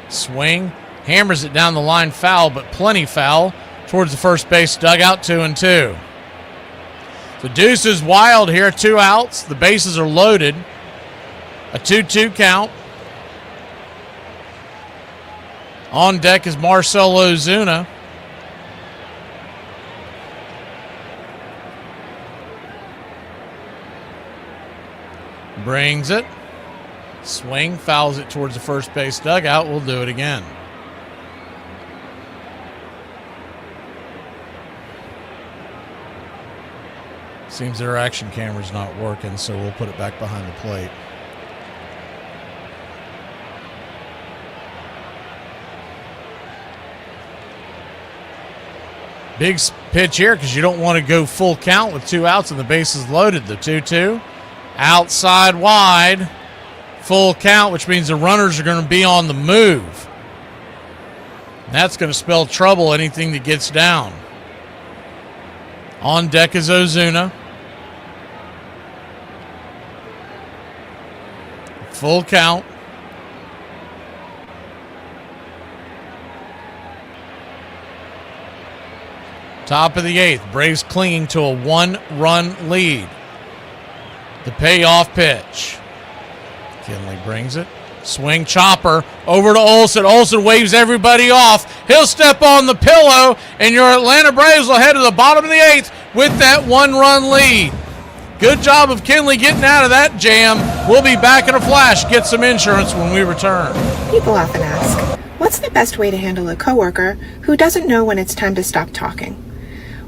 Swing. Hammers it down the line, foul, but plenty foul towards the first base dugout. 2-2. The deuce is wild here. 2 outs. The bases are loaded. A 2-2 count. On deck is Marcell Ozuna. Brings it. Swing. Fouls it towards the first base dugout. We'll do it again. Seems their action camera's not working, so we'll put it back behind the plate. Big pitch here because you don't want to go full count with 2 outs and the bases loaded. The 2-2. Outside wide. Full count, which means the runners are going to be on the move. And that's going to spell trouble anything that gets down. On deck is Ozuna. Full count. Top of the 8th. Braves clinging to a 1-run lead. The payoff pitch. Kenley brings it. Swing chopper over to Olsen. Olsen waves everybody off. He'll step on the pillow, and your Atlanta Braves will head to the bottom of the 8th with that 1-run lead. Good job of Kenley getting out of that jam. We'll be back in a flash. Get some insurance when we return. People often ask, what's the best way to handle a coworker who doesn't know when it's time to stop talking?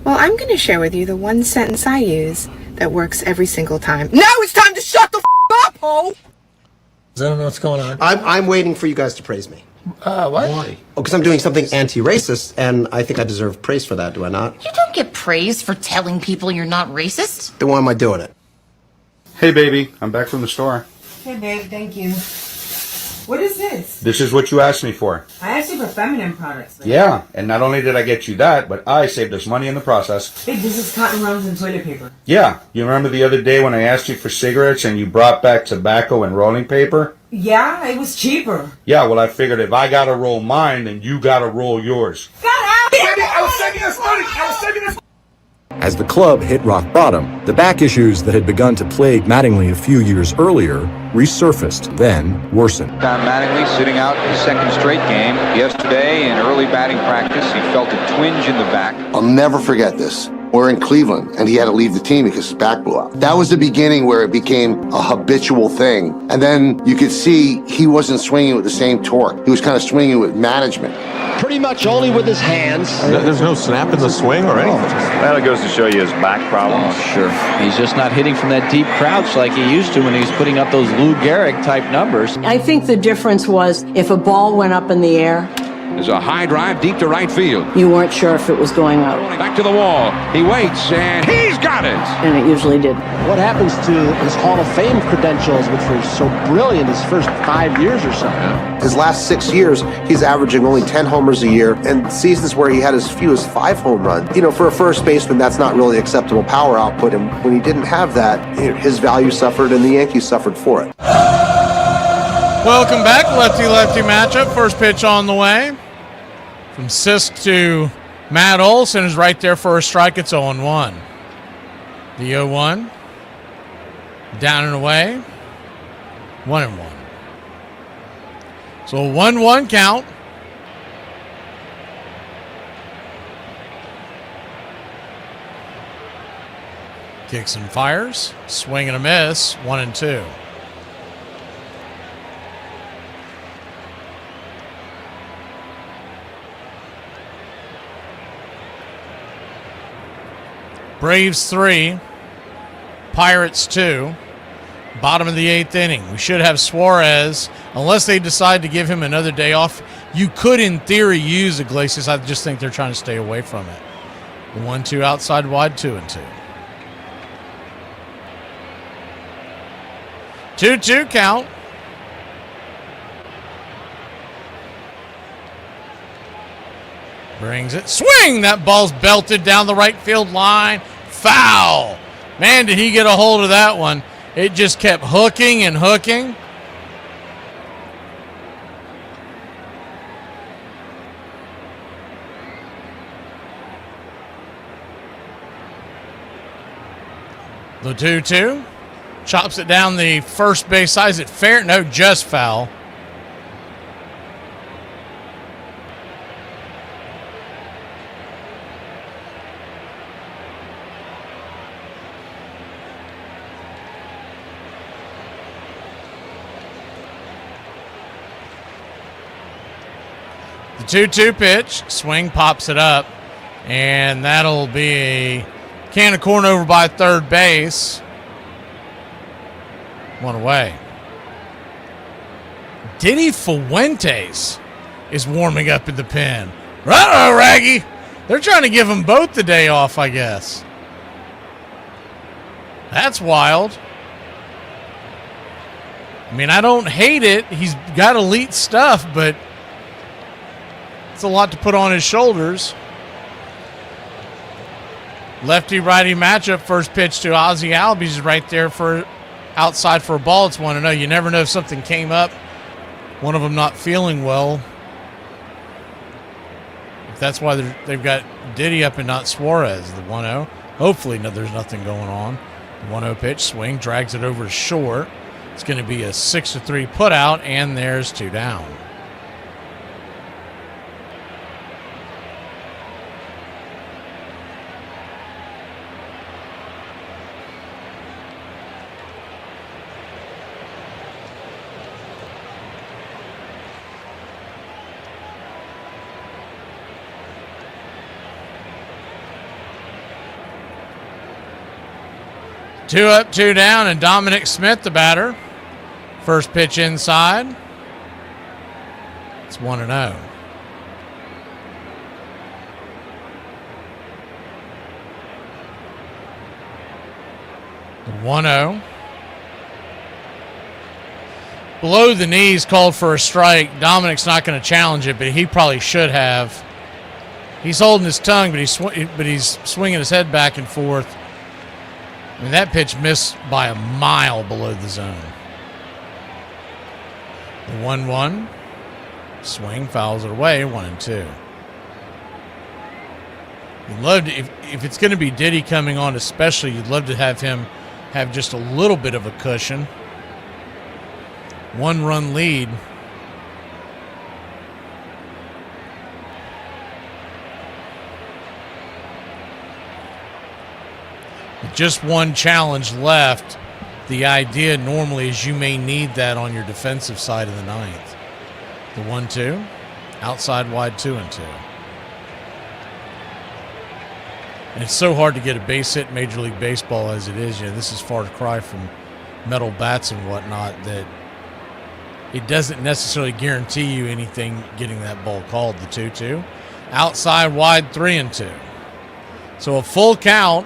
Well, I'm going to share with you the one sentence I use that works every single time. Now it's time to shut the up, ho! I don't know what's going on. I'm waiting for you guys to praise me. What? Why? Oh, because I'm doing something anti-racist, and I think I deserve praise for that, do I not? You don't get praise for telling people you're not racist. Then why am I doing it? Hey, baby. I'm back from the store. Hey, babe, thank you. What is this? This is what you asked me for. I asked you for feminine products. Yeah, and not only did I get you that, but I saved us money in the process. Big, this is cotton rolls and toilet paper. Yeah, you remember the other day when I asked you for cigarettes and you brought back tobacco and rolling paper? Yeah, it was cheaper. Yeah, well, I figured if I gotta roll mine, then you gotta roll yours. Get out! I was saving this money! As the club hit rock bottom, the back issues that had begun to plague Mattingly a few years earlier resurfaced, then worsened. Don Mattingly sitting out his second straight game. Yesterday, in early batting practice, he felt a twinge in the back. I'll never forget this. We're in Cleveland, and he had to leave the team because his back blew out. That was the beginning where it became a habitual thing. And then you could see he wasn't swinging with the same torque. He was kind of swinging with management. Pretty much only with his hands. There's no snap in the swing or anything. Well, it goes to show you his back problems. Oh, sure. He's just not hitting from that deep crouch like he used to when he was putting up those Lou Gehrig type numbers. I think the difference was if a ball went up in the air, There's a high drive deep to right field. you weren't sure if it was going out. Back to the wall. He waits, and he's got it. And it usually did. What happens to his Hall of Fame credentials, which were so brilliant his first 5 years or so? His last 6 years, he's averaging only 10 homers a year, and seasons where he had as few as 5 home runs. You know, for a first baseman, that's not really acceptable power output, and when he didn't have that, his value suffered, and the Yankees suffered for it. Welcome back, lefty-lefty matchup. First pitch on the way. From Sisk to Matt Olson is right there for a strike. It's 0-1. The 0-1. Down and away. 1-1. So a 1-1 count. Kicks and fires. Swing and a miss. 1-2. Braves 3, Pirates 2, bottom of the 8th inning. We should have Suarez, unless they decide to give him another day off. You could, in theory, use Iglesias. I just think they're trying to stay away from it. 1-2 outside wide, 2-2. 2-2 count. Brings it. Swing! That ball's belted down the right field line. Foul! Man, did he get a hold of that one. It just kept hooking and hooking. The 2-2. Chops it down the first base side. Is it fair? No, just foul. The 2-2 pitch. Swing, pops it up. And that'll be a can of corn over by third base. 1 away. Diddy Fuentes is warming up in the pen. Uh-oh, Raggy. They're trying to give them both the day off, I guess. That's wild. I mean, I don't hate it. He's got elite stuff, but it's a lot to put on his shoulders. Lefty-righty matchup. First pitch to Ozzie Albies is right there for outside for a ball. It's 1-0. You never know if something came up. One of them not feeling well. If that's why they've got Diddy up and not Suarez. The 1-0. Hopefully there's nothing going on. The 1-0 pitch. Swing. Drags it over short. It's going to be a 6-3 put out, and there's 2 down. Two up, 2 down, and Dominic Smith, the batter. First pitch inside. It's 1-0. The 1-0. below the knees, called for a strike. Dominic's not going to challenge it, but he probably should have. He's holding his tongue, but he's swinging his head back and forth. I mean, that pitch missed by a mile below the zone. The 1-1. Swing, fouls it away, 1-2. You'd love to, if it's going to be Diddy coming on especially, you'd love to have him have just a little bit of a cushion. 1-run lead. With just one challenge left, the idea normally is you may need that on your defensive side of the ninth. The 1-2, outside wide 2-2. And it's so hard to get a base hit in Major League Baseball as it is. You know, this is far cry from metal bats and whatnot that it doesn't necessarily guarantee you anything getting that ball called. The 2-2, outside wide 3-2. So a full count.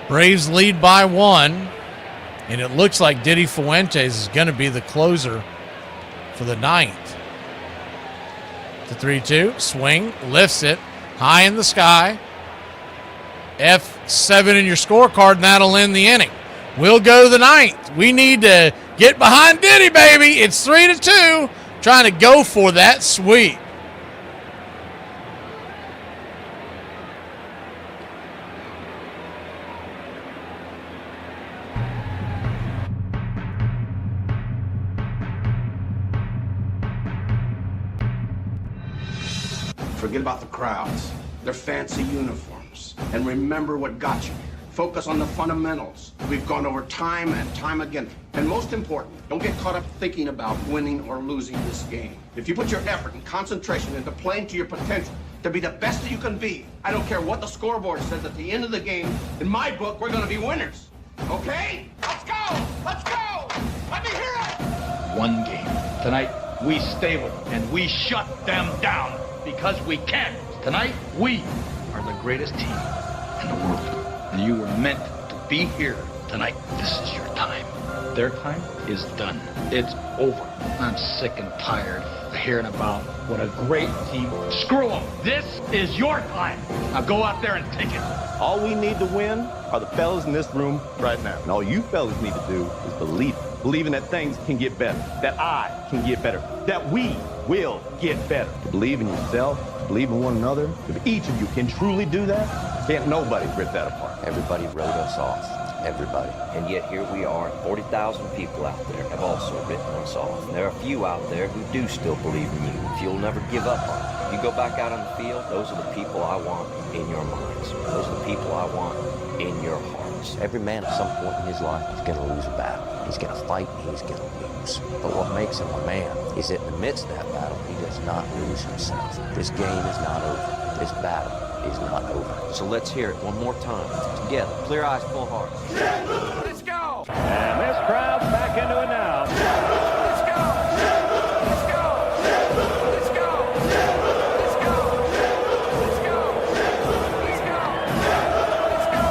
Braves lead by 1, and it looks like Diddy Fuentes is going to be the closer for the ninth. The 3-2, swing, lifts it, high in the sky. F7 in your scorecard, and that'll end the inning. We'll go to the ninth. We need to get behind Diddy, baby. It's 3-2, trying to go for that sweep. Forget about the crowds, their fancy uniforms, and remember what got you here. Focus on the fundamentals. We've gone over time and time again. And most important, don't get caught up thinking about winning or losing this game. If you put your effort and concentration into playing to your potential, to be the best that you can be, I don't care what the scoreboard says at the end of the game, in my book, we're gonna be winners. Okay? Let's go! Let's go! Let me hear it! One game. Tonight, we stay with them, and we shut them down. Because we can. Tonight, we are the greatest team in the world. And you were meant to be here tonight. This is your time. Their time is done. It's over. I'm sick and tired of hearing about what a great team. Screw them. This is your time. Now go out there and take it. All we need to win are the fellas in this room right now. And all you fellas need to do is believe it. Believing that things can get better, that I can get better, that we will get better. To believe in yourself, to believe in one another. If each of you can truly do that, can't nobody rip that apart. Everybody wrote us off. Everybody. And yet here we are, 40,000 people out there have also written us off. And there are a few out there who do still believe in you, if you'll never give up on it. You go back out on the field, those are the people I want in your minds. Those are the people I want in your hearts. Every man at some point in his life is going to lose a battle. He's going to fight and he's going to lose. But what makes him a man is that in the midst of that battle, he does not lose himself. This game is not over. This battle is not over. So let's hear it one more time. Together. Clear eyes, full hearts. Let's go! And this crowd's back into it now. Let's go! Let's go! Let's go! Let's go! Let's go! Let's go! Let's go!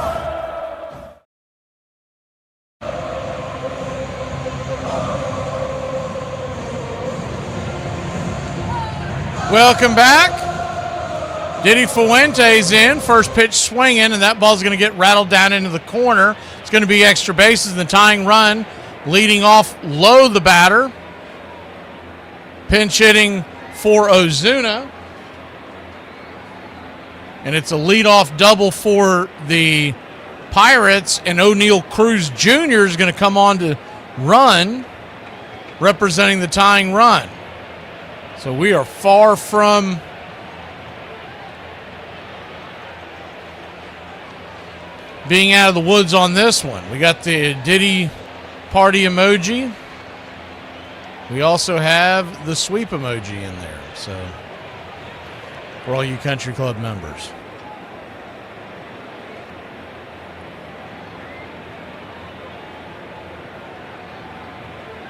Welcome back. Diddy Fuentes in. First pitch swinging, and that ball's going to get rattled down into the corner. It's going to be extra bases in the tying run. Leading off low the batter. Pinch hitting for Ozuna. And it's a leadoff double for the Pirates, and O'Neal Cruz Jr. is going to come on to run, representing the tying run. So we are far from being out of the woods on this one. We got the Diddy party emoji. We also have the sweep emoji in there. So for all you country club members.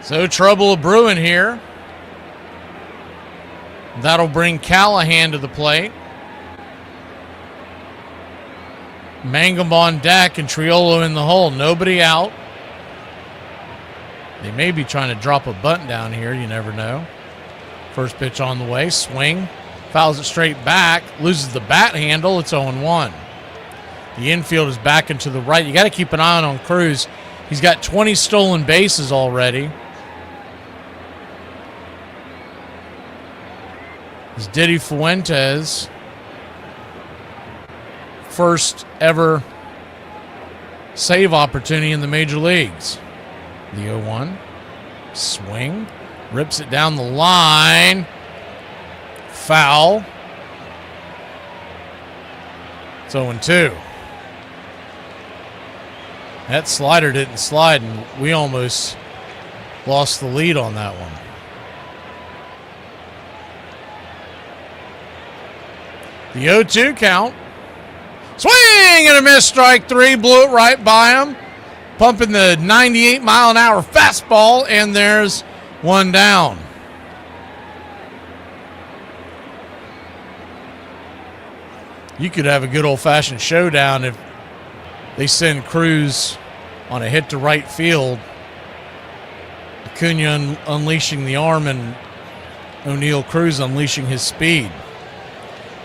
So trouble a brewing here. That'll bring Callahan to the plate. Mangum on deck and Triolo in the hole. Nobody out. They may be trying to drop a bunt down here. You never know. First pitch on the way. Swing. Fouls it straight back. Loses the bat handle. It's 0-1. The infield is back and to the right. You got to keep an eye on Cruz. He's got 20 stolen bases already. It's Diddy Fuentes. First ever save opportunity in the major leagues. The 0-1. Swing. Rips it down the line. Foul. It's 0-2. That slider didn't slide, and we almost lost the lead on that one. The 0-2 count. Swing and a miss, strike three. Blew it right by him. Pumping the 98-mile-an-hour fastball, and there's one down. You could have a good old-fashioned showdown if they send Cruz on a hit to right field. Acuna unleashing the arm and O'Neill Cruz unleashing his speed.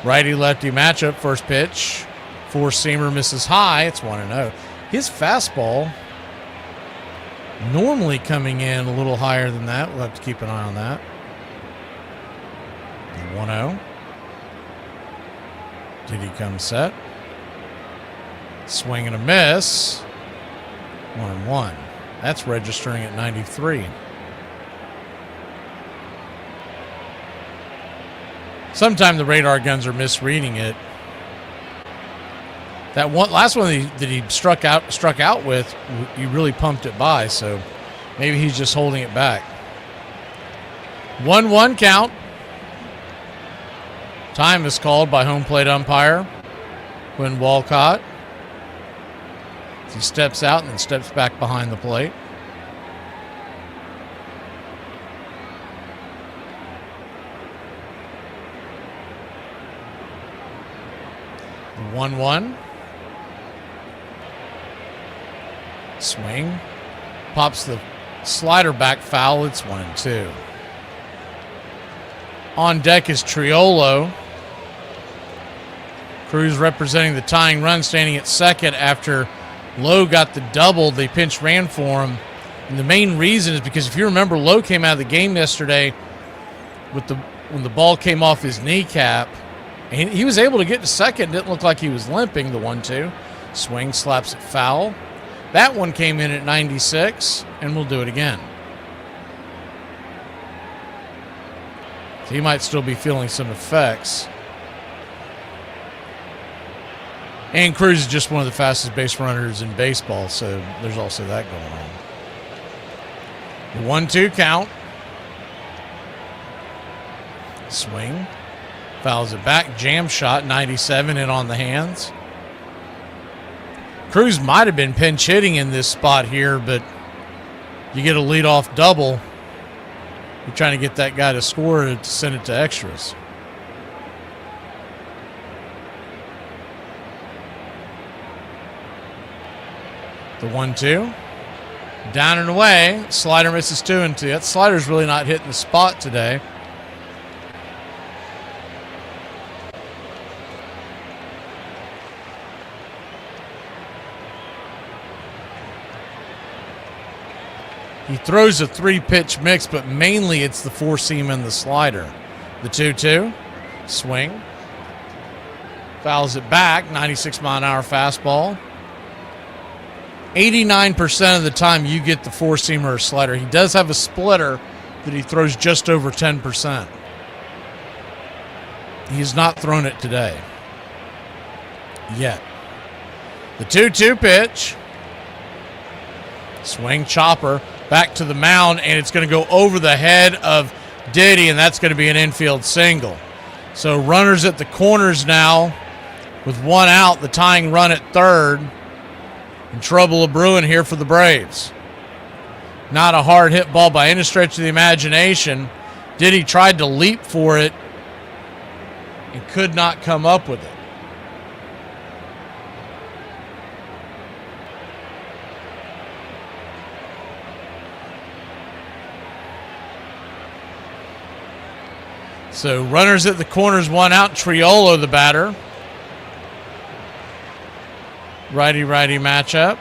Righty-lefty matchup, first pitch. Four-seamer misses high. It's 1-0. His fastball normally coming in a little higher than that. We'll have to keep an eye on that. 1-0. Did he come set? Swing and a miss. 1-1. That's registering at 93. Sometimes the radar guns are misreading it. That one last one that he struck out with, he really pumped it by, so maybe he's just holding it back. 1-1 count. Time is called by home plate umpire Quinn Walcott. He steps out and then steps back behind the plate. The 1-1. Swing. Pops the slider back foul. It's 1-2. On deck is Triolo. Cruz representing the tying run, standing at second after Lowe got the double. They pinch ran for him. And the main reason is because if you remember, Lowe came out of the game yesterday when the ball came off his kneecap. And he was able to get to second. Didn't look like he was limping. The 1-2. Swing, slaps it foul. That one came in at 96, and we'll do it again. So he might still be feeling some effects. And Cruz is just one of the fastest base runners in baseball, so there's also that going on. The 1-2 count. Swing. Fouls it back. Jam shot, 97 in on the hands. Cruz might have been pinch hitting in this spot here, but you get a leadoff double. You're trying to get that guy to score to send it to extras. The 1-2. Down and away. Slider misses 2-2. That slider's really not hitting the spot today. He throws a 3-pitch mix, but mainly it's the four-seam and the slider. The 2-2. Swing. Fouls it back. 96-mile-an-hour fastball. 89% of the time you get the four-seamer or slider. He does have a splitter that he throws just over 10%. He has not thrown it today. Yet. The 2-2 pitch. Swing, chopper. Back to the mound, and it's going to go over the head of Diddy, and that's going to be an infield single. So runners at the corners now with one out, the tying run at third. And trouble of brewing here for the Braves. Not a hard hit ball by any stretch of the imagination. Diddy tried to leap for it and could not come up with it. So runners at the corners, 1 out. Triolo, the batter. Righty-righty matchup.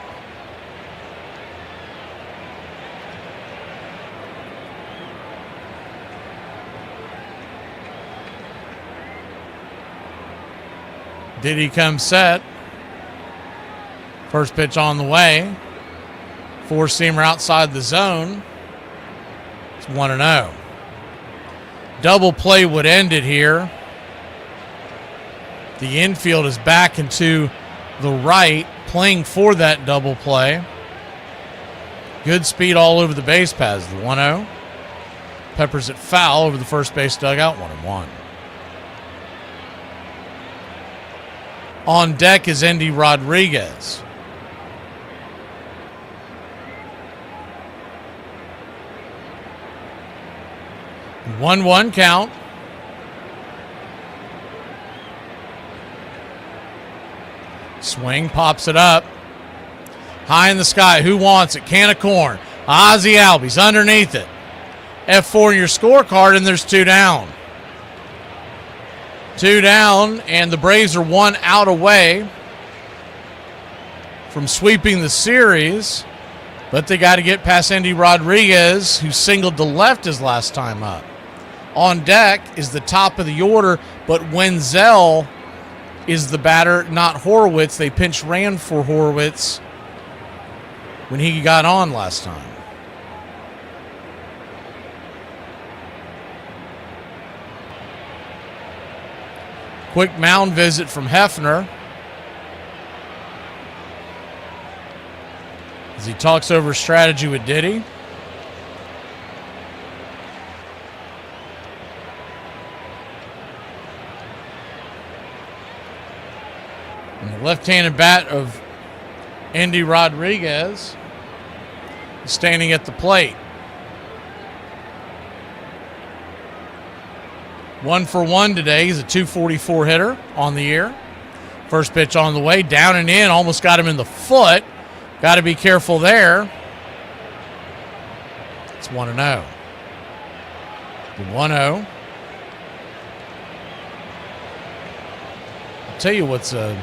Diddy comes set. First pitch on the way. 4-seamer outside the zone. It's 1-0. Double play would end it here. The infield is back into the right, playing for that double play. Good speed all over the base paths. The 1-0. Peppers it foul over the first base dugout. 1-1. On deck is Endy Rodriguez. One count. Swing, pops it up. High in the sky. Who wants it? Can of corn. Ozzie Albies underneath it. F4 in your scorecard, and there's 2 down. 2 down, and the Braves are 1 out away from sweeping the series, but they got to get past Endy Rodriguez, who singled to left his last time up. On deck is the top of the order, but Wenzel is the batter, not Horwitz. They pinch ran for Horwitz when he got on last time. Quick mound visit from Hefner as he talks over strategy with Diddy. And the left-handed bat of Endy Rodriguez is standing at the plate. 1 for 1 today. He's a .244 hitter on the year. First pitch on the way, down and in, almost got him in the foot. Got to be careful there. It's 1-0. The 1-0. I'll tell you what's a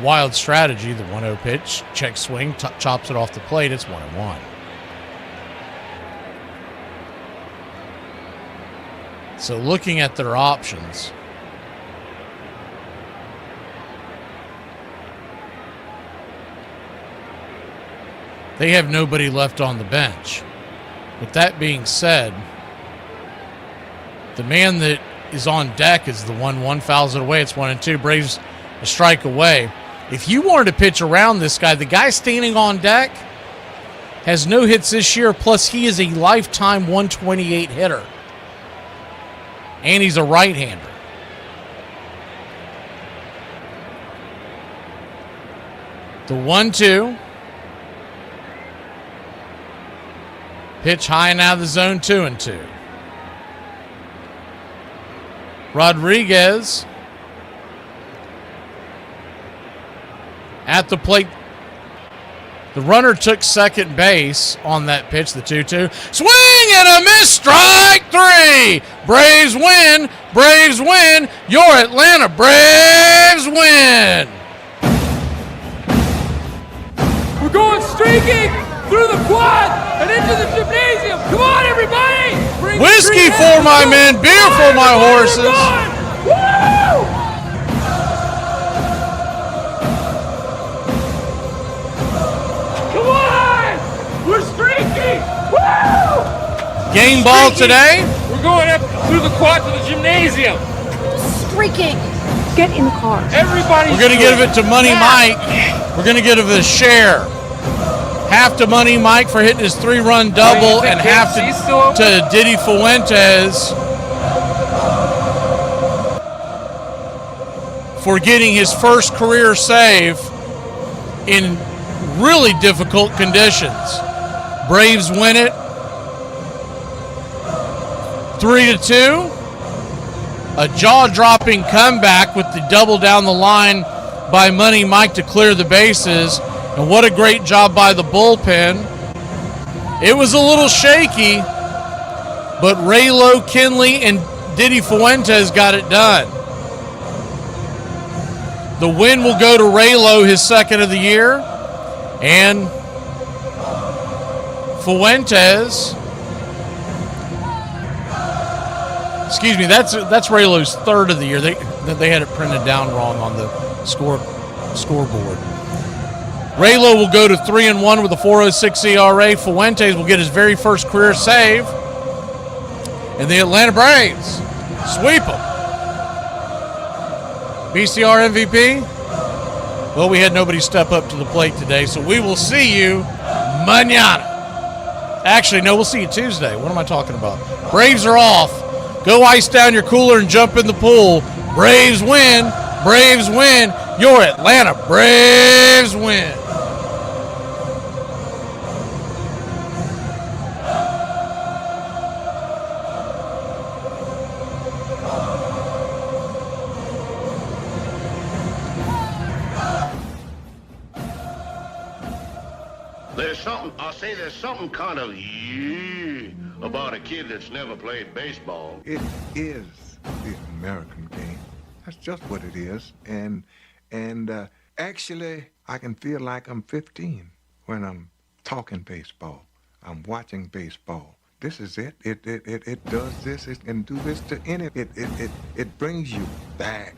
wild strategy. The 1-0 pitch, check swing, chops it off the plate. It's 1-1. So looking at their options, they have nobody left on the bench. With that being said, the man that is on deck is the 1-1, fouls it away. It's 1-2. Braves a strike away. If you wanted to pitch around this guy, the guy standing on deck has no hits this year, plus he is a lifetime 128 hitter. And he's a right-hander. The 1-2. Pitch high and out of the zone, 2-2. Rodriguez at the plate. The runner took second base on that pitch, the 2-2. Swing and a miss, strike 3. Braves win. Braves win. Your Atlanta Braves win. We're going streaking through the quad and into the gymnasium. Come on, everybody. Bring whiskey for my men, beer for my horses. Woo! We're streaking! Woo! Game ball today. We're going up through the quad to the gymnasium. Streaking. Get in the car. Everybody. We're going to give it to Money Mike. We're going to give it a share. Half to Money Mike for hitting his 3-run double, and half to Diddy Fuentes for getting his first career save in really difficult conditions. Braves win it 3-2. A jaw-dropping comeback with the double down the line by Money Mike to clear the bases. And what a great job by the bullpen. It was a little shaky, but Raylo, Kinley, and Diddy Fuentes got it done. The win will go to Raylo, his second of the year, and Fuentes. Excuse me, that's Raylo's third of the year. They had it printed down wrong on the scoreboard. Raylo will go to 3-1 with a 4.06 ERA. Fuentes will get his very first career save, and the Atlanta Braves sweep them. BCR MVP? Well, we had nobody step up to the plate today, so we will see you mañana. Actually, no, we'll see you Tuesday. What am I talking about? Braves are off. Go ice down your cooler and jump in the pool. Braves win. Braves win. Your Atlanta Braves win. There's something kind of about a kid that's never played baseball. It is the American game. That's just what it is. And actually, I can feel like I'm 15 when I'm talking baseball. I'm watching baseball. This is it. It does this. It can do this to any. It brings you back.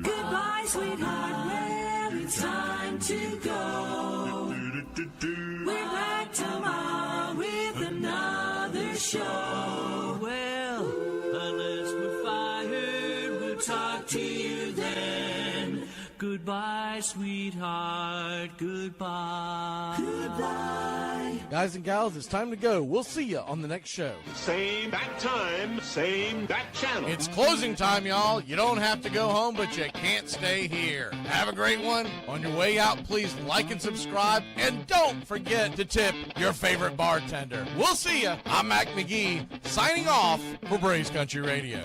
Goodbye, sweetheart, well, it's time to go. We're back tomorrow with another show. Well, unless we're fired, we'll talk to you then. Goodbye, sweetheart. Goodbye. Goodbye. Guys and gals, it's time to go. We'll see you on the next show. Same bat time, same bat channel. It's closing time, y'all. You don't have to go home, but you can't stay here. Have a great one. On your way out, please like and subscribe. And don't forget to tip your favorite bartender. We'll see you. I'm Mac McGee, signing off for Braves Country Radio.